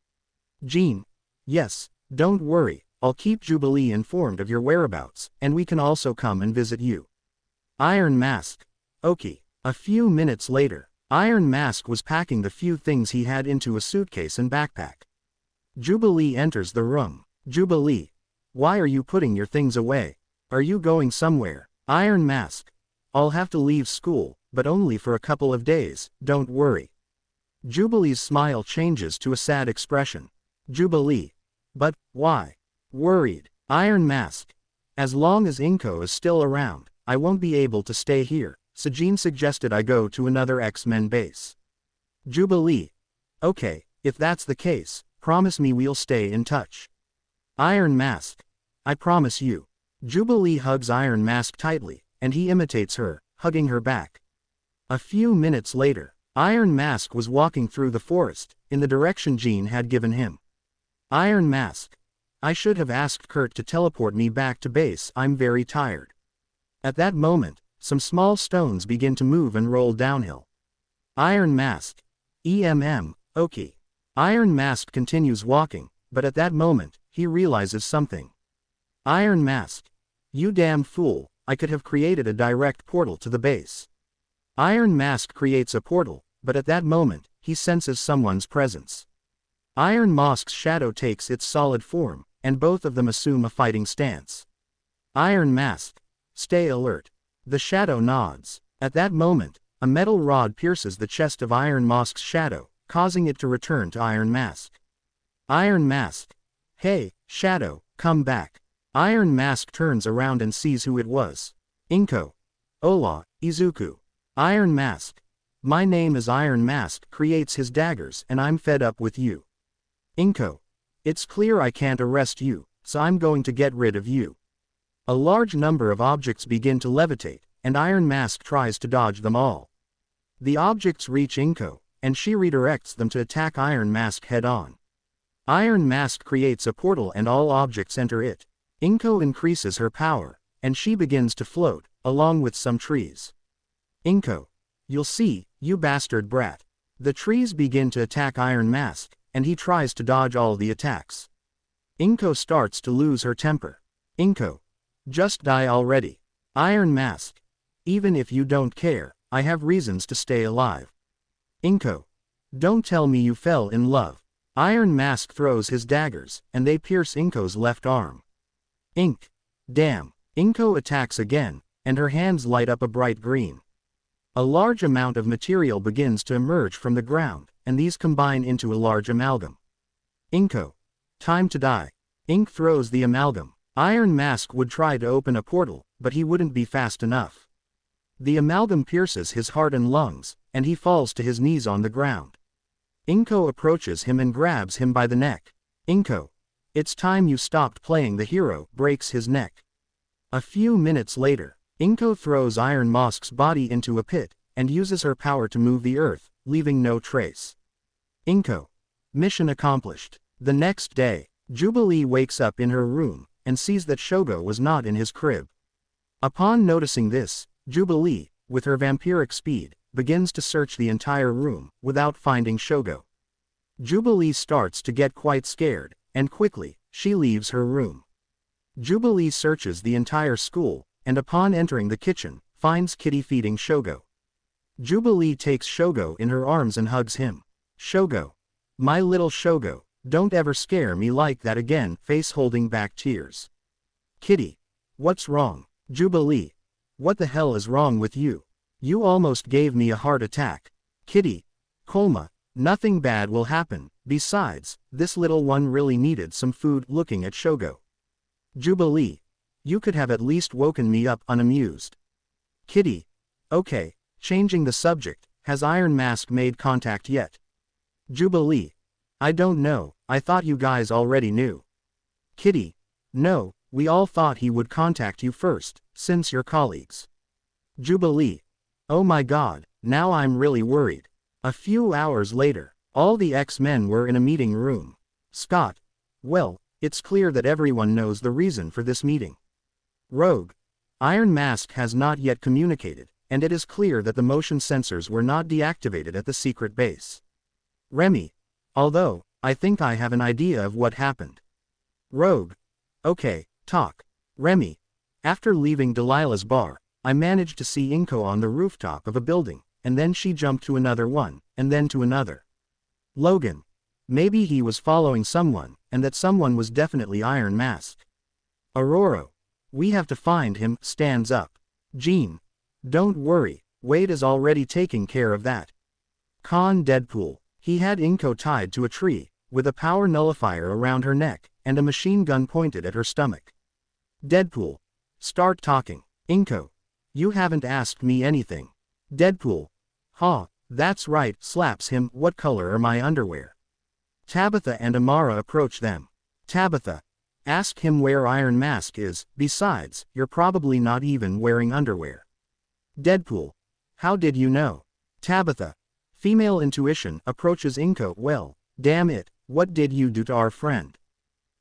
Jean. Yes, don't worry, I'll keep Jubilee informed of your whereabouts, and we can also come and visit you. Iron Mask. Okay. A few minutes later, Iron Mask was packing the few things he had into a suitcase and backpack. Jubilee enters the room. Jubilee. Why are you putting your things away? Are you going somewhere? Iron Mask. I'll have to leave school, but only for a couple of days, don't worry. Jubilee's smile changes to a sad expression. Jubilee. But, why? Worried. Iron Mask. As long as Inko is still around, I won't be able to stay here, so Jean suggested I go to another X-Men base. Jubilee. Okay, if that's the case, promise me we'll stay in touch. Iron Mask. I promise you. Jubilee hugs Iron Mask tightly, and he imitates her, hugging her back. A few minutes later, Iron Mask was walking through the forest, in the direction Jean had given him. Iron Mask. I should have asked Kurt to teleport me back to base, I'm very tired. At that moment, some small stones begin to move and roll downhill. Iron Mask. Okay. Iron Mask continues walking, but at that moment, he realizes something. Iron Mask. You damn fool, I could have created a direct portal to the base. Iron Mask creates a portal, but at that moment, he senses someone's presence. Iron Mask's shadow takes its solid form, and both of them assume a fighting stance. Iron Mask. Stay alert. The shadow nods. At that moment, a metal rod pierces the chest of Iron Mask's shadow, causing it to return to Iron Mask. Iron Mask. Hey, Shadow, come back. Iron Mask turns around and sees who it was. Inko. Hola, Izuku. Iron Mask. My name is Iron Mask creates his daggers and I'm fed up with you. Inko. It's clear I can't arrest you, so I'm going to get rid of you. A large number of objects begin to levitate, and Iron Mask tries to dodge them all. The objects reach Inko, and she redirects them to attack Iron Mask head-on. Iron Mask creates a portal and all objects enter it. Inko increases her power, and she begins to float, along with some trees. Inko. You'll see, you bastard brat. The trees begin to attack Iron Mask, and he tries to dodge all the attacks. Inko starts to lose her temper. Inko. Just die already. Iron Mask. Even if you don't care, I have reasons to stay alive. Inko. Don't tell me you fell in love. Iron Mask throws his daggers, and they pierce Inko's left arm. Ink. Damn. Inko attacks again, and her hands light up a bright green. A large amount of material begins to emerge from the ground, and these combine into a large amalgam. Inko. Time to die. Ink throws the amalgam. Iron Mask would try to open a portal, but he wouldn't be fast enough. The amalgam pierces his heart and lungs, and he falls to his knees on the ground. Inko approaches him and grabs him by the neck. Inko, it's time you stopped playing the hero, breaks his neck. A few minutes later, Inko throws Iron Mask's body into a pit, and uses her power to move the earth, leaving no trace. Inko. Mission accomplished. The next day, Jubilee wakes up in her room, and sees that Shogo was not in his crib. Upon noticing this, Jubilee, with her vampiric speed, begins to search the entire room, without finding Shogo. Jubilee starts to get quite scared, and quickly, she leaves her room. Jubilee searches the entire school, and upon entering the kitchen, finds Kitty feeding Shogo. Jubilee takes Shogo in her arms and hugs him. Shogo. My little Shogo, don't ever scare me like that again, face holding back tears. Kitty. What's wrong? Jubilee. What the hell is wrong with you? You almost gave me a heart attack. Kitty. Kolma. Nothing bad will happen, besides, this little one really needed some food, looking at Shogo. Jubilee. You could have at least woken me up unamused. Kitty. Okay, changing the subject, has Iron Mask made contact yet? Jubilee. I don't know, I thought you guys already knew. Kitty. No, we all thought he would contact you first, since you're colleagues. Jubilee. Oh my god, now I'm really worried. A few hours later, all the X-Men were in a meeting room. Scott. Well, it's clear that everyone knows the reason for this meeting. Rogue. Iron Mask has not yet communicated, and it is clear that the motion sensors were not deactivated at the secret base. Remy. Although, I think I have an idea of what happened. Rogue. Okay, talk. Remy. After leaving Delilah's bar, I managed to see Inko on the rooftop of a building, and then she jumped to another one, and then to another. Logan. Maybe he was following someone, and that someone was definitely Iron Mask. Aurora. We have to find him, stands up. Jean. Don't worry, Wade is already taking care of that. Deadpool. He had Inko tied to a tree, with a power nullifier around her neck, and a machine gun pointed at her stomach. Deadpool. Start talking. Inko. You haven't asked me anything. Deadpool. Ha, that's right, slaps him. What color are my underwear? Tabitha and Amara approach them. Tabitha. Ask him where Iron Mask is, besides, you're probably not even wearing underwear. Deadpool. How did you know? Tabitha. Female intuition approaches Inko. Well, damn it, what did you do to our friend?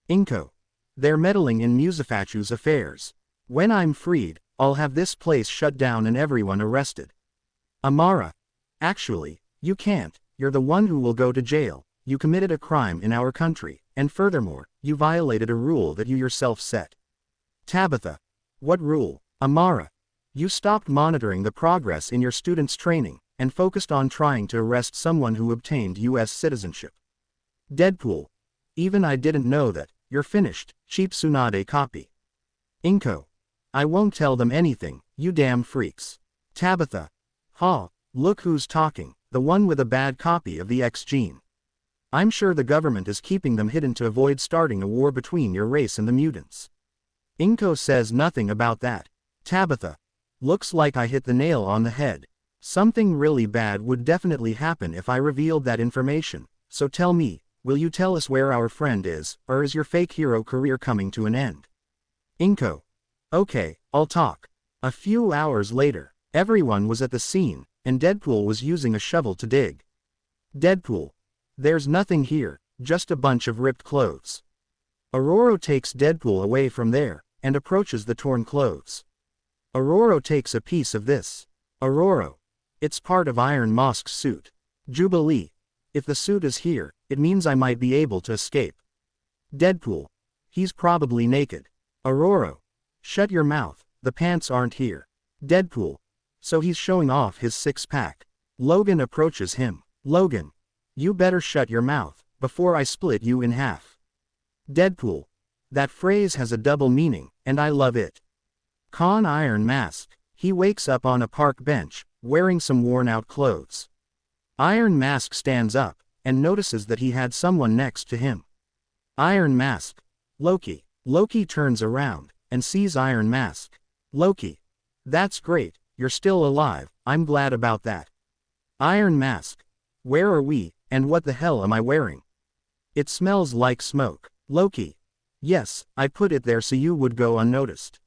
Inko. They're meddling in Musafachu's affairs. When I'm freed, I'll have this place shut down and everyone arrested. Amara. Actually, you can't, you're the one who will go to jail. You committed a crime in our country, and furthermore, you violated a rule that you yourself set. Tabitha. What rule? Amara. You stopped monitoring the progress in your students' training, and focused on trying to arrest someone who obtained US citizenship. Deadpool. Even I didn't know that, you're finished, cheap Tsunade copy. Inko. I won't tell them anything, you damn freaks. Tabitha. Ha, look who's talking, the one with a bad copy of the X gene. I'm sure the government is keeping them hidden to avoid starting a war between your race and the mutants. Inko says nothing about that. Tabitha. Looks like I hit the nail on the head. Something really bad would definitely happen if I revealed that information, so tell me, will you tell us where our friend is, or is your fake hero career coming to an end? Inko. Okay, I'll talk. A few hours later, everyone was at the scene, and Deadpool was using a shovel to dig. Deadpool. There's nothing here, just a bunch of ripped clothes. Aurora takes Deadpool away from there, and approaches the torn clothes. Aurora takes a piece of this. Aurora. It's part of Iron Mask's suit. Jubilee. If the suit is here, it means I might be able to escape. Deadpool. He's probably naked. Aurora. Shut your mouth, the pants aren't here. Deadpool. So he's showing off his six-pack. Logan approaches him. Logan. You better shut your mouth, before I split you in half. Deadpool. That phrase has a double meaning, and I love it. Iron Mask. He wakes up on a park bench, wearing some worn-out clothes. Iron Mask stands up, and notices that he had someone next to him. Iron Mask. Loki. Loki turns around, and sees Iron Mask. Loki. That's great, you're still alive, I'm glad about that. Iron Mask. Where are we, and what the hell am I wearing? It smells like smoke. Loki. Yes, I put it there so you would go unnoticed.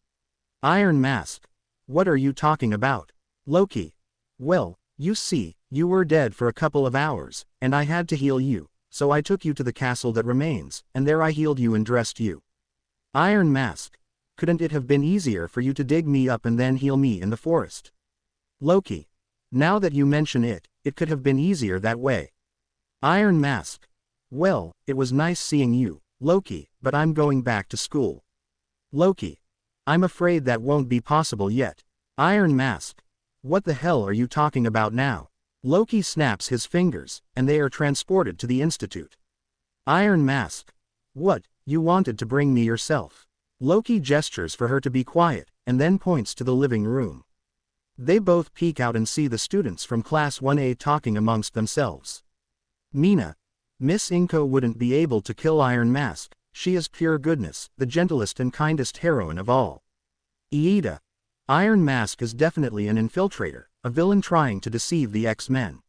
Iron Mask. What are you talking about? Loki. Well, you see, you were dead for a couple of hours, and I had to heal you, so I took you to the castle that remains, and there I healed you and dressed you. Iron Mask. Couldn't it have been easier for you to dig me up and then heal me in the forest? Loki. Now that you mention it, it could have been easier that way. Iron Mask. Well, it was nice seeing you, Loki, but I'm going back to school. Loki. I'm afraid that won't be possible yet. Iron Mask. What the hell are you talking about now? Loki snaps his fingers, and they are transported to the institute. Iron Mask. What, you wanted to bring me yourself? Loki gestures for her to be quiet, and then points to the living room. They both peek out and see the students from Class 1A talking amongst themselves. Mina. Miss Inko wouldn't be able to kill Iron Mask, she is pure goodness, the gentlest and kindest heroine of all. Iida. Iron Mask is definitely an infiltrator, a villain trying to deceive the X-Men.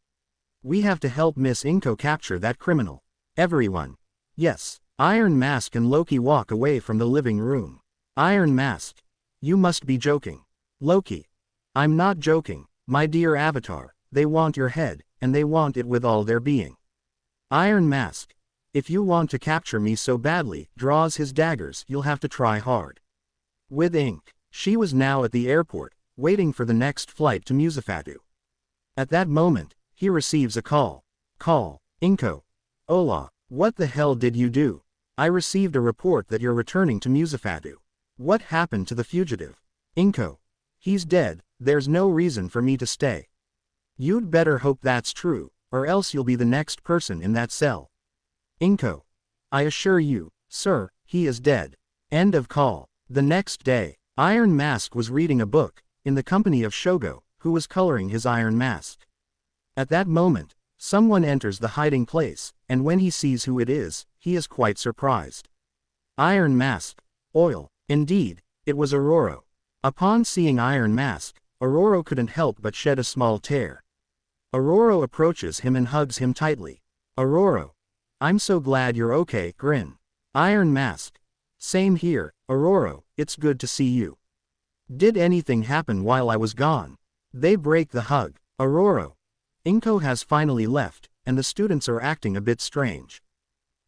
We have to help Miss Inko capture that criminal. Everyone. Yes. Iron Mask and Loki walk away from the living room. Iron Mask. You must be joking. Loki. I'm not joking, my dear Avatar, they want your head, and they want it with all their being. Iron Mask. If you want to capture me so badly, draws his daggers, you'll have to try hard. With ink. She was now at the airport, waiting for the next flight to Muzafatu. At that moment, he receives a call. Call. Inko. Hola, what the hell did you do? I received a report that you're returning to Muzafatu. What happened to the fugitive? Inko. He's dead, there's no reason for me to stay. You'd better hope that's true, or else you'll be the next person in that cell. Inko. I assure you, sir, he is dead. End of call. The next day, Iron Mask was reading a book, in the company of Shogo, who was coloring his Iron Mask. At that moment, someone enters the hiding place, and when he sees who it is, he is quite surprised. Iron Mask. Oil. Indeed, it was Aurora. Upon seeing Iron Mask, Aurora couldn't help but shed a small tear. Aurora approaches him and hugs him tightly. Aurora. I'm so glad you're okay, grin. Iron Mask. Same here, Aurora, it's good to see you. Did anything happen while I was gone? They break the hug. Aurora. Inko has finally left, and the students are acting a bit strange.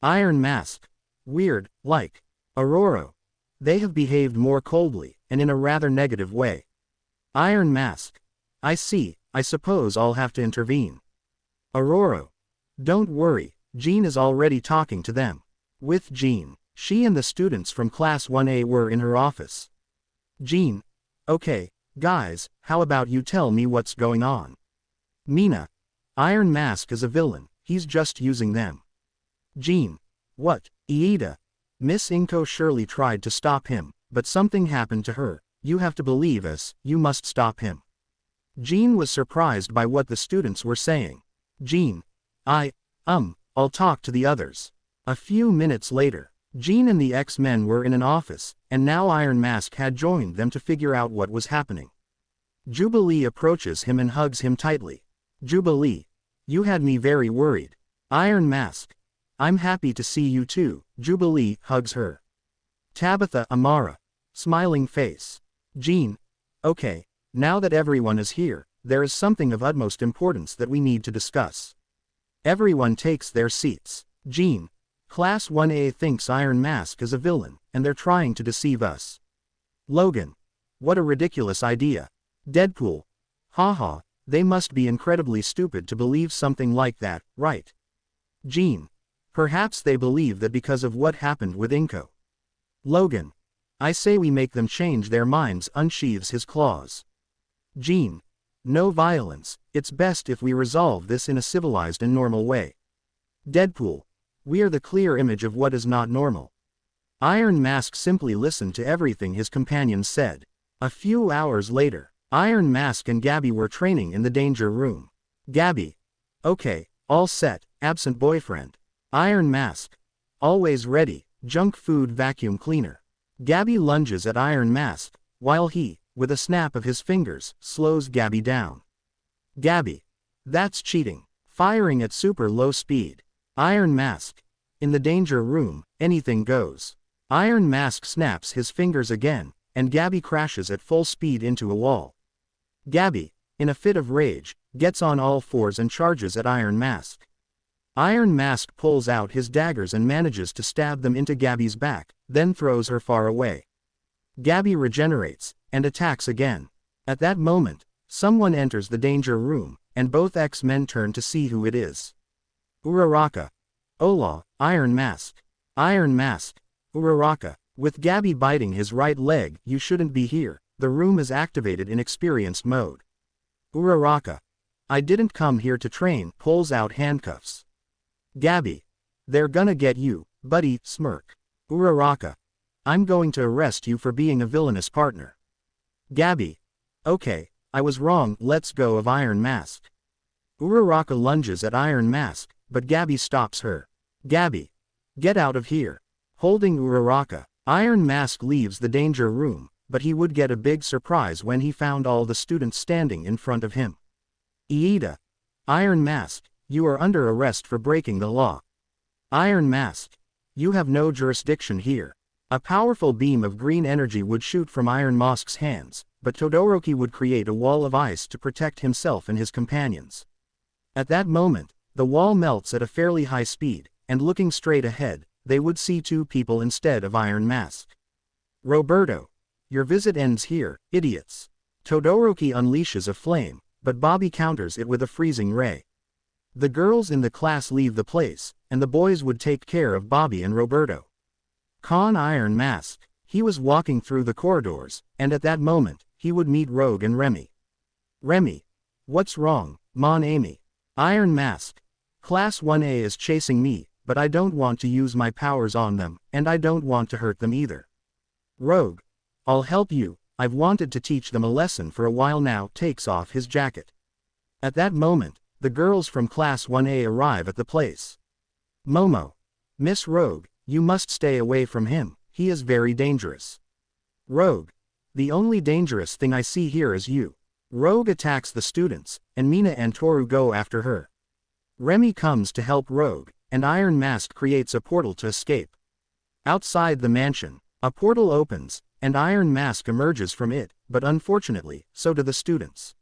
Iron Mask. Weird, like. Aurora. They have behaved more coldly, and in a rather negative way. Iron Mask. I see, I suppose I'll have to intervene. Aurora. Don't worry, Jean is already talking to them. With Jean, she and the students from Class 1A were in her office. Jean. Okay, guys, how about you tell me what's going on? Mina. Iron Mask is a villain, he's just using them. Jean. What, Iida? Miss Inko surely tried to stop him, but something happened to her. You have to believe us, you must stop him. Jean was surprised by what the students were saying. Jean. I'll talk to the others. A few minutes later, Jean and the X-Men were in an office, and now Iron Mask had joined them to figure out what was happening. Jubilee approaches him and hugs him tightly. Jubilee. You had me very worried. Iron Mask. I'm happy to see you too. Jubilee hugs her. Tabitha Amara. Smiling face. Jean. Okay, now that everyone is here, there is something of utmost importance that we need to discuss. Everyone takes their seats. Jean. Class 1A thinks Iron Mask is a villain, and they're trying to deceive us. Logan. What a ridiculous idea. Deadpool. Haha, they must be incredibly stupid to believe something like that, right? Jean. Perhaps they believe that because of what happened with Inko. Logan. I say we make them change their minds. Unsheathes his claws. Jean. No violence, it's best if we resolve this in a civilized and normal way. Deadpool. We are the clear image of what is not normal. Iron Mask simply listened to everything his companions said. A few hours later, Iron Mask and Gabby were training in the danger room. Gabby. Okay, all set, absent boyfriend. Iron Mask. Always ready, junk food vacuum cleaner. Gabby lunges at Iron Mask, while he, with a snap of his fingers, slows Gabby down. Gabby. That's cheating. Firing at super low speed. Iron Mask. In the danger room, anything goes. Iron Mask snaps his fingers again, and Gabby crashes at full speed into a wall. Gabby, in a fit of rage, gets on all fours and charges at Iron Mask. Iron Mask pulls out his daggers and manages to stab them into Gabby's back, then throws her far away. Gabby regenerates, and attacks again. At that moment, someone enters the danger room, and both X-Men turn to see who it is. Uraka. Hola, Iron Mask. Iron Mask. Uraka. With Gabby biting his right leg, you shouldn't be here, the room is activated in experienced mode. Uraka. I didn't come here to train, pulls out handcuffs. Gabby. They're gonna get you, buddy, smirk. Uraka. I'm going to arrest you for being a villainous partner. Gabby. Okay, I was wrong, let's go of Iron Mask. Uraka lunges at Iron Mask, but Gabby stops her. Gabby. Get out of here. Holding Uraka, Iron Mask leaves the danger room, but he would get a big surprise when he found all the students standing in front of him. Iida. Iron Mask, you are under arrest for breaking the law. Iron Mask. You have no jurisdiction here. A powerful beam of green energy would shoot from Iron Mask's hands, but Todoroki would create a wall of ice to protect himself and his companions. At that moment, the wall melts at a fairly high speed, and looking straight ahead, they would see two people instead of Iron Mask. Roberto. Your visit ends here, idiots. Todoroki unleashes a flame, but Bobby counters it with a freezing ray. The girls in the class leave the place, and the boys would take care of Bobby and Roberto. Con Iron Mask. He was walking through the corridors, and at that moment, he would meet Rogue and Remy. Remy. What's wrong, Mon Ami? Iron Mask. Class 1A is chasing me, but I don't want to use my powers on them, and I don't want to hurt them either. Rogue. I'll help you, I've wanted to teach them a lesson for a while now, takes off his jacket. At that moment, the girls from Class 1A arrive at the place. Momo. Miss Rogue, you must stay away from him, he is very dangerous. Rogue. The only dangerous thing I see here is you. Rogue attacks the students, and Mina and Toru go after her. Remy comes to help Rogue, and Iron Mask creates a portal to escape. Outside the mansion, a portal opens, and Iron Mask emerges from it, but unfortunately, so do the students.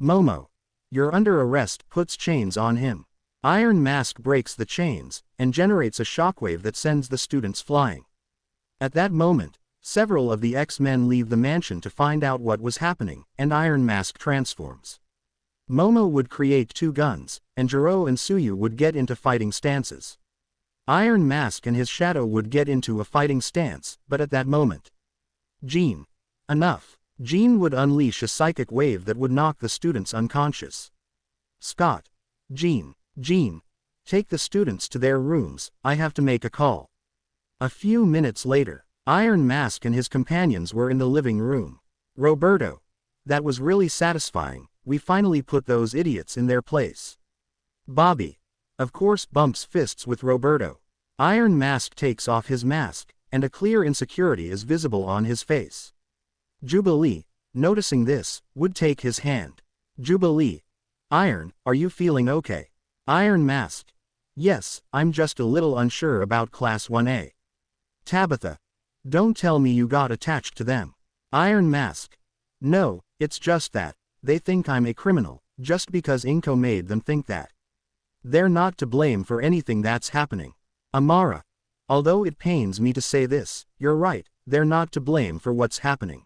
Momo. You're under arrest, puts chains on him. Iron Mask breaks the chains, and generates a shockwave that sends the students flying. At that moment, several of the X-Men leave the mansion to find out what was happening, and Iron Mask transforms. Momo would create two guns, and Jiro and Tsuyu would get into fighting stances. Iron Mask and his shadow would get into a fighting stance, but at that moment, Jean. Enough. Jean would unleash a psychic wave that would knock the students unconscious. Scott. Jean. Take the students to their rooms, I have to make a call. A few minutes later, Iron Mask and his companions were in the living room. Roberto. That was really satisfying, we finally put those idiots in their place. Bobby. Of course, bumps fists with Roberto. Iron Mask takes off his mask, and a clear insecurity is visible on his face. Jubilee, noticing this, would take his hand. Jubilee. Iron, are you feeling okay? Iron Mask. Yes, I'm just a little unsure about Class 1A. Tabitha. Don't tell me you got attached to them. Iron Mask. No, it's just that, they think I'm a criminal, just because Inko made them think that. They're not to blame for anything that's happening. Amara. Although it pains me to say this, you're right, they're not to blame for what's happening.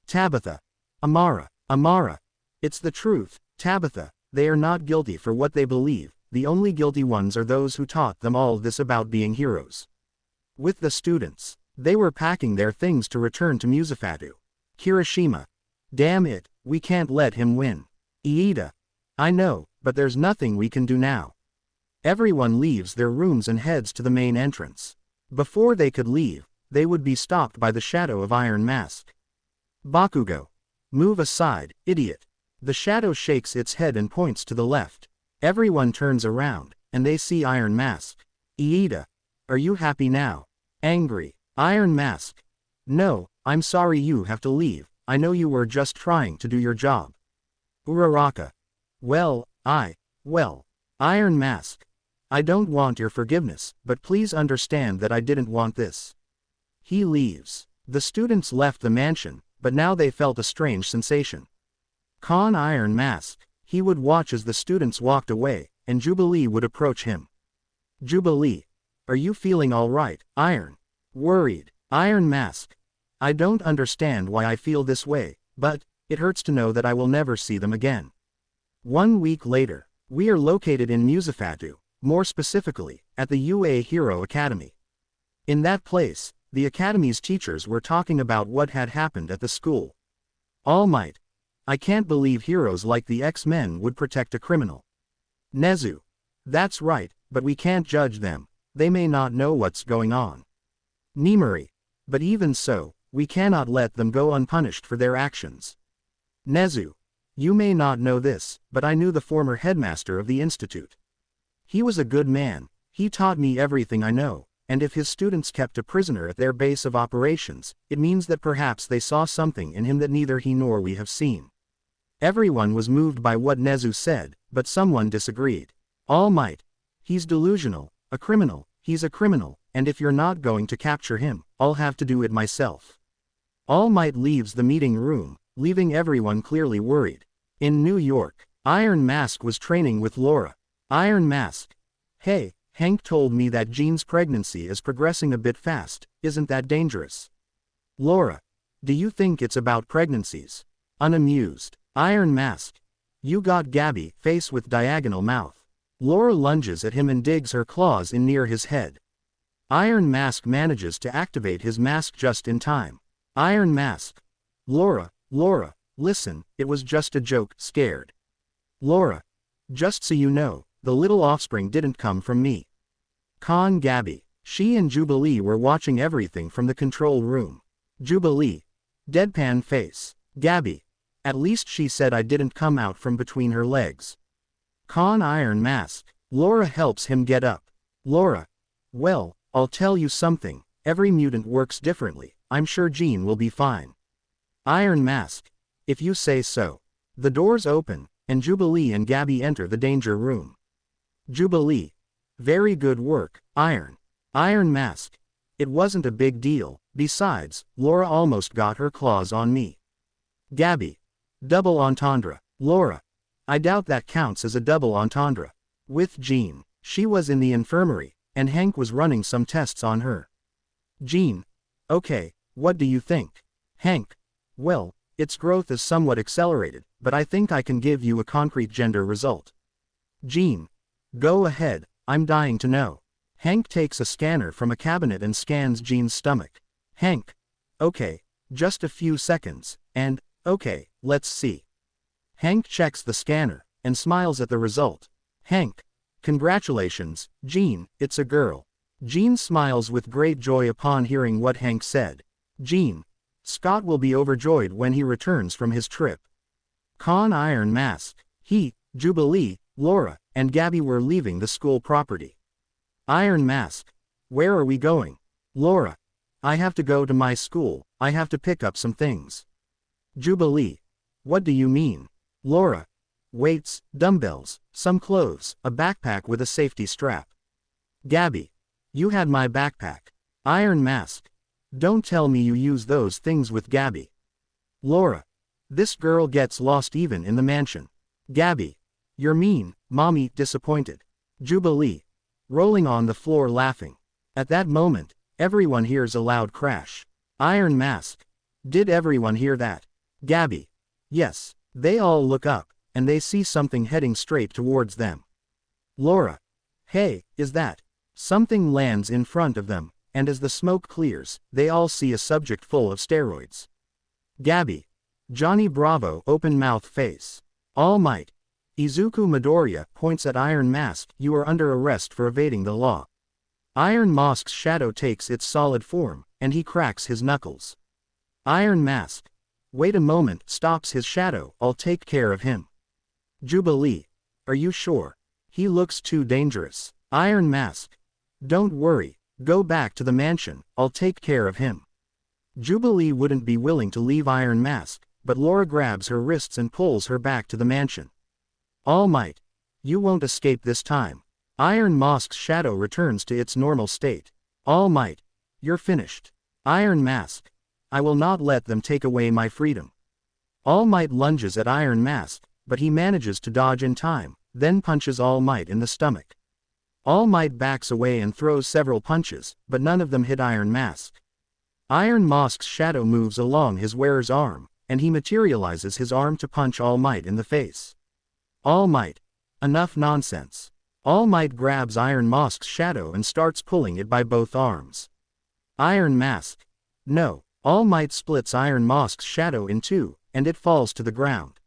Tabitha. Amara. It's the truth, Tabitha, they are not guilty for what they believe, the only guilty ones are those who taught them all this about being heroes. With the students, they were packing their things to return to Musafatu. Kirishima. Damn it, we can't let him win. Iida. I know, but there's nothing we can do now. Everyone leaves their rooms and heads to the main entrance. Before they could leave, they would be stopped by the shadow of Iron Mask. Bakugo. Move aside, idiot. The shadow shakes its head and points to the left. Everyone turns around, and they see Iron Mask. Iida. Are you happy now? Angry. Iron Mask. No, I'm sorry you have to leave, I know you were just trying to do your job. Uraka. Well, Iron Mask. I don't want your forgiveness, but please understand that I didn't want this. He leaves. The students left the mansion, but now they felt a strange sensation. Iron Mask. He would watch as the students walked away, and Jubilee would approach him. Jubilee. Are you feeling alright, Iron? Worried. Iron Mask. I don't understand why I feel this way, but it hurts to know that I will never see them again. 1 week later, we are located in Musafatu, more specifically, at the UA Hero Academy. In that place, the Academy's teachers were talking about what had happened at the school. All Might. I can't believe heroes like the X-Men would protect a criminal. Nezu. That's right, but we can't judge them. They may not know what's going on. Nimari. But even so, we cannot let them go unpunished for their actions. Nezu. You may not know this, but I knew the former headmaster of the institute. He was a good man, he taught me everything I know, and if his students kept a prisoner at their base of operations, it means that perhaps they saw something in him that neither he nor we have seen. Everyone was moved by what Nezu said, but someone disagreed. All Might. He's delusional, a criminal, he's a criminal, and if you're not going to capture him, I'll have to do it myself. All Might leaves the meeting room, leaving everyone clearly worried. In New York, Iron Mask was training with Laura. Iron Mask. Hey, Hank told me that Jean's pregnancy is progressing a bit fast, isn't that dangerous? Laura. Do you think it's about pregnancies? Unamused. Iron Mask. You got Gabby, face with diagonal mouth. Laura lunges at him and digs her claws in near his head. Iron Mask manages to activate his mask just in time. Iron Mask. Laura, listen, it was just a joke, scared. Laura. Just so you know, the little offspring didn't come from me. Gabby. She and Jubilee were watching everything from the control room. Jubilee. Deadpan face. Gabby. At least she said I didn't come out from between her legs. Iron Mask. Laura helps him get up. Laura. Well, I'll tell you something, every mutant works differently, I'm sure Jean will be fine. Iron Mask. If you say so. The doors open, and Jubilee and Gabby enter the danger room. Jubilee. Very good work, Iron. Iron Mask. It wasn't a big deal, besides, Laura almost got her claws on me. Gabby. Double entendre. Laura. I doubt that counts as a double entendre. With Jean. She was in the infirmary, and Hank was running some tests on her. Jean. Okay, what do you think? Hank. Well, its growth is somewhat accelerated, but I think I can give you a concrete gender result. Jean. Go ahead, I'm dying to know. Hank takes a scanner from a cabinet and scans Jean's stomach. Hank. Okay, just a few seconds, and, okay, let's see. Hank checks the scanner, and smiles at the result. Hank. Congratulations, Jean, it's a girl. Jean smiles with great joy upon hearing what Hank said. Jean. Scott will be overjoyed when he returns from his trip. Iron Mask. He, Jubilee, Laura, and Gabby were leaving the school property. Iron Mask. Where are we going? Laura. I have to go to my school, I have to pick up some things. Jubilee. What do you mean? Laura. Weights, dumbbells, some clothes, a backpack with a safety strap. Gabby. You had my backpack. Iron Mask. Don't tell me you use those things with Gabby. Laura. This girl gets lost even in the mansion. Gabby. You're mean, mommy, disappointed. Jubilee. Rolling on the floor laughing. At that moment, everyone hears a loud crash. Iron Mask. Did everyone hear that? Gabby. Yes. They all look up, and they see something heading straight towards them. Laura. Hey, is that? Something lands in front of them, and as the smoke clears, they all see a subject full of steroids. Gabby. Johnny Bravo open mouth face. All Might. Izuku Midoriya points at Iron Mask. You are under arrest for evading the law. Iron Mask's shadow takes its solid form, and he cracks his knuckles. Iron Mask. Wait a moment, stops his shadow, I'll take care of him. Jubilee. Are you sure? He looks too dangerous. Iron Mask. Don't worry, go back to the mansion, I'll take care of him. Jubilee wouldn't be willing to leave Iron Mask, but Laura grabs her wrists and pulls her back to the mansion. All Might. You won't escape this time. Iron Mask's shadow returns to its normal state. All Might. You're finished. Iron Mask. I will not let them take away my freedom. All Might lunges at Iron Mask, but he manages to dodge in time, then punches All Might in the stomach. All Might backs away and throws several punches, but none of them hit Iron Mask. Iron Mask's shadow moves along his wearer's arm, and he materializes his arm to punch All Might in the face. All Might. Enough nonsense. All Might grabs Iron Mask's shadow and starts pulling it by both arms. Iron Mask. No. All Might splits Iron Mask's shadow in two, and it falls to the ground.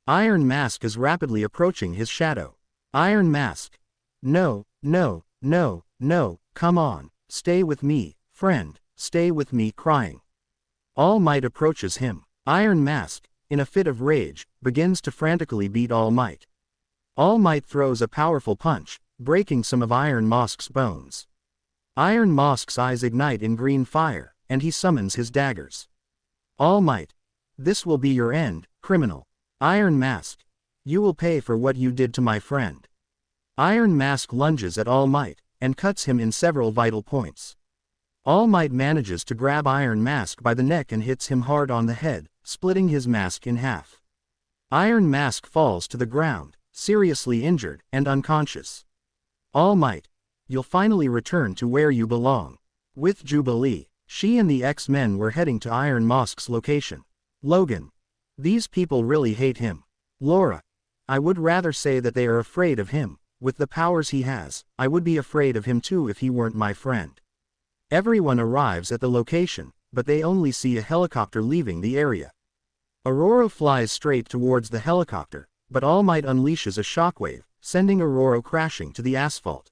Iron Mask is rapidly approaching his shadow. Iron Mask. No, no, no, no, come on, stay with me, friend, stay with me, crying. All Might approaches him. Iron Mask, in a fit of rage, begins to frantically beat All Might. All Might throws a powerful punch, breaking some of Iron Mask's bones. Iron Mask's eyes ignite in green fire, and he summons his daggers. All Might. This will be your end, criminal. Iron Mask. You will pay for what you did to my friend. Iron Mask lunges at All Might, and cuts him in several vital points. All Might manages to grab Iron Mask by the neck and hits him hard on the head, splitting his mask in half. Iron Mask falls to the ground, seriously injured and unconscious. All Might. You'll finally return to where you belong. With Jubilee, she and the X-Men were heading to Iron Mask's location. Logan. These people really hate him. Laura. I would rather say that they are afraid of him. With the powers he has, I would be afraid of him too if he weren't my friend. Everyone arrives at the location, but they only see a helicopter leaving the area. Aurora flies straight towards the helicopter, but All Might unleashes a shockwave, sending Aurora crashing to the asphalt.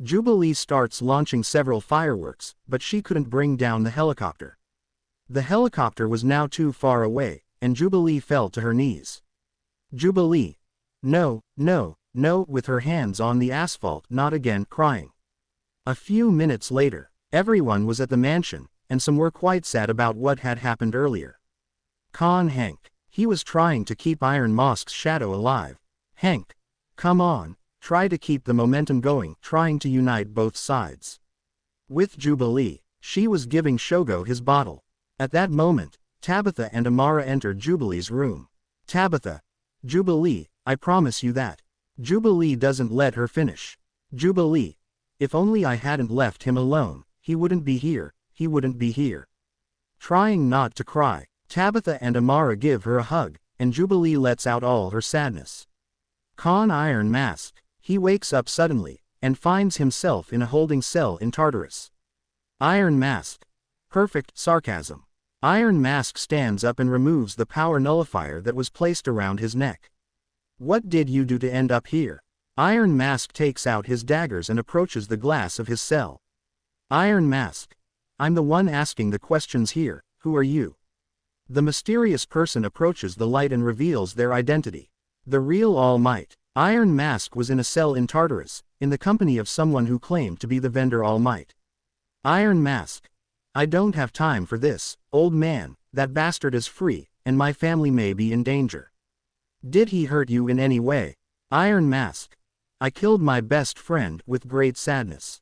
Jubilee starts launching several fireworks, but she couldn't bring down the helicopter. The helicopter was now too far away, and Jubilee fell to her knees. Jubilee. No, no, no, with her hands on the asphalt, not again, crying. A few minutes later, everyone was at the mansion, and some were quite sad about what had happened earlier. Hank. He was trying to keep Iron Mask's shadow alive. Hank. Come on, try to keep the momentum going, trying to unite both sides. With Jubilee, she was giving Shogo his bottle. At that moment, Tabitha and Amara entered Jubilee's room. Tabitha. Jubilee, I promise you that. Jubilee doesn't let her finish. Jubilee. If only I hadn't left him alone, he wouldn't be here, he wouldn't be here. Trying not to cry, Tabitha and Amara give her a hug, and Jubilee lets out all her sadness. Iron Mask. He wakes up suddenly, and finds himself in a holding cell in Tartarus. Iron Mask. Perfect sarcasm. Iron Mask stands up and removes the power nullifier that was placed around his neck. What did you do to end up here? Iron Mask takes out his daggers and approaches the glass of his cell. Iron Mask. I'm the one asking the questions here, who are you? The mysterious person approaches the light and reveals their identity. The real All Might. Iron Mask was in a cell in Tartarus, in the company of someone who claimed to be the vendor All Might. Iron Mask. I don't have time for this, old man, that bastard is free, and my family may be in danger. Did he hurt you in any way? Iron Mask. I killed my best friend with great sadness.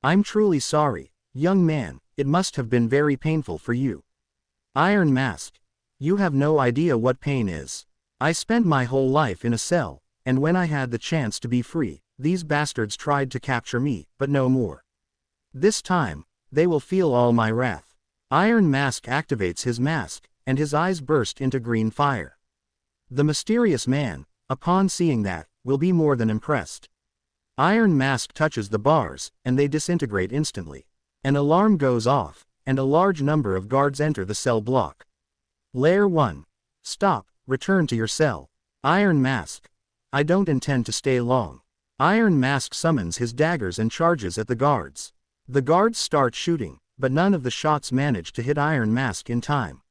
I'm truly sorry, young man, it must have been very painful for you. Iron Mask. You have no idea what pain is. I spent my whole life in a cell, and when I had the chance to be free, these bastards tried to capture me, but no more. This time, they will feel all my wrath. Iron Mask activates his mask, and his eyes burst into green fire. The mysterious man, upon seeing that, will be more than impressed. Iron Mask touches the bars, and they disintegrate instantly. An alarm goes off, and a large number of guards enter the cell block. Layer 1. Stop, return to your cell. Iron Mask. I don't intend to stay long. Iron Mask summons his daggers and charges at the guards. The guards start shooting, but none of the shots manage to hit Iron Mask in time.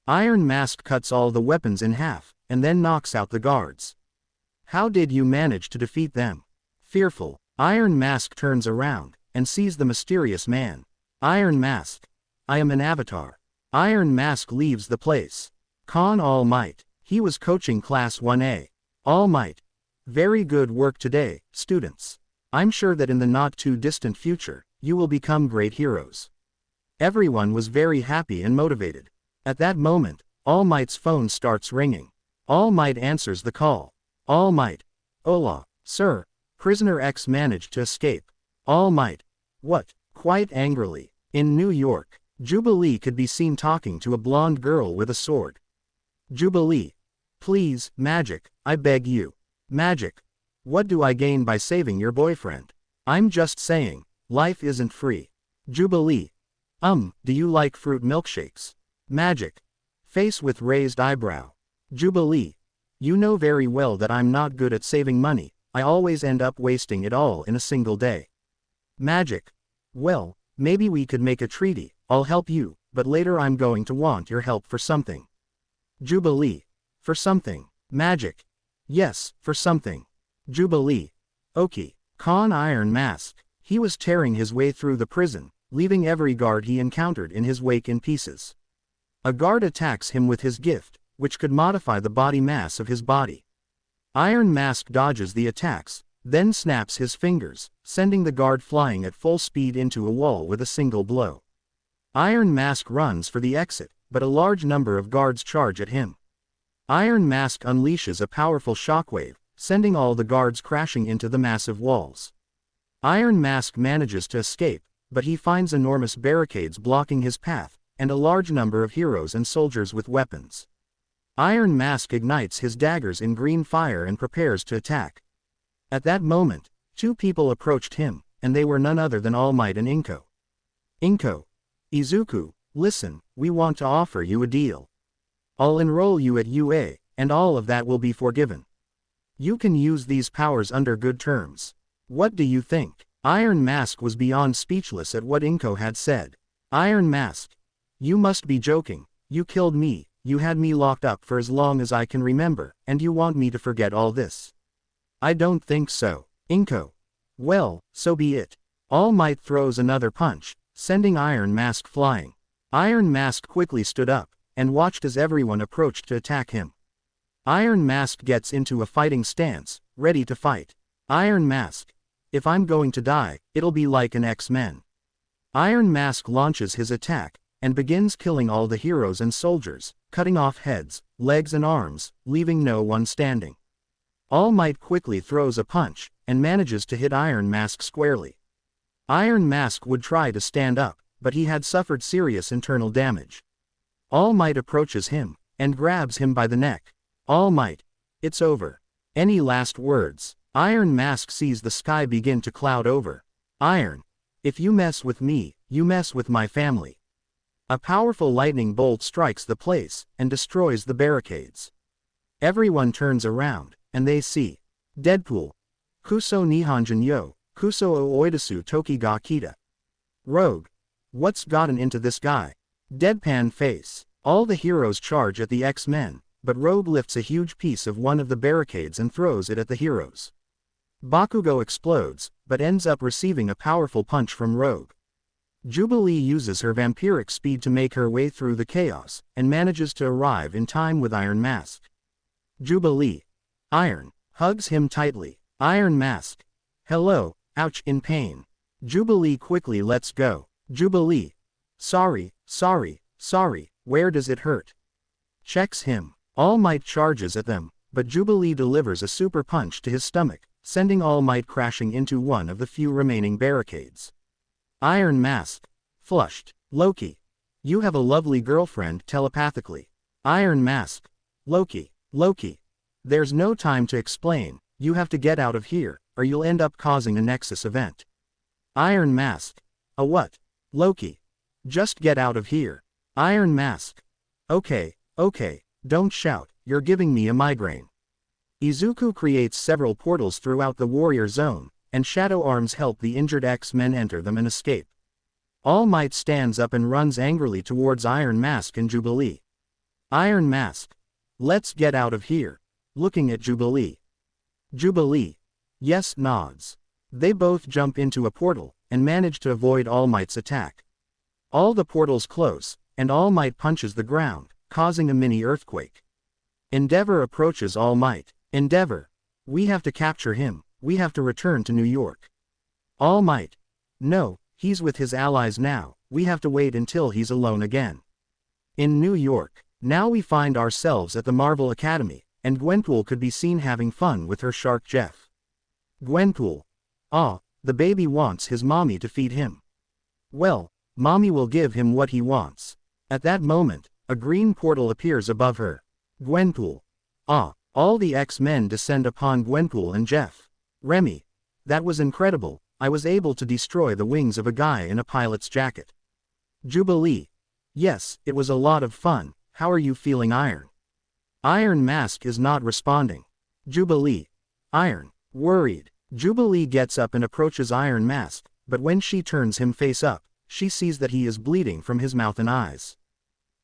Iron Mask cuts all the weapons in half, and then knocks out the guards. How did you manage to defeat them? Fearful, Iron Mask turns around, and sees the mysterious man. Iron Mask. I am an avatar. Iron Mask leaves the place. Con All Might. He was coaching Class 1A. All Might. Very good work today, students. I'm sure that in the not-too-distant future, you will become great heroes. Everyone was very happy and motivated. At that moment, All Might's phone starts ringing. All Might answers the call. All Might. Hola, sir. Prisoner X managed to escape. All Might. What? Quite angrily. In New York, Jubilee could be seen talking to a blonde girl with a sword. Jubilee. Please, Magic, I beg you. Magic. What do I gain by saving your boyfriend? I'm just saying, life isn't free. Jubilee. Do you like fruit milkshakes? Magic. Face with raised eyebrow. Jubilee. You know very well that I'm not good at saving money, I always end up wasting it all in a single day. Magic. Well, maybe we could make a treaty, I'll help you, but later I'm going to want your help for something. Jubilee. For something. Magic. Yes, for something. Jubilee. Okay. Con Iron Mask. He was tearing his way through the prison, leaving every guard he encountered in his wake in pieces. A guard attacks him with his gift, which could modify the body mass of his body. Iron Mask dodges the attacks, then snaps his fingers, sending the guard flying at full speed into a wall with a single blow. Iron Mask runs for the exit, but a large number of guards charge at him. Iron Mask unleashes a powerful shockwave, sending all the guards crashing into the massive walls. Iron Mask manages to escape, but he finds enormous barricades blocking his path, and a large number of heroes and soldiers with weapons. Iron Mask ignites his daggers in green fire and prepares to attack. At that moment, two people approached him, and they were none other than All Might and Inko. Inko. Izuku, listen, we want to offer you a deal. I'll enroll you at UA, and all of that will be forgiven. You can use these powers under good terms. What do you think? Iron Mask was beyond speechless at what Inko had said. Iron Mask. You must be joking, you killed me, you had me locked up for as long as I can remember, and you want me to forget all this? I don't think so. Inko. Well, so be it. All Might throws another punch, sending Iron Mask flying. Iron Mask quickly stood up, and watched as everyone approached to attack him. Iron Mask gets into a fighting stance, ready to fight. Iron Mask. If I'm going to die, it'll be like an X-Men. Iron Mask launches his attack, and begins killing all the heroes and soldiers, cutting off heads, legs and arms, leaving no one standing. All Might quickly throws a punch, and manages to hit Iron Mask squarely. Iron Mask would try to stand up, but he had suffered serious internal damage. All Might approaches him, and grabs him by the neck. All Might. It's over. Any last words? Iron Mask sees the sky begin to cloud over. Iron. If you mess with me, you mess with my family. A powerful lightning bolt strikes the place, and destroys the barricades. Everyone turns around, and they see Deadpool. Kuso Nihonjin yo, Kuso o oidesu toki ga kita. Rogue. What's gotten into this guy? Deadpan face. All the heroes charge at the X-Men, but Rogue lifts a huge piece of one of the barricades and throws it at the heroes. Bakugo explodes, but ends up receiving a powerful punch from Rogue. Jubilee uses her vampiric speed to make her way through the chaos, and manages to arrive in time with Iron Mask. Jubilee. Iron. Hugs him tightly. Iron Mask. Hello, ouch, in pain. Jubilee quickly lets go. Jubilee. Sorry, where does it hurt? Checks him. All Might charges at them, but Jubilee delivers a super punch to his stomach, sending All Might crashing into one of the few remaining barricades. Iron Mask. Flushed. Loki. You have a lovely girlfriend telepathically. Iron Mask. Loki. There's no time to explain, you have to get out of here, or you'll end up causing a Nexus event. Iron Mask. A what? Loki. Just get out of here. Iron Mask. Okay, don't shout, you're giving me a migraine. Izuku creates several portals throughout the warrior zone, and Shadow Arms help the injured X-Men enter them and escape. All Might stands up and runs angrily towards Iron Mask and Jubilee. Iron Mask. Let's get out of here. Looking at Jubilee. Jubilee. Yes, nods. They both jump into a portal, and manage to avoid All Might's attack. All the portals close, and All Might punches the ground, causing a mini earthquake. Endeavor approaches All Might. Endeavor. We have to capture him, we have to return to New York. All Might. No, he's with his allies now, we have to wait until he's alone again. In New York, now we find ourselves at the Marvel Academy, and Gwenpool could be seen having fun with her shark Jeff. Gwenpool. Ah, the baby wants his mommy to feed him. Well, mommy will give him what he wants. At that moment, a green portal appears above her. Gwenpool. Ah, all the X-Men descend upon Gwenpool and Jeff. Remy. That was incredible, I was able to destroy the wings of a guy in a pilot's jacket. Jubilee. Yes, it was a lot of fun, how are you feeling Iron? Iron Mask is not responding. Jubilee. Iron. Worried. Jubilee gets up and approaches Iron Mask, but when she turns him face up, she sees that he is bleeding from his mouth and eyes.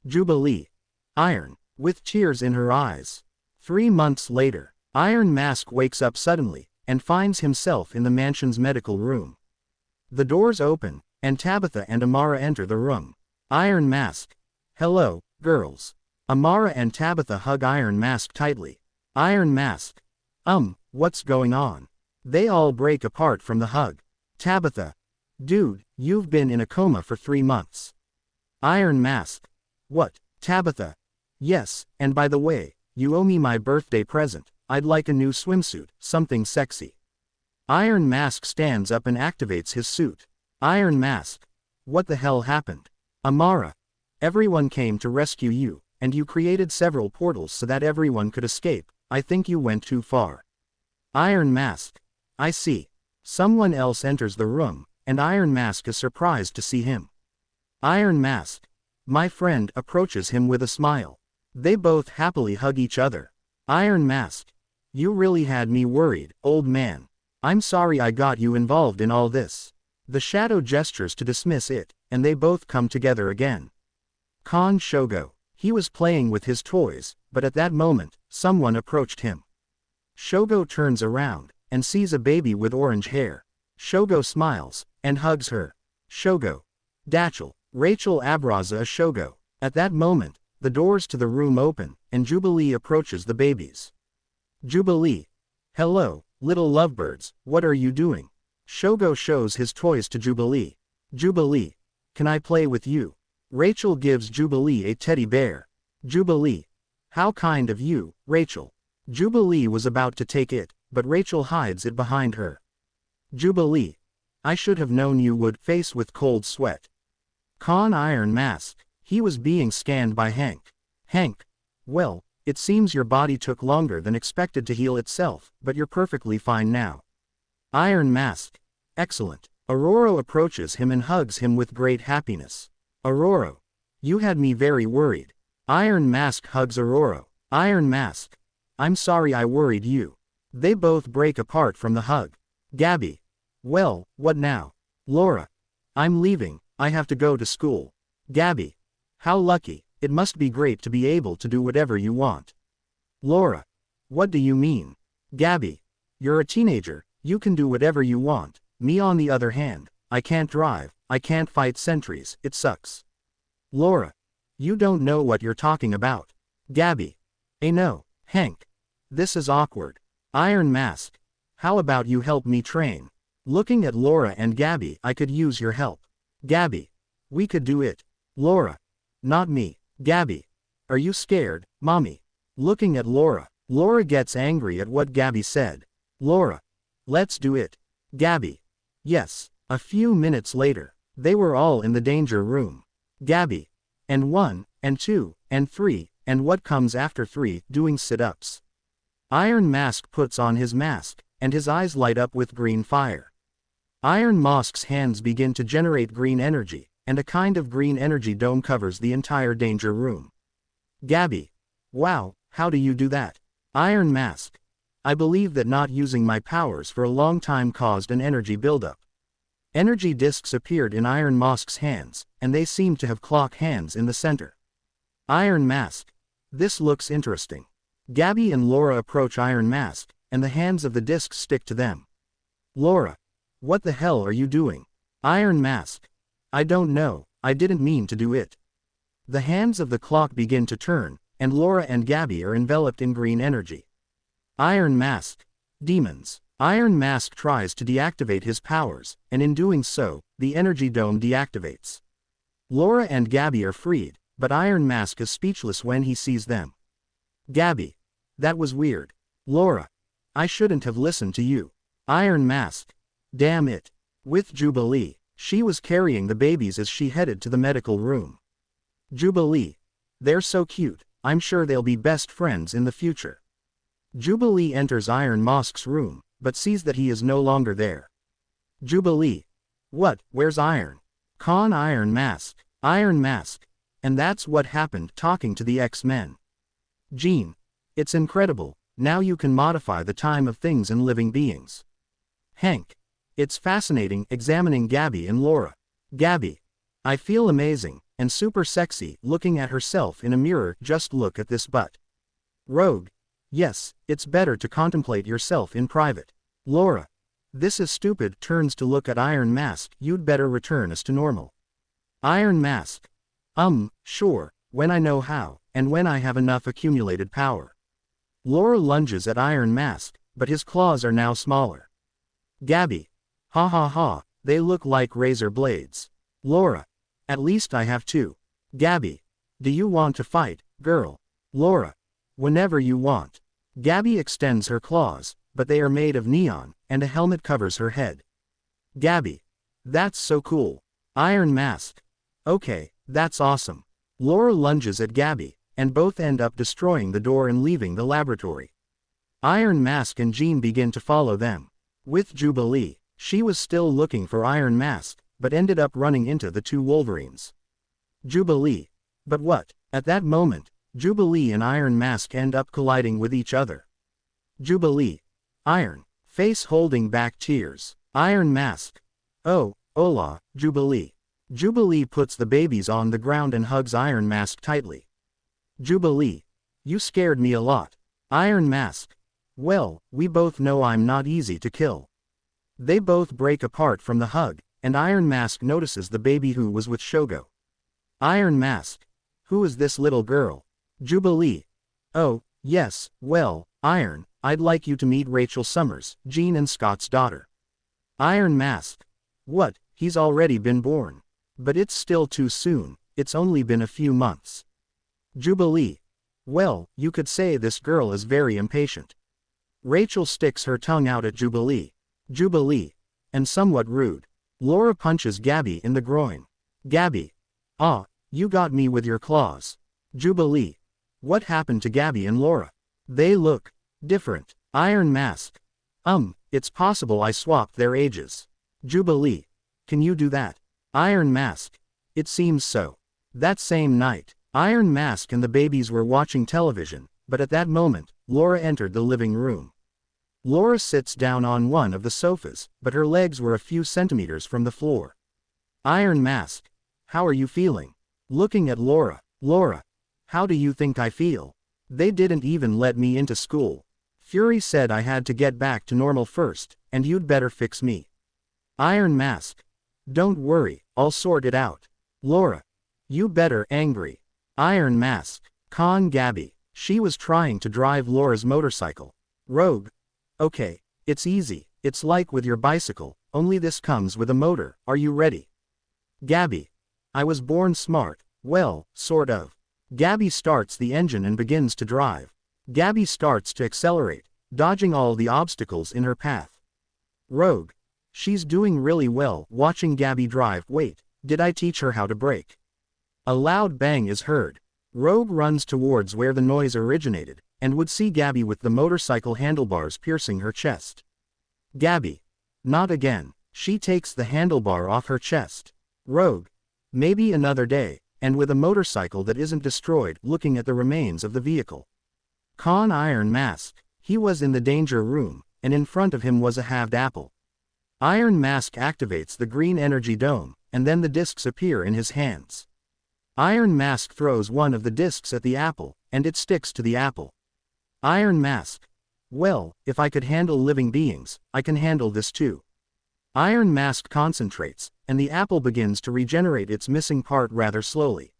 Jubilee. Iron. With tears in her eyes. 3 months later, Iron Mask wakes up suddenly, and finds himself in the mansion's medical room. The doors open, and Tabitha and Amara enter the room. Iron Mask. Hello, girls. Amara and Tabitha hug Iron Mask tightly. Iron Mask. What's going on? They all break apart from the hug. Tabitha. Dude, you've been in a coma for 3 months. Iron Mask. What, Tabitha? Yes, and by the way, you owe me my birthday present, I'd like a new swimsuit, something sexy. Iron Mask stands up and activates his suit. Iron Mask. What the hell happened? Amara. Everyone came to rescue you, and you created several portals so that everyone could escape, I think you went too far. Iron Mask. I see. Someone else enters the room, and Iron Mask is surprised to see him. Iron Mask. My friend approaches him with a smile. They both happily hug each other. Iron Mask. You really had me worried, old man. I'm sorry I got you involved in all this. The shadow gestures to dismiss it, and they both come together again. Kon Shogo. He was playing with his toys, but at that moment, someone approached him. Shogo turns around, and sees a baby with orange hair. Shogo smiles, and hugs her. Shogo. Dachel. Rachel Abraza a Shogo. At that moment, the doors to the room open, and Jubilee approaches the babies. Jubilee. Hello, little lovebirds, what are you doing? Shogo shows his toys to Jubilee. Jubilee. Can I play with you? Rachel gives Jubilee a teddy bear. Jubilee. How kind of you, Rachel. Jubilee was about to take it, but Rachel hides it behind her. Jubilee. I should have known you would. Face with cold sweat. Kon Iron Mask. He was being scanned by Hank. Hank. Well, it seems your body took longer than expected to heal itself, but you're perfectly fine now. Iron Mask. Excellent. Aurora approaches him and hugs him with great happiness. Aurora. You had me very worried. Iron Mask hugs Aurora. Iron Mask. I'm sorry I worried you. They both break apart from the hug. Gabby. Well, what now? Laura. I'm leaving, I have to go to school. Gabby. How lucky, it must be great to be able to do whatever you want. Laura. What do you mean? Gabby. You're a teenager, you can do whatever you want. Me on the other hand, I can't drive, I can't fight sentries, it sucks. Laura. You don't know what you're talking about. Gabby. No, Hank. This is awkward. Iron Mask. How about you help me train? Looking at Laura and Gabby, I could use your help. Gabby. We could do it. Laura. Not me. Gabby. Are you scared, mommy? Looking at Laura. Laura gets angry at what Gabby said. Laura. Let's do it. Gabby. Yes. A few minutes later, they were all in the danger room. Gabby. And 1, and 2, and 3, and what comes after 3, doing sit-ups. Iron Mask puts on his mask, and his eyes light up with green fire. Iron Mask's hands begin to generate green energy, and a kind of green energy dome covers the entire danger room. Gabby. Wow, how do you do that? Iron Mask. I believe that not using my powers for a long time caused an energy buildup. Energy discs appeared in Iron Mask's hands, and they seemed to have clock hands in the center. Iron Mask. This looks interesting. Gabby and Laura approach Iron Mask, and the hands of the discs stick to them. Laura. What the hell are you doing? Iron Mask. I don't know, I didn't mean to do it. The hands of the clock begin to turn, and Laura and Gabby are enveloped in green energy. Iron Mask. Demons. Iron Mask tries to deactivate his powers, and in doing so, the energy dome deactivates. Laura and Gabby are freed, but Iron Mask is speechless when he sees them. Gabby. That was weird. Laura. I shouldn't have listened to you. Iron Mask. Damn it. With Jubilee. She was carrying the babies as she headed to the medical room. Jubilee. They're so cute, I'm sure they'll be best friends in the future. Jubilee enters Iron Mask's room, but sees that he is no longer there. Jubilee. What, where's Iron? Iron Mask. Iron Mask. And that's what happened talking to the X-Men. Jean. It's incredible, now you can modify the time of things and living beings. Hank. It's fascinating examining Gabby and Laura. Gabby. I feel amazing, and super sexy looking at herself in a mirror, just look at this butt. Rogue. Yes, it's better to contemplate yourself in private. Laura. This is stupid, turns to look at Iron Mask, you'd better return us to normal. Iron Mask. Sure, when I know how, and when I have enough accumulated power. Laura lunges at Iron Mask, but his claws are now smaller. Gabby. Ha ha ha, they look like razor blades. Laura. At least I have two. Gabby. Do you want to fight, girl? Laura. Whenever you want. Gabby extends her claws, but they are made of neon, and a helmet covers her head. Gabby. That's so cool. Iron Mask. Okay, that's awesome. Laura lunges at Gabby, and both end up destroying the door and leaving the laboratory. Iron Mask and Jean begin to follow them. With Jubilee, she was still looking for Iron Mask, but ended up running into the two Wolverines. Jubilee. But what? At that moment, Jubilee and Iron Mask end up colliding with each other. Jubilee. Iron. Face holding back tears. Iron Mask. Oh, hola, Jubilee. Jubilee puts the babies on the ground and hugs Iron Mask tightly. Jubilee. You scared me a lot. Iron Mask. Well, we both know I'm not easy to kill. They both break apart from the hug, and Iron Mask notices the baby who was with Shogo. Iron Mask. Who is this little girl? Jubilee. Oh, yes, well, Iron, I'd like you to meet Rachel Summers, Jean and Scott's daughter. Iron Mask. What, he's already been born. But it's still too soon, it's only been a few months. Jubilee. Well, you could say this girl is very impatient. Rachel sticks her tongue out at Jubilee. Jubilee. And somewhat rude. Laura punches Gabby in the groin. Gabby. Ah, you got me with your claws. Jubilee. What happened to Gabby and Laura? They look different. Iron Mask. It's possible I swapped their ages. Jubilee. Can you do that? Iron Mask. It seems so. That same night, Iron Mask and the babies were watching television, but at that moment, Laura entered the living room. Laura sits down on one of the sofas, but her legs were a few centimeters from the floor. Iron Mask. How are you feeling? Looking at Laura. Laura. How do you think I feel? They didn't even let me into school. Fury said I had to get back to normal first, and you'd better fix me. Iron Mask. Don't worry, I'll sort it out. Laura. You better angry. Iron Mask. Gabby. She was trying to drive Laura's motorcycle. Rogue. Okay, it's easy, it's like with your bicycle, only this comes with a motor, are you ready? Gabby. I was born smart, well, sort of. Gabby starts the engine and begins to drive. Gabby starts to accelerate, dodging all the obstacles in her path. Rogue. She's doing really well watching Gabby drive. Wait, did I teach her how to brake? A loud bang is heard. Rogue runs towards where the noise originated, and would see Gabby with the motorcycle handlebars piercing her chest. Gabby. Not again. She takes the handlebar off her chest. Rogue. Maybe another day, and with a motorcycle that isn't destroyed, looking at the remains of the vehicle. Iron Mask. He was in the danger room, and in front of him was a halved apple. Iron Mask activates the green energy dome, and then the discs appear in his hands. Iron Mask throws one of the discs at the apple, and it sticks to the apple. Iron Mask. Well, if I could handle living beings, I can handle this too. Iron Mask concentrates, and the apple begins to regenerate its missing part rather slowly.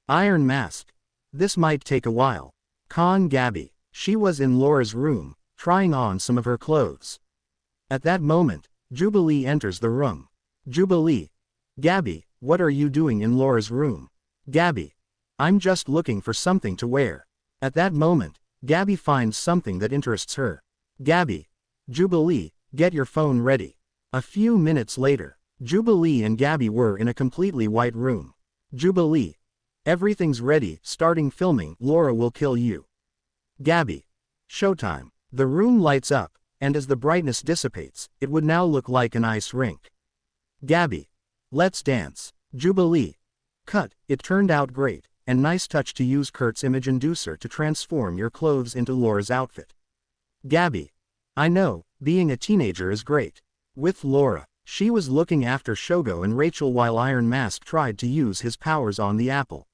Iron Mask. This might take a while. Gabby. She was in Laura's room, trying on some of her clothes. At that moment, Jubilee enters the room. Jubilee. Gabby, what are you doing in Laura's room? Gabby. I'm just looking for something to wear. At that moment, Gabby finds something that interests her. Gabby. Jubilee, get your phone ready. A few minutes later, Jubilee and Gabby were in a completely white room. Jubilee. Everything's ready, starting filming, Laura will kill you. Gabby. Showtime. The room lights up, and as the brightness dissipates, it would now look like an ice rink. Gabby. Let's dance. Jubilee. Cut. It turned out great, and nice touch to use Kurt's image inducer to transform your clothes into Laura's outfit. Gabby. I know, being a teenager is great. With Laura, she was looking after Shogo and Rachel while Iron Mask tried to use his powers on the apple.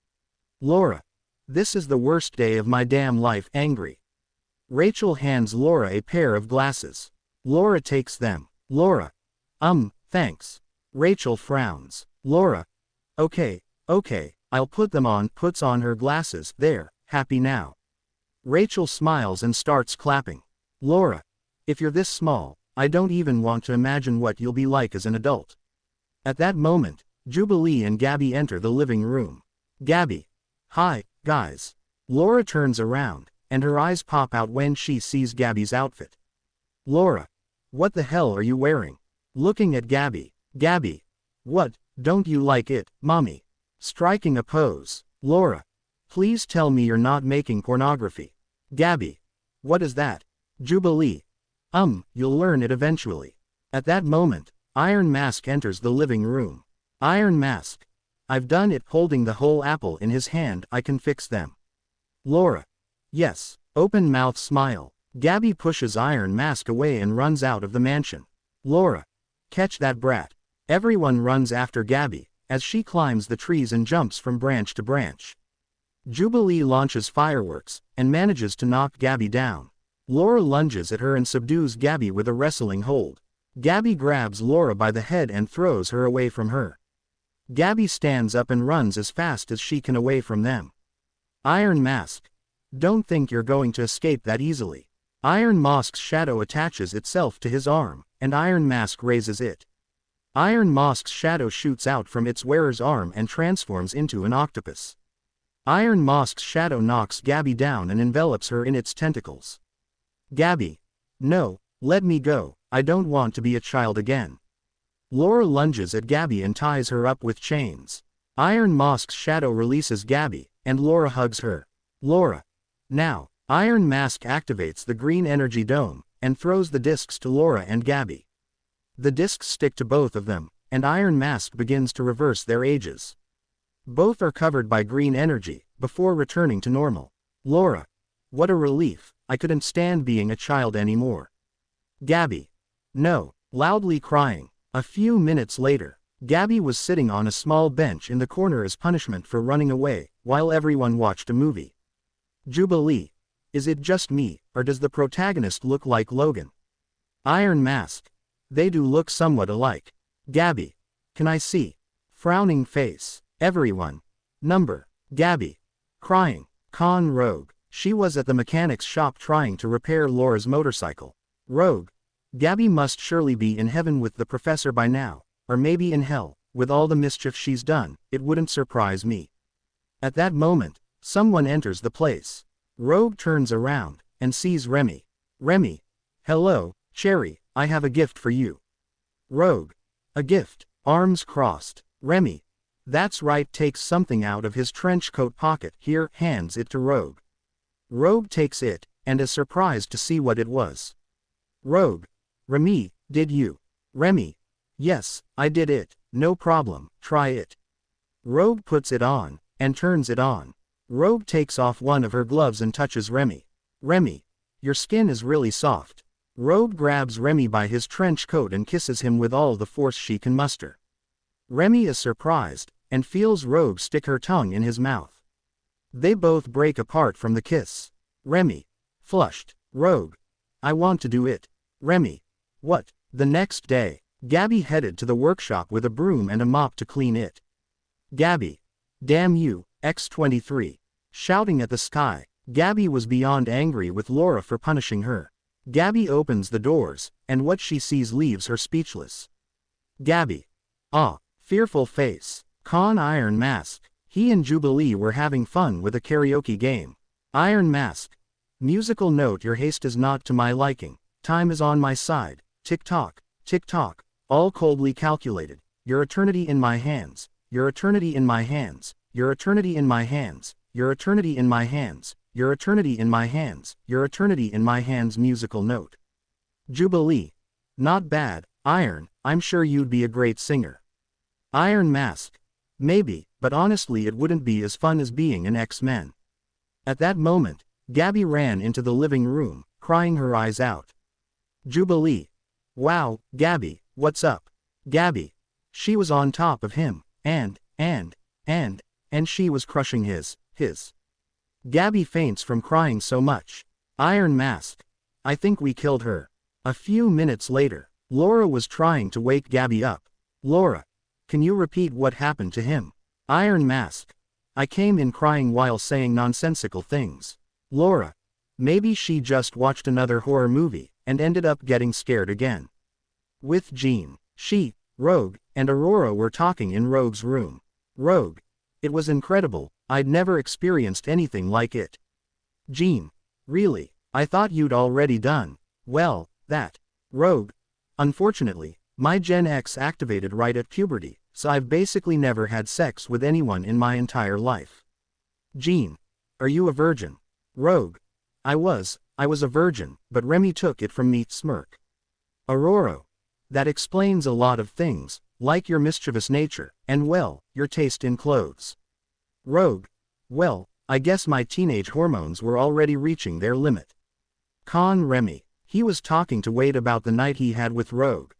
Laura. This is the worst day of my damn life, angry. Rachel hands Laura a pair of glasses. Laura takes them. Laura. Thanks. Rachel frowns. Laura. Okay, I'll put them on, puts on her glasses, there, happy now. Rachel smiles and starts clapping. Laura. If you're this small, I don't even want to imagine what you'll be like as an adult. At that moment, Jubilee and Gabby enter the living room. Gabby. Hi, guys. Laura turns around, and her eyes pop out when she sees Gabby's outfit. Laura. What the hell are you wearing? Looking at Gabby. Gabby. What, don't you like it, mommy? Striking a pose. Laura. Please tell me you're not making pornography. Gabby. What is that? Jubilee. You'll learn it eventually. At that moment, Iron Mask enters the living room. Iron Mask. I've done it, holding the whole apple in his hand, I can fix them. Laura. Yes, open mouth smile. Gabby pushes Iron Mask away and runs out of the mansion. Laura. Catch that brat. Everyone runs after Gabby, as she climbs the trees and jumps from branch to branch. Jubilee launches fireworks, and manages to knock Gabby down. Laura lunges at her and subdues Gabby with a wrestling hold. Gabby grabs Laura by the head and throws her away from her. Gabby stands up and runs as fast as she can away from them. Iron Mask. Don't think you're going to escape that easily. Iron Mask's shadow attaches itself to his arm, and Iron Mask raises it. Iron Mask's shadow shoots out from its wearer's arm and transforms into an octopus. Iron Mask's shadow knocks Gabby down and envelops her in its tentacles. Gabby. No, let me go, I don't want to be a child again. Laura lunges at Gabby and ties her up with chains. Iron Mask's shadow releases Gabby, and Laura hugs her. Laura. Now, Iron Mask activates the green energy dome, and throws the discs to Laura and Gabby. The discs stick to both of them, and Iron Mask begins to reverse their ages. Both are covered by green energy, before returning to normal. Laura. What a relief, I couldn't stand being a child anymore. Gabby. No, loudly crying. A few minutes later, Gabby was sitting on a small bench in the corner as punishment for running away, while everyone watched a movie. Jubilee. Is it just me, or does the protagonist look like Logan? Iron Mask. They do look somewhat alike. Gabby. Can I see? Frowning face. Everyone. Number. Gabby. Crying. Rogue. She was at the mechanic's shop trying to repair Laura's motorcycle. Rogue. Gabby must surely be in heaven with the professor by now, or maybe in hell, with all the mischief she's done, it wouldn't surprise me. At that moment, someone enters the place. Rogue turns around, and sees Remy. Remy. Hello, Cherry, I have a gift for you. Rogue. A gift, arms crossed. Remy. That's right, takes something out of his trench coat pocket, here, hands it to Rogue. Rogue takes it, and is surprised to see what it was. Rogue. Remy, did you? Remy. Yes, I did it, no problem, try it. Rogue puts it on, and turns it on. Rogue takes off one of her gloves and touches Remy. Remy. Your skin is really soft. Rogue grabs Remy by his trench coat and kisses him with all the force she can muster. Remy is surprised, and feels Rogue stick her tongue in his mouth. They both break apart from the kiss. Remy. Flushed. Rogue. I want to do it. Remy. What? The next day, Gabby headed to the workshop with a broom and a mop to clean it. Gabby. Damn you, X-23. Shouting at the sky, Gabby was beyond angry with Laura for punishing her. Gabby opens the doors, and what she sees leaves her speechless. Gabby. Ah, fearful face. Con Iron Mask. He and Jubilee were having fun with a karaoke game. Iron Mask. Musical note: your haste is not to my liking. Time is on my side. Tick-tock, tick-tock. All coldly calculated. Your eternity in my hands. Your eternity in my hands. Your eternity in my hands. Your eternity in my hands. Your eternity in my hands. Your eternity in my hands. Musical note. Jubilee. Not bad, Iron. I'm sure you'd be a great singer. Iron Mask. Maybe, but honestly it wouldn't be as fun as being an X-Men. At that moment, Gabby ran into the living room, crying her eyes out. Jubilee. Wow, Gabby, what's up? Gabby. She was on top of him, and she was crushing his. Gabby faints from crying so much. Iron Mask. I think we killed her. A few minutes later, Laura was trying to wake Gabby up. Laura. Can you repeat what happened to him? Iron Mask. I came in crying while saying nonsensical things. Laura. Maybe she just watched another horror movie, and ended up getting scared again. With Jean. She, Rogue, and Aurora were talking in Rogue's room. Rogue. It was incredible, I'd never experienced anything like it. Jean. Really? I thought you'd already done. Well, that. Rogue. Unfortunately, my Gen X activated right at puberty, so I've basically never had sex with anyone in my entire life. Jean. Are you a virgin? Rogue. I was a virgin, but Remy took it from me. Smirk. Aurora. That explains a lot of things, like your mischievous nature, and well, your taste in clothes. Rogue. Well, I guess my teenage hormones were already reaching their limit. Con Remy. He was talking to Wade about the night he had with Rogue.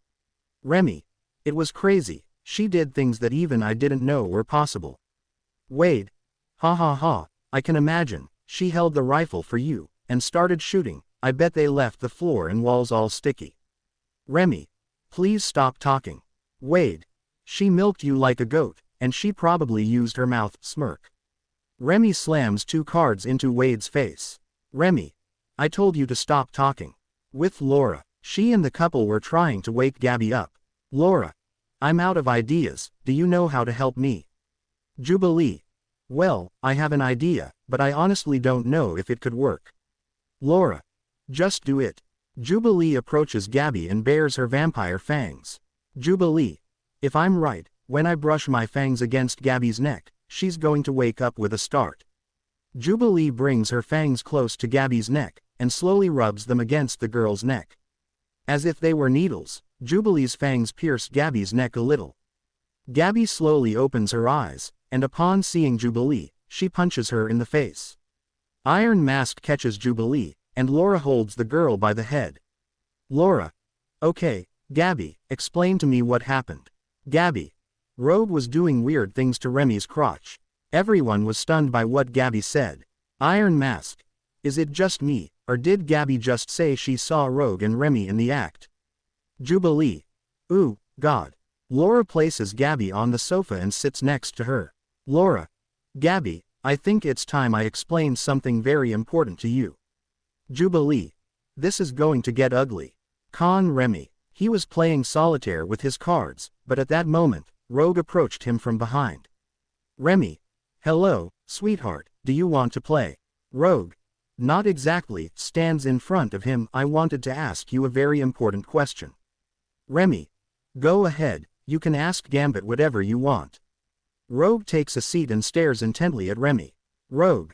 Remy. It was crazy, she did things that even I didn't know were possible. Wade. Ha ha ha, I can imagine, she held the rifle for you, and started shooting. I bet they left the floor and walls all sticky. Remy. Please stop talking. Wade. She milked you like a goat, and she probably used her mouth. Smirk. Remy slams 2 cards into Wade's face. Remy. I told you to stop talking. With Laura. She and the couple were trying to wake Gabby up. Laura. I'm out of ideas, do you know how to help me? Jubilee. Well, I have an idea, but I honestly don't know if it could work. Laura. Just do it. Jubilee approaches Gabby and bares her vampire fangs. Jubilee. If I'm right, when I brush my fangs against Gabby's neck, she's going to wake up with a start. Jubilee brings her fangs close to Gabby's neck, and slowly rubs them against the girl's neck. As if they were needles, Jubilee's fangs pierce Gabby's neck a little. Gabby slowly opens her eyes, and upon seeing Jubilee, she punches her in the face. Iron Mask catches Jubilee, and Laura holds the girl by the head. Laura. Okay, Gabby, explain to me what happened. Gabby. Rogue was doing weird things to Remy's crotch. Everyone was stunned by what Gabby said. Iron Mask. Is it just me, or did Gabby just say she saw Rogue and Remy in the act? Jubilee. Ooh, God. Laura places Gabby on the sofa and sits next to her. Laura. Gabby, I think it's time I explain something very important to you. Jubilee. This is going to get ugly. Con Remy. He was playing solitaire with his cards, but at that moment, Rogue approached him from behind. Remy. Hello, sweetheart, do you want to play? Rogue. Not exactly, stands in front of him. I wanted to ask you a very important question. Remy. Go ahead, you can ask Gambit whatever you want. Rogue takes a seat and stares intently at Remy. Rogue.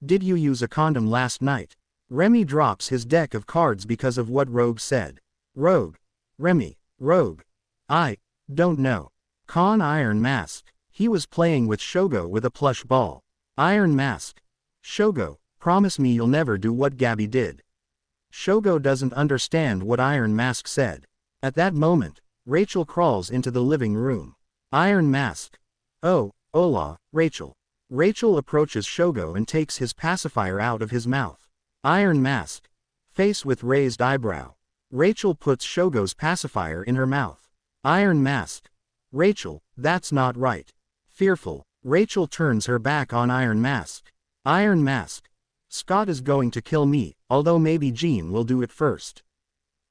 Did you use a condom last night? Remy drops his deck of cards because of what Rogue said. Rogue. Remy. Rogue. I don't know. Con Iron Mask. He was playing with Shogo with a plush ball. Iron Mask. Shogo, promise me you'll never do what Gabby did. Shogo doesn't understand what Iron Mask said. At that moment, Rachel crawls into the living room. Iron Mask. Oh, hola, Rachel. Rachel approaches Shogo and takes his pacifier out of his mouth. Iron Mask. Face with raised eyebrow. Rachel puts Shogo's pacifier in her mouth. Iron Mask. Rachel, that's not right. Fearful, Rachel turns her back on Iron Mask. Iron Mask. Scott is going to kill me, although maybe Jean will do it first.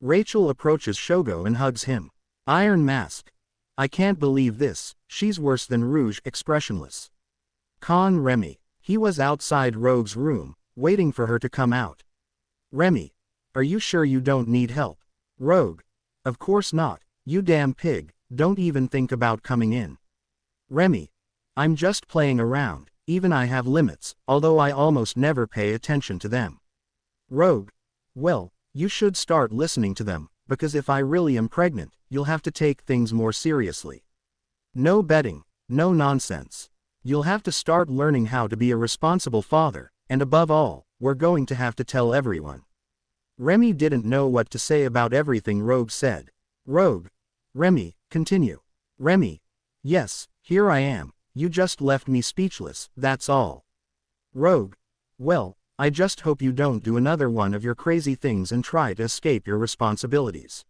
Rachel approaches Shogo and hugs him. Iron Mask. I can't believe this, she's worse than Rouge, expressionless. Con Remy. He was outside Rogue's room, waiting for her to come out. Remy. Are you sure you don't need help? Rogue. Of course not, you damn pig, don't even think about coming in. Remy. I'm just playing around, even I have limits, although I almost never pay attention to them. Rogue. Well, you should start listening to them, because if I really am pregnant, you'll have to take things more seriously. No betting, no nonsense. You'll have to start learning how to be a responsible father, and above all, we're going to have to tell everyone. Remy didn't know what to say about everything Rogue said. Rogue. Remy, continue. Remy. Yes, here I am, you just left me speechless, that's all. Rogue. Well, I just hope you don't do another one of your crazy things and try to escape your responsibilities.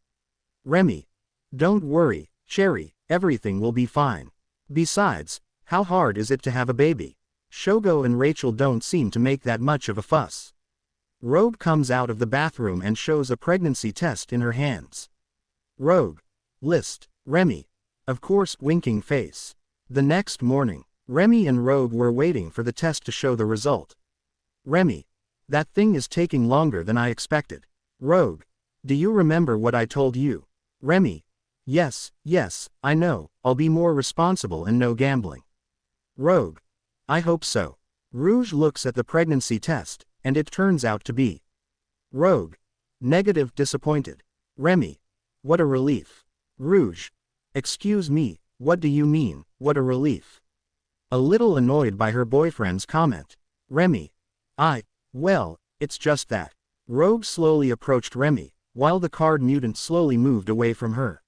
Remy. Don't worry, Cherry, everything will be fine. Besides, how hard is it to have a baby? Shogo and Rachel don't seem to make that much of a fuss. Rogue comes out of the bathroom and shows a pregnancy test in her hands. Rogue. List. Remy. Of course, winking face. The next morning, Remy and Rogue were waiting for the test to show the result. Remy. That thing is taking longer than I expected. Rogue. Do you remember what I told you? Remy. Yes, I know, I'll be more responsible and no gambling. Rogue. I hope so. Rouge looks at the pregnancy test, and it turns out to be Rogue. Negative, disappointed. Remy. What a relief. Rouge. Excuse me, what do you mean, what a relief? A little annoyed by her boyfriend's comment. Remy. Well, it's just that. Rogue slowly approached Remy, while the card mutant slowly moved away from her.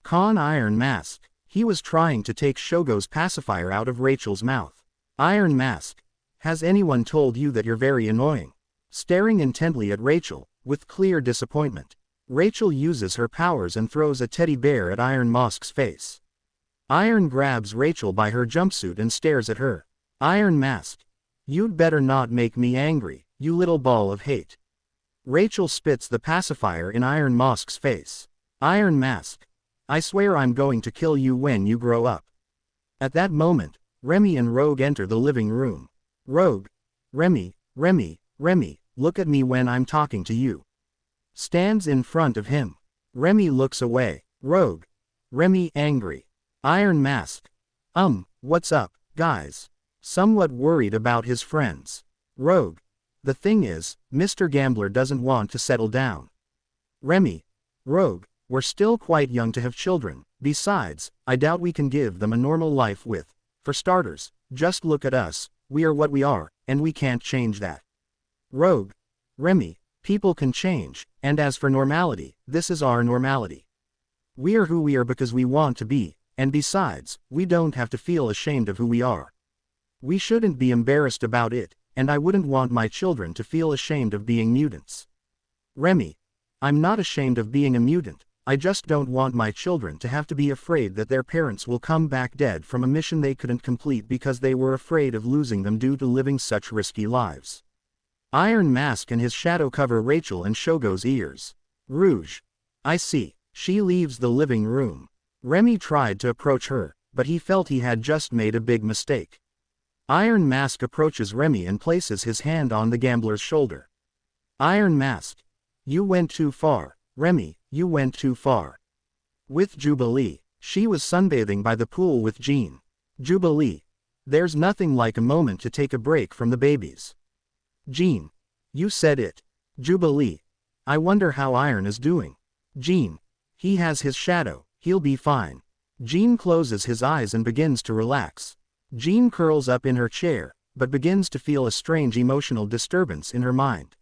Con Iron Mask. He was trying to take Shogo's pacifier out of Rachel's mouth. Iron Mask. Has anyone told you that you're very annoying? Staring intently at Rachel, with clear disappointment. Rachel uses her powers and throws a teddy bear at Iron Mask's face. Iron grabs Rachel by her jumpsuit and stares at her. Iron Mask. You'd better not make me angry, you little ball of hate. Rachel spits the pacifier in Iron Mask's face. Iron Mask. I swear I'm going to kill you when you grow up. At that moment, Remy and Rogue enter the living room. Rogue. Remy, look at me when I'm talking to you. Stands in front of him. Remy looks away. Rogue. Remy angry. Iron Mask. What's up, guys? Somewhat worried about his friends. Rogue. The thing is, Mr. Gambler doesn't want to settle down. Remy. Rogue. We're still quite young to have children, besides, I doubt we can give them a normal life with. For starters, just look at us, we are what we are, and we can't change that. Rogue. Remy. People can change, and as for normality, this is our normality. We are who we are because we want to be, and besides, we don't have to feel ashamed of who we are. We shouldn't be embarrassed about it, and I wouldn't want my children to feel ashamed of being mutants. Remy. I'm not ashamed of being a mutant, I just don't want my children to have to be afraid that their parents will come back dead from a mission they couldn't complete because they were afraid of losing them due to living such risky lives. Iron Mask and his shadow cover Rachel and Shogo's ears. Rouge. I see. She leaves the living room. Remy tried to approach her, but he felt he had just made a big mistake. Iron Mask approaches Remy and places his hand on the gambler's shoulder. Iron Mask. You went too far, Remy, you went too far. With Jubilee, she was sunbathing by the pool with Jean. Jubilee. There's nothing like a moment to take a break from the babies. Jean. You said it. Jubilee. I wonder how Iron is doing. Jean. He has his shadow, he'll be fine. Jean closes his eyes and begins to relax. Jean curls up in her chair, but begins to feel a strange emotional disturbance in her mind.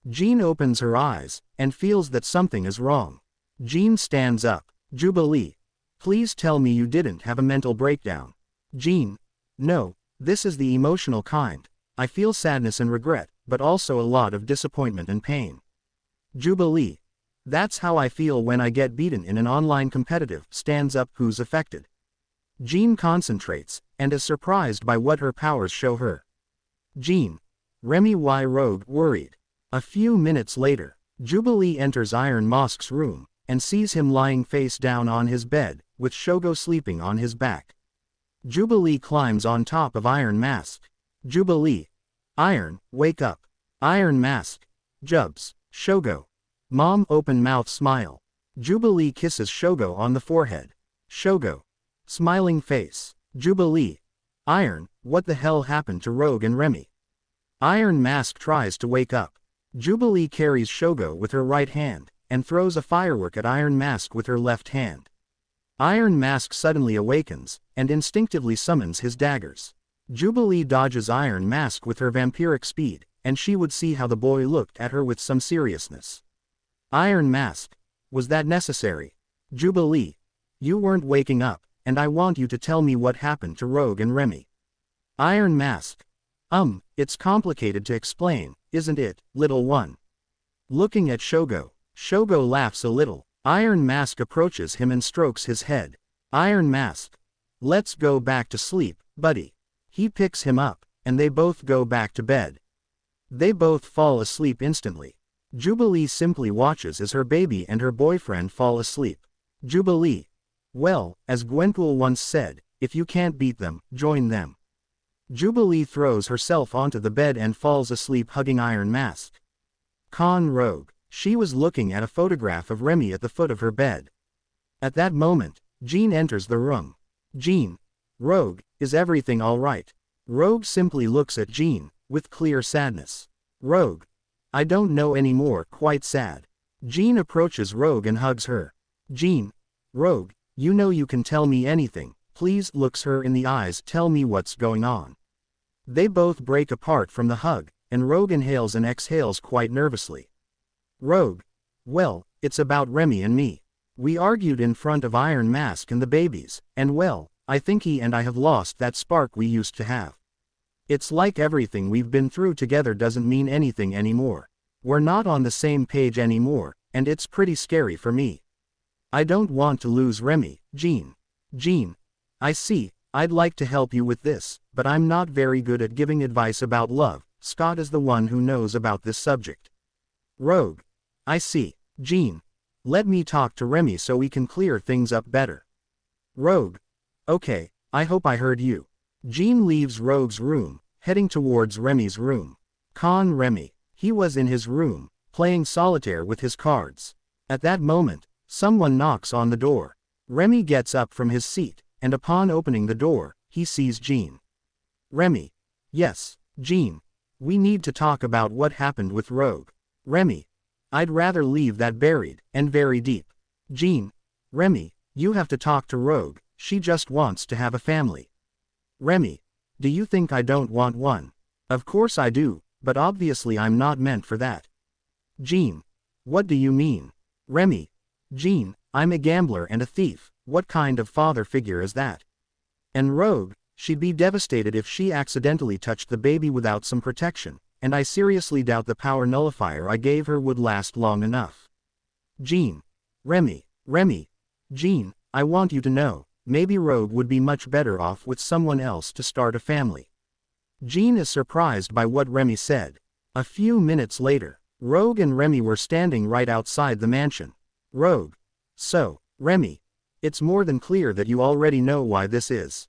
Jean opens her eyes, and feels that something is wrong. Jean stands up. Jubilee. Please tell me you didn't have a mental breakdown. Jean. No, this is the emotional kind. I feel sadness and regret, but also a lot of disappointment and pain. Jubilee. That's how I feel when I get beaten in an online competitive, stands up who's affected. Jean concentrates, and is surprised by what her powers show her. Jean. Remy y Rogue worried. A few minutes later, Jubilee enters Iron Mask's room, and sees him lying face down on his bed, with Shogo sleeping on his back. Jubilee climbs on top of Iron Mask. Jubilee. Iron, wake up. Iron Mask. Jubs. Shogo. Mom open mouth smile. Jubilee kisses Shogo on the forehead. Shogo. Smiling face. Jubilee. Iron, what the hell happened to Rogue and Remy? Iron Mask tries to wake up. Jubilee carries Shogo with her right hand, and throws a firework at Iron Mask with her left hand. Iron Mask suddenly awakens, and instinctively summons his daggers. Jubilee dodges Iron Mask with her vampiric speed, and she would see how the boy looked at her with some seriousness. Iron Mask. Was that necessary? Jubilee. You weren't waking up, and I want you to tell me what happened to Rogue and Remy. Iron Mask. It's complicated to explain, isn't it, little one? Looking at Shogo, Shogo laughs a little. Iron Mask approaches him and strokes his head. Iron Mask. Let's go back to sleep, buddy. He picks him up, and they both go back to bed. They both fall asleep instantly. Jubilee simply watches as her baby and her boyfriend fall asleep. Jubilee. Well, as Gwenpool once said, if you can't beat them, join them. Jubilee throws herself onto the bed and falls asleep hugging Iron Mask. Rogue. She was looking at a photograph of Remy at the foot of her bed. At that moment, Jean enters the room. Jean. Rogue, is everything alright? Rogue simply looks at Jean, with clear sadness. Rogue. I don't know anymore, quite sad. Jean approaches Rogue and hugs her. Jean. Rogue, you know you can tell me anything, please, looks her in the eyes, tell me what's going on. They both break apart from the hug, and Rogue inhales and exhales quite nervously. Rogue. Well, it's about Remy and me. We argued in front of Iron Mask and the babies, and well, I think he and I have lost that spark we used to have. It's like everything we've been through together doesn't mean anything anymore. We're not on the same page anymore, and it's pretty scary for me. I don't want to lose Remy, Jean. Jean. I see, I'd like to help you with this, but I'm not very good at giving advice about love. Scott is the one who knows about this subject. Rogue. I see, Jean. Let me talk to Remy so we can clear things up better. Rogue. Okay, I hope I heard you. Jean leaves Rogue's room, heading towards Remy's room. Remy. He was in his room, playing solitaire with his cards. At that moment, someone knocks on the door. Remy gets up from his seat, and upon opening the door, he sees Jean. Remy. Yes, Jean. We need to talk about what happened with Rogue. Remy. I'd rather leave that buried, and very deep. Jean. Remy, you have to talk to Rogue, she just wants to have a family. Remy. Do you think I don't want one? Of course I do, but obviously I'm not meant for that. Jean. What do you mean? Remy. Jean, I'm a gambler and a thief, what kind of father figure is that? And Rogue, she'd be devastated if she accidentally touched the baby without some protection, and I seriously doubt the power nullifier I gave her would last long enough. Jean. Remy. Jean, I want you to know, maybe Rogue would be much better off with someone else to start a family. Jean is surprised by what Remy said. A few minutes later, Rogue and Remy were standing right outside the mansion. Rogue. So, Remy. It's more than clear that you already know why this is.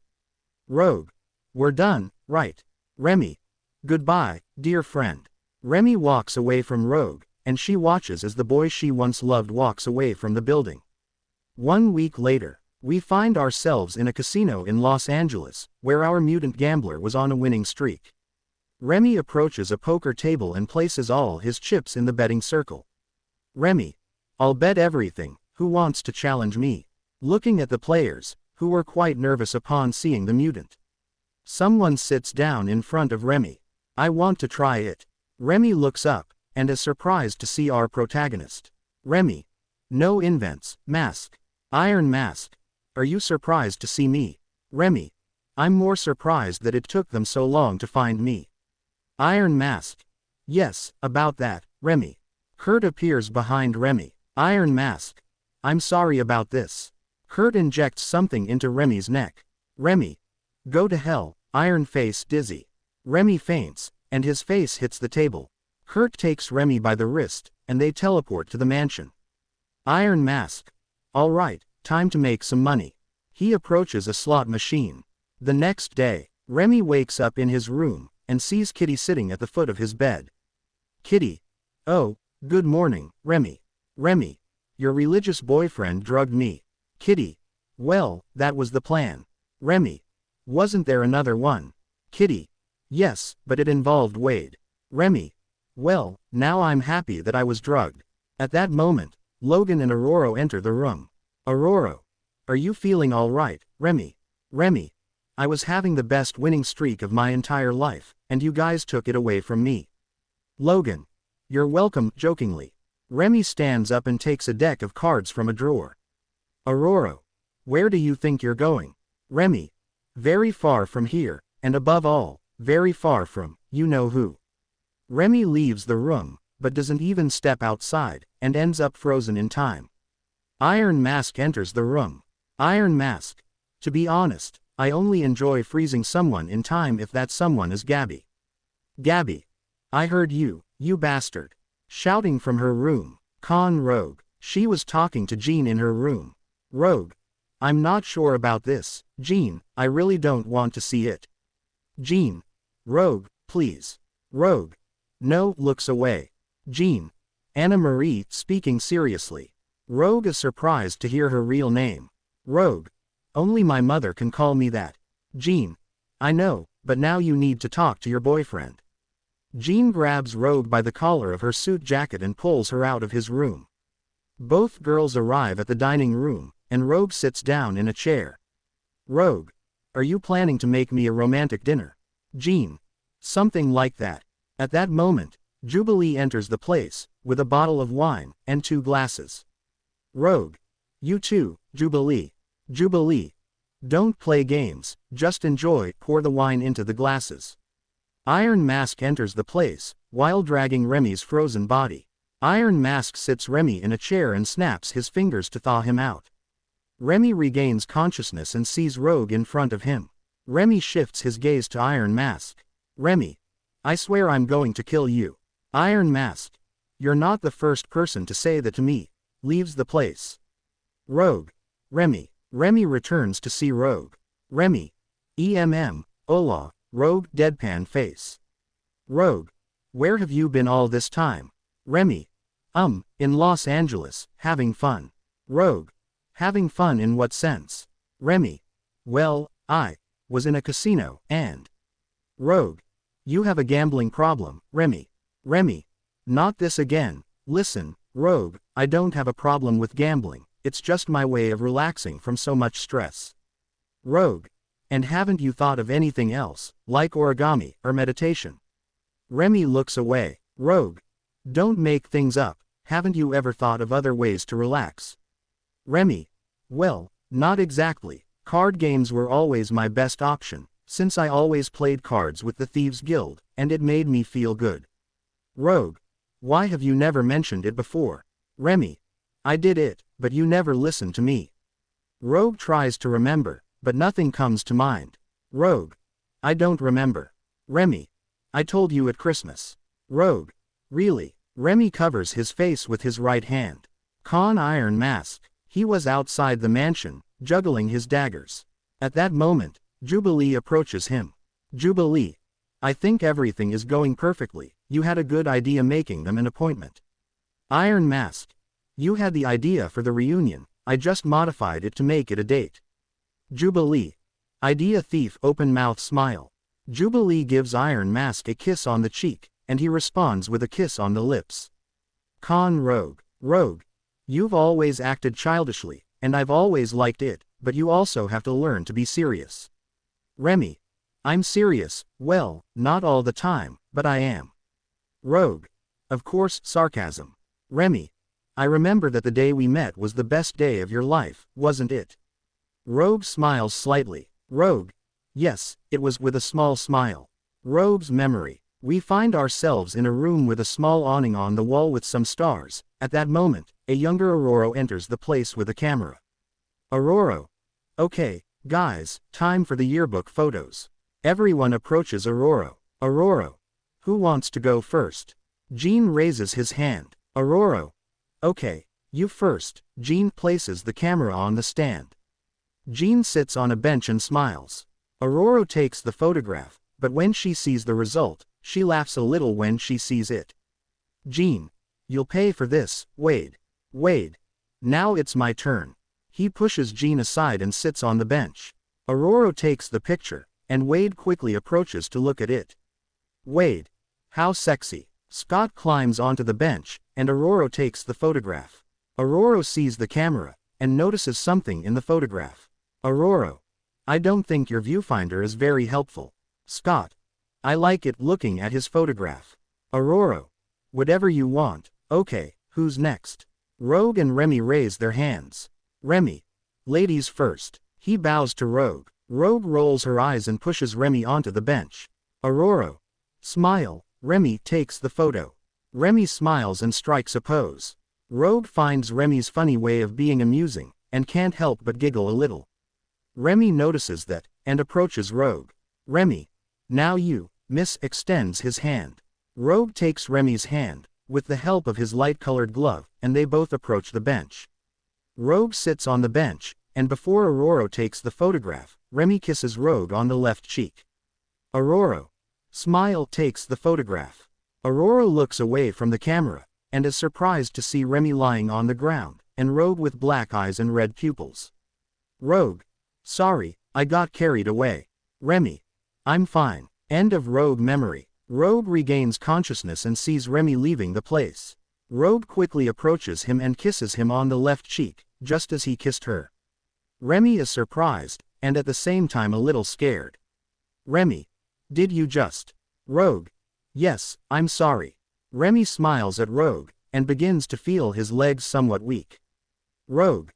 Rogue. We're done, right? Remy. Goodbye, dear friend. Remy walks away from Rogue, and she watches as the boy she once loved walks away from the building. 1 week later, we find ourselves in a casino in Los Angeles, where our mutant gambler was on a winning streak. Remy approaches a poker table and places all his chips in the betting circle. Remy. I'll bet everything, who wants to challenge me? Looking at the players, who were quite nervous upon seeing the mutant. Someone sits down in front of Remy. I want to try it. Remy looks up, and is surprised to see our protagonist. Remy. No invents, Mask. Iron Mask. Are you surprised to see me? Remy. I'm more surprised that it took them so long to find me. Iron Mask. Yes, about that, Remy. Kurt appears behind Remy. Iron Mask. I'm sorry about this. Kurt injects something into Remy's neck. Remy. Go to hell, Iron Face dizzy. Remy faints, and his face hits the table. Kurt takes Remy by the wrist, and they teleport to the mansion. Iron Mask. Alright, time to make some money. He approaches a slot machine. The next day, Remy wakes up in his room, and sees Kitty sitting at the foot of his bed. Kitty. Oh, good morning, Remy. Remy. Your religious boyfriend drugged me. Kitty. Well, that was the plan. Remy. Wasn't there another one? Kitty. Yes, but it involved Wade. Remy. Well, now I'm happy that I was drugged. At that moment, Logan and Aurora enter the room. Aurora. Are you feeling alright, Remy? Remy. I was having the best winning streak of my entire life, and you guys took it away from me. Logan. You're welcome, jokingly. Remy stands up and takes a deck of cards from a drawer. Aurora. Where do you think you're going? Remy. Very far from here, and above all, very far from, you know who. Remy leaves the room, but doesn't even step outside, and ends up frozen in time. Iron Mask enters the room. Iron Mask. To be honest, I only enjoy freezing someone in time if that someone is Gabby. Gabby. I heard you, you bastard. Shouting from her room. Con Rogue. She was talking to Jean in her room. Rogue. I'm not sure about this, Jean, I really don't want to see it. Jean. Rogue, please. Rogue. No, looks away. Jean. Anna Marie, speaking seriously. Rogue is surprised to hear her real name. Rogue. Only my mother can call me that. Jean. I know, but now you need to talk to your boyfriend. Jean grabs Rogue by the collar of her suit jacket and pulls her out of his room. Both girls arrive at the dining room, and Rogue sits down in a chair. Rogue. Are you planning to make me a romantic dinner? Jean. Something like that. At that moment, Jubilee enters the place, with a bottle of wine, and 2 glasses. Rogue. You too, Jubilee. Jubilee. Don't play games, just enjoy, pour the wine into the glasses. Iron Mask enters the place, while dragging Remy's frozen body. Iron Mask sits Remy in a chair and snaps his fingers to thaw him out. Remy regains consciousness and sees Rogue in front of him. Remy shifts his gaze to Iron Mask. Remy. I swear I'm going to kill you. Iron Mask. You're not the first person to say that to me. Leaves the place. Rogue. Remy. Remy returns to see Rogue. Remy. Hola, Rogue deadpan face. Rogue. Where have you been all this time? Remy. In Los Angeles, having fun. Rogue. Having fun in what sense? Remy. Well, I was in a casino, and... Rogue. You have a gambling problem, Remy. Remy. Not this again. Listen, Rogue, I don't have a problem with gambling, it's just my way of relaxing from so much stress. Rogue. And haven't you thought of anything else, like origami, or meditation? Remy looks away. Rogue. Don't make things up, haven't you ever thought of other ways to relax? Remy. Well, not exactly, card games were always my best option, since I always played cards with the Thieves Guild, and it made me feel good. Rogue. Why have you never mentioned it before? Remy. I did it, but you never listened to me. Rogue tries to remember, but nothing comes to mind. Rogue. I don't remember. Remy. I told you at Christmas. Rogue. Really? Remy covers his face with his right hand. Con Iron Mask. He was outside the mansion, juggling his daggers. At that moment, Jubilee approaches him. Jubilee. I think everything is going perfectly, you had a good idea making them an appointment. Iron Mask. You had the idea for the reunion, I just modified it to make it a date. Jubilee. Idea thief open mouth smile. Jubilee gives Iron Mask a kiss on the cheek, and he responds with a kiss on the lips. Con Rogue. Rogue. You've always acted childishly, and I've always liked it, but you also have to learn to be serious. Remy. I'm serious, well, not all the time, but I am. Rogue. Of course, sarcasm. Remy. I remember that the day we met was the best day of your life, wasn't it? Rogue smiles slightly. Rogue. Yes, it was, with a small smile. Rogue's memory. We find ourselves in a room with a small awning on the wall with some stars, At that moment, a younger Aurora enters the place with a camera. Aurora. Okay, guys, time for the yearbook photos. Everyone approaches Aurora. Aurora. Who wants to go first? Jean raises his hand. Aurora. Okay, you first. Jean places the camera on the stand. Jean sits on a bench and smiles. Aurora takes the photograph, but when she sees the result, she laughs a little when she sees it. Jean. You'll pay for this, Wade. Wade. Now it's my turn. He pushes Jean aside and sits on the bench. Aurora takes the picture, and Wade quickly approaches to look at it. Wade. How sexy. Scott climbs onto the bench, and Aurora takes the photograph. Aurora sees the camera, and notices something in the photograph. Aurora. I don't think your viewfinder is very helpful. Scott. I like it looking at his photograph. Aurora. Whatever you want. Okay, who's next? Rogue and Remy raise their hands. Remy. Ladies first. He bows to Rogue. Rogue rolls her eyes and pushes Remy onto the bench. Aurora. Smile. Remy takes the photo. Remy smiles and strikes a pose. Rogue finds Remy's funny way of being amusing, and can't help but giggle a little. Remy notices that, and approaches Rogue. Remy. Now you, miss, extends his hand. Rogue takes Remy's hand, with the help of his light-colored glove, and they both approach the bench. Rogue sits on the bench, and before Aurora takes the photograph, Remy kisses Rogue on the left cheek. Aurora. Smile takes the photograph. Aurora looks away from the camera, and is surprised to see Remy lying on the ground, and Rogue with black eyes and red pupils. Rogue. Sorry, I got carried away. Remy. I'm fine. End of Rogue memory. Rogue regains consciousness and sees Remy leaving the place. Rogue quickly approaches him and kisses him on the left cheek, just as he kissed her. Remy is surprised, and at the same time a little scared. Remy. Did you just? Rogue. Yes, I'm sorry. Remy smiles at Rogue, and begins to feel his legs somewhat weak. Rogue.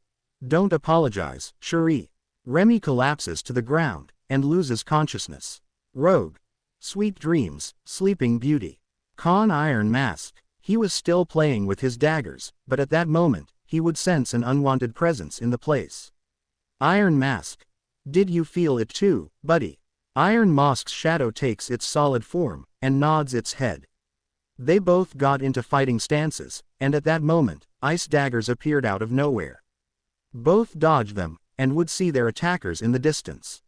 Don't apologize, Cherie. Remy collapses to the ground, and loses consciousness. Rogue. Sweet dreams, Sleeping Beauty. Con Iron Mask. He was still playing with his daggers, but at that moment, he would sense an unwanted presence in the place. Iron Mask. Did you feel it too, buddy? Iron Mask's shadow takes its solid form, and nods its head. They both got into fighting stances, and at that moment, ice daggers appeared out of nowhere. Both dodged them, and would see their attackers in the distance.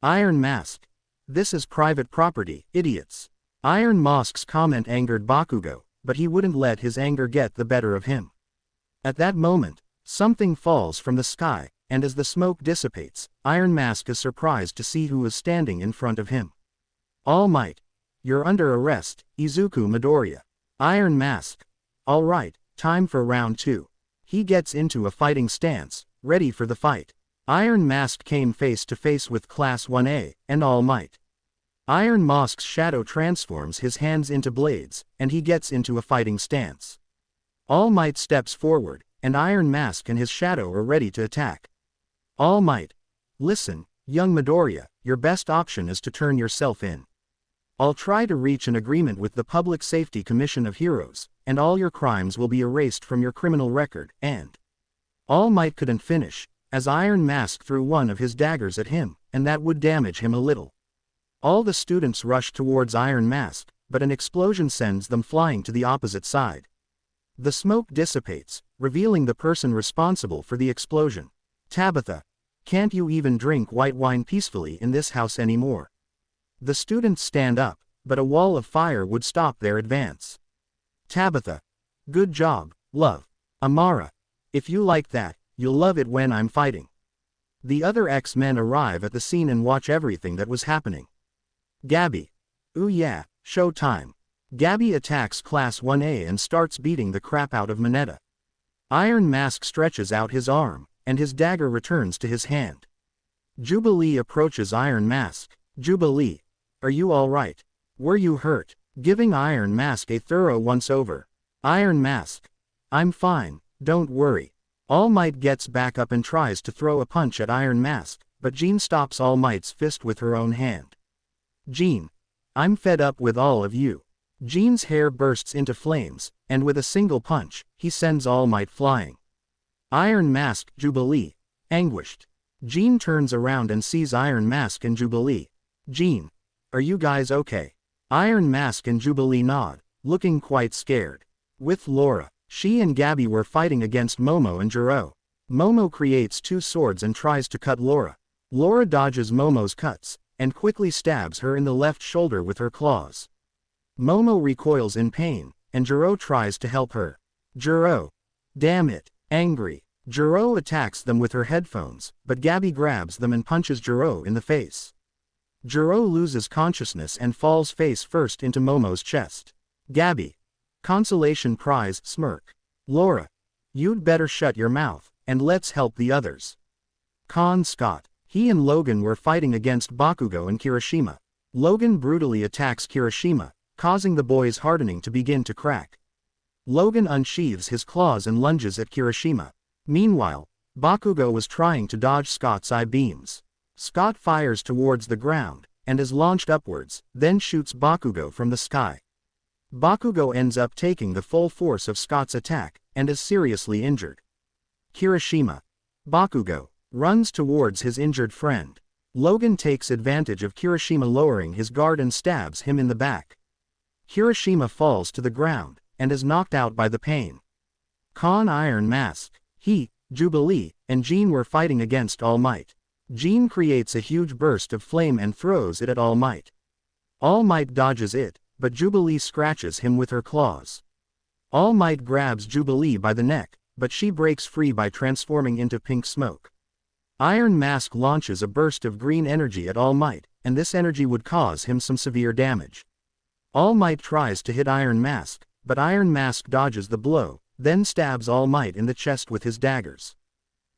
Iron Mask. This is private property, idiots. Iron Mask's comment angered Bakugo, but he wouldn't let his anger get the better of him. At that moment, something falls from the sky, and as the smoke dissipates, Iron Mask is surprised to see who is standing in front of him. All Might. You're under arrest, Izuku Midoriya. Iron Mask. All right, time for round 2. He gets into a fighting stance, ready for the fight. Iron Mask came face to face with Class 1A, and All Might. Iron Mask's shadow transforms his hands into blades, and he gets into a fighting stance. All Might steps forward, and Iron Mask and his shadow are ready to attack. All Might. Listen, young Midoriya, your best option is to turn yourself in. I'll try to reach an agreement with the Public Safety Commission of Heroes, and all your crimes will be erased from your criminal record, and... All Might couldn't finish, as Iron Mask threw one of his daggers at him, and that would damage him a little. All the students rush towards Iron Mask, but an explosion sends them flying to the opposite side. The smoke dissipates, revealing the person responsible for the explosion. Tabitha. Can't you even drink white wine peacefully in this house anymore? The students stand up, but a wall of fire would stop their advance. Tabitha. Good job, love. Amara. If you like that, you'll love it when I'm fighting. The other X-Men arrive at the scene and watch everything that was happening. Gabby. Ooh yeah, show time. Gabby attacks Class 1A and starts beating the crap out of Mineta. Iron Mask stretches out his arm, and his dagger returns to his hand. Jubilee approaches Iron Mask. Jubilee. Are you alright? Were you hurt? Giving Iron Mask a thorough once-over. Iron Mask. I'm fine, don't worry. All Might gets back up and tries to throw a punch at Iron Mask, but Jean stops All Might's fist with her own hand. Jean. I'm fed up with all of you. Jean's hair bursts into flames, and with a single punch, he sends All Might flying. Iron Mask, Jubilee. Anguished. Jean turns around and sees Iron Mask and Jubilee. Jean. Are you guys okay? Iron Mask and Jubilee nod, looking quite scared. With Laura, she and Gabby were fighting against Momo and Jiro. Momo creates two swords and tries to cut Laura. Laura dodges Momo's cuts, and quickly stabs her in the left shoulder with her claws. Momo recoils in pain, and Jiro tries to help her. Jiro. Damn it. Angry. Jiro attacks them with her headphones, but Gabby grabs them and punches Jiro in the face. Jiro loses consciousness and falls face first into Momo's chest. Gabby. Consolation prize, smirk. Laura. You'd better shut your mouth, and let's help the others. Scott. He and Logan were fighting against Bakugo and Kirishima. Logan brutally attacks Kirishima, causing the boy's hardening to begin to crack. Logan unsheathes his claws and lunges at Kirishima. Meanwhile, Bakugo was trying to dodge Scott's eye beams. Scott fires towards the ground, and is launched upwards, then shoots Bakugo from the sky. Bakugo ends up taking the full force of Scott's attack, and is seriously injured. Kirishima. Bakugo runs towards his injured friend. Logan takes advantage of Kirishima lowering his guard and stabs him in the back. Kirishima falls to the ground, and is knocked out by the pain. Iron Mask. He, Jubilee, and Jean were fighting against All Might. Jean creates a huge burst of flame and throws it at All Might. All Might dodges it, but Jubilee scratches him with her claws. All Might grabs Jubilee by the neck, but she breaks free by transforming into pink smoke. Iron Mask launches a burst of green energy at All Might, and this energy would cause him some severe damage. All Might tries to hit Iron Mask, but Iron Mask dodges the blow, then stabs All Might in the chest with his daggers.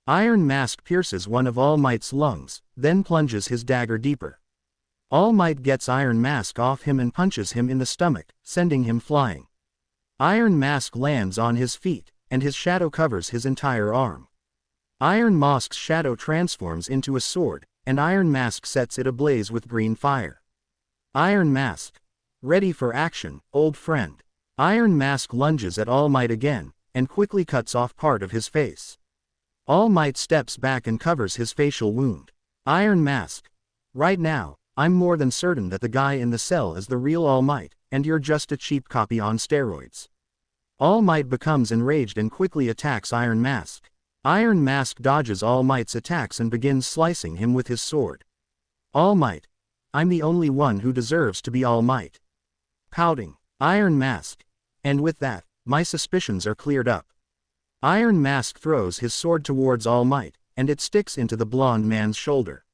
Iron Mask pierces one of All Might's lungs, then plunges his dagger deeper. All Might gets Iron Mask off him and punches him in the stomach, sending him flying. Iron Mask lands on his feet, and his shadow covers his entire arm. Iron Mask's shadow transforms into a sword, and Iron Mask sets it ablaze with green fire. Iron Mask. Ready for action, old friend. Iron Mask lunges at All Might again, and quickly cuts off part of his face. All Might steps back and covers his facial wound. Iron Mask. Right now, I'm more than certain that the guy in the cell is the real All Might, and you're just a cheap copy on steroids. All Might becomes enraged and quickly attacks Iron Mask. Iron Mask dodges All Might's attacks and begins slicing him with his sword. All Might. I'm the only one who deserves to be All Might. Pouting. Iron Mask. And with that, my suspicions are cleared up. Iron Mask throws his sword towards All Might, and it sticks into the blonde man's shoulder.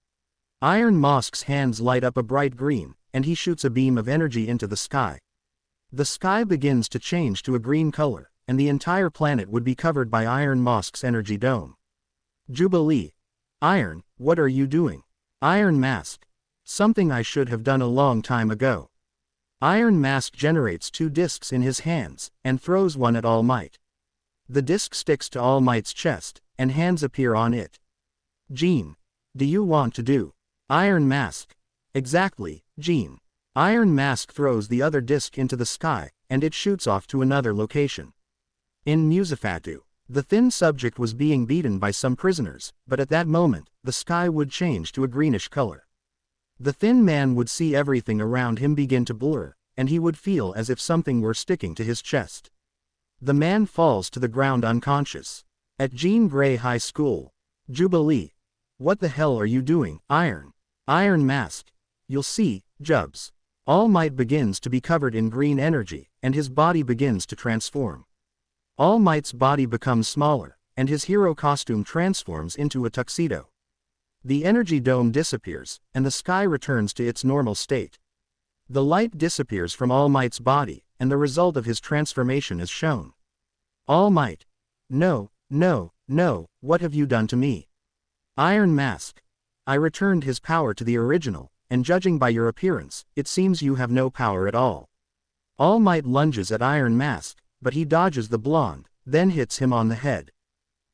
Iron Mask's hands light up a bright green, and he shoots a beam of energy into the sky. The sky begins to change to a green color, and the entire planet would be covered by Iron Mask's energy dome. Jubilee. Iron, what are you doing? Iron Mask. Something I should have done a long time ago. Iron Mask generates two discs in his hands, and throws one at All Might. The disc sticks to All Might's chest, and hands appear on it. Jean. Do you want to do? Iron Mask. Exactly, Jean. Iron Mask throws the other disc into the sky, and it shoots off to another location. In Musafatu, the thin subject was being beaten by some prisoners, but at that moment, the sky would change to a greenish color. The thin man would see everything around him begin to blur, and he would feel as if something were sticking to his chest. The man falls to the ground unconscious. At Jean Grey High School. Jubilee. What the hell are you doing, Iron? Iron Mask. You'll see, Jubs. All Might begins to be covered in green energy, and his body begins to transform. All Might's body becomes smaller, and his hero costume transforms into a tuxedo. The energy dome disappears, and the sky returns to its normal state. The light disappears from All Might's body, and the result of his transformation is shown. All Might. No, no, no, what have you done to me? Iron Mask. I returned his power to the original, and judging by your appearance, it seems you have no power at all. All Might lunges at Iron Mask, but he dodges the blonde, then hits him on the head.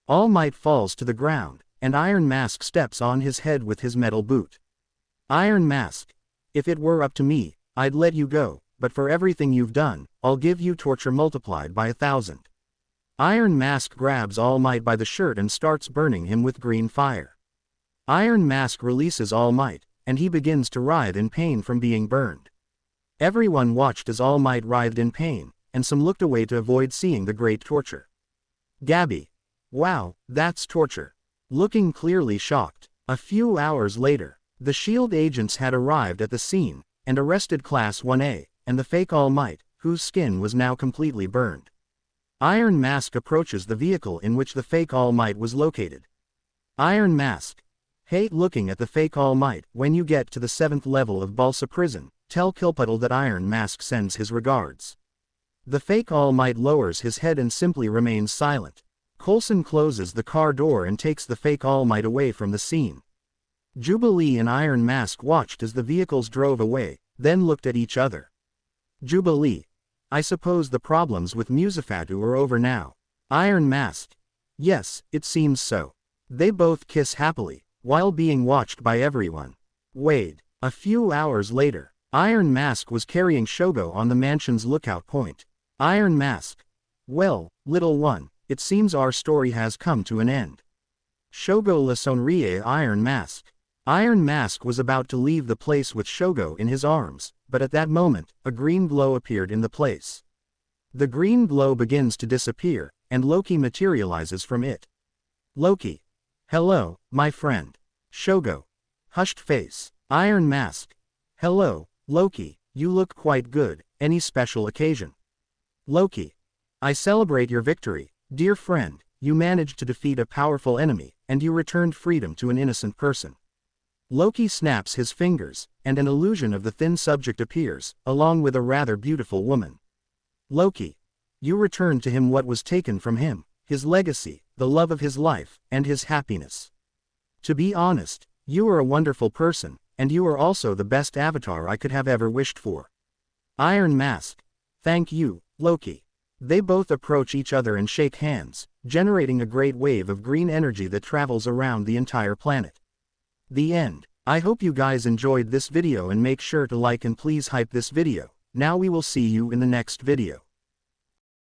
All Might falls to the ground, and Iron Mask steps on his head with his metal boot. Iron Mask. If it were up to me, I'd let you go, but for everything you've done, I'll give you torture multiplied by 1,000. Iron Mask grabs All Might by the shirt and starts burning him with green fire. Iron Mask releases All Might, and he begins to writhe in pain from being burned. Everyone watched as All Might writhed in pain, and some looked away to avoid seeing the great torture. Gabby. Wow, that's torture. Looking clearly shocked. A few hours later, the SHIELD agents had arrived at the scene, and arrested Class 1A, and the fake All Might, whose skin was now completely burned. Iron Mask approaches the vehicle in which the fake All Might was located. Iron Mask. Hey, looking at the fake All Might, when you get to the 7th level of Balsa Prison, tell Kilpuddle that Iron Mask sends his regards. The fake All Might lowers his head and simply remains silent. Coulson closes the car door and takes the fake All Might away from the scene. Jubilee and Iron Mask watched as the vehicles drove away, then looked at each other. Jubilee. I suppose the problems with Musafatu are over now. Iron Mask. Yes, it seems so. They both kiss happily, while being watched by everyone. Wade. A few hours later, Iron Mask was carrying Shogo on the mansion's lookout point. Iron Mask. Well, little one, it seems our story has come to an end. Shogo la sonríe Iron Mask. Iron Mask was about to leave the place with Shogo in his arms, but at that moment, a green glow appeared in the place. The green glow begins to disappear, and Loki materializes from it. Loki. Hello, my friend. Shogo. Hushed face. Iron Mask. Hello, Loki, you look quite good, any special occasion? Loki. I celebrate your victory, dear friend, you managed to defeat a powerful enemy, and you returned freedom to an innocent person. Loki snaps his fingers, and an illusion of the thin subject appears, along with a rather beautiful woman. Loki. You returned to him what was taken from him, his legacy, the love of his life, and his happiness. To be honest, you are a wonderful person, and you are also the best avatar I could have ever wished for. Iron Mask. Thank you, Loki. They both approach each other and shake hands, generating a great wave of green energy that travels around the entire planet. The end. I hope you guys enjoyed this video and make sure to like and please hype this video. Now we will see you in the next video.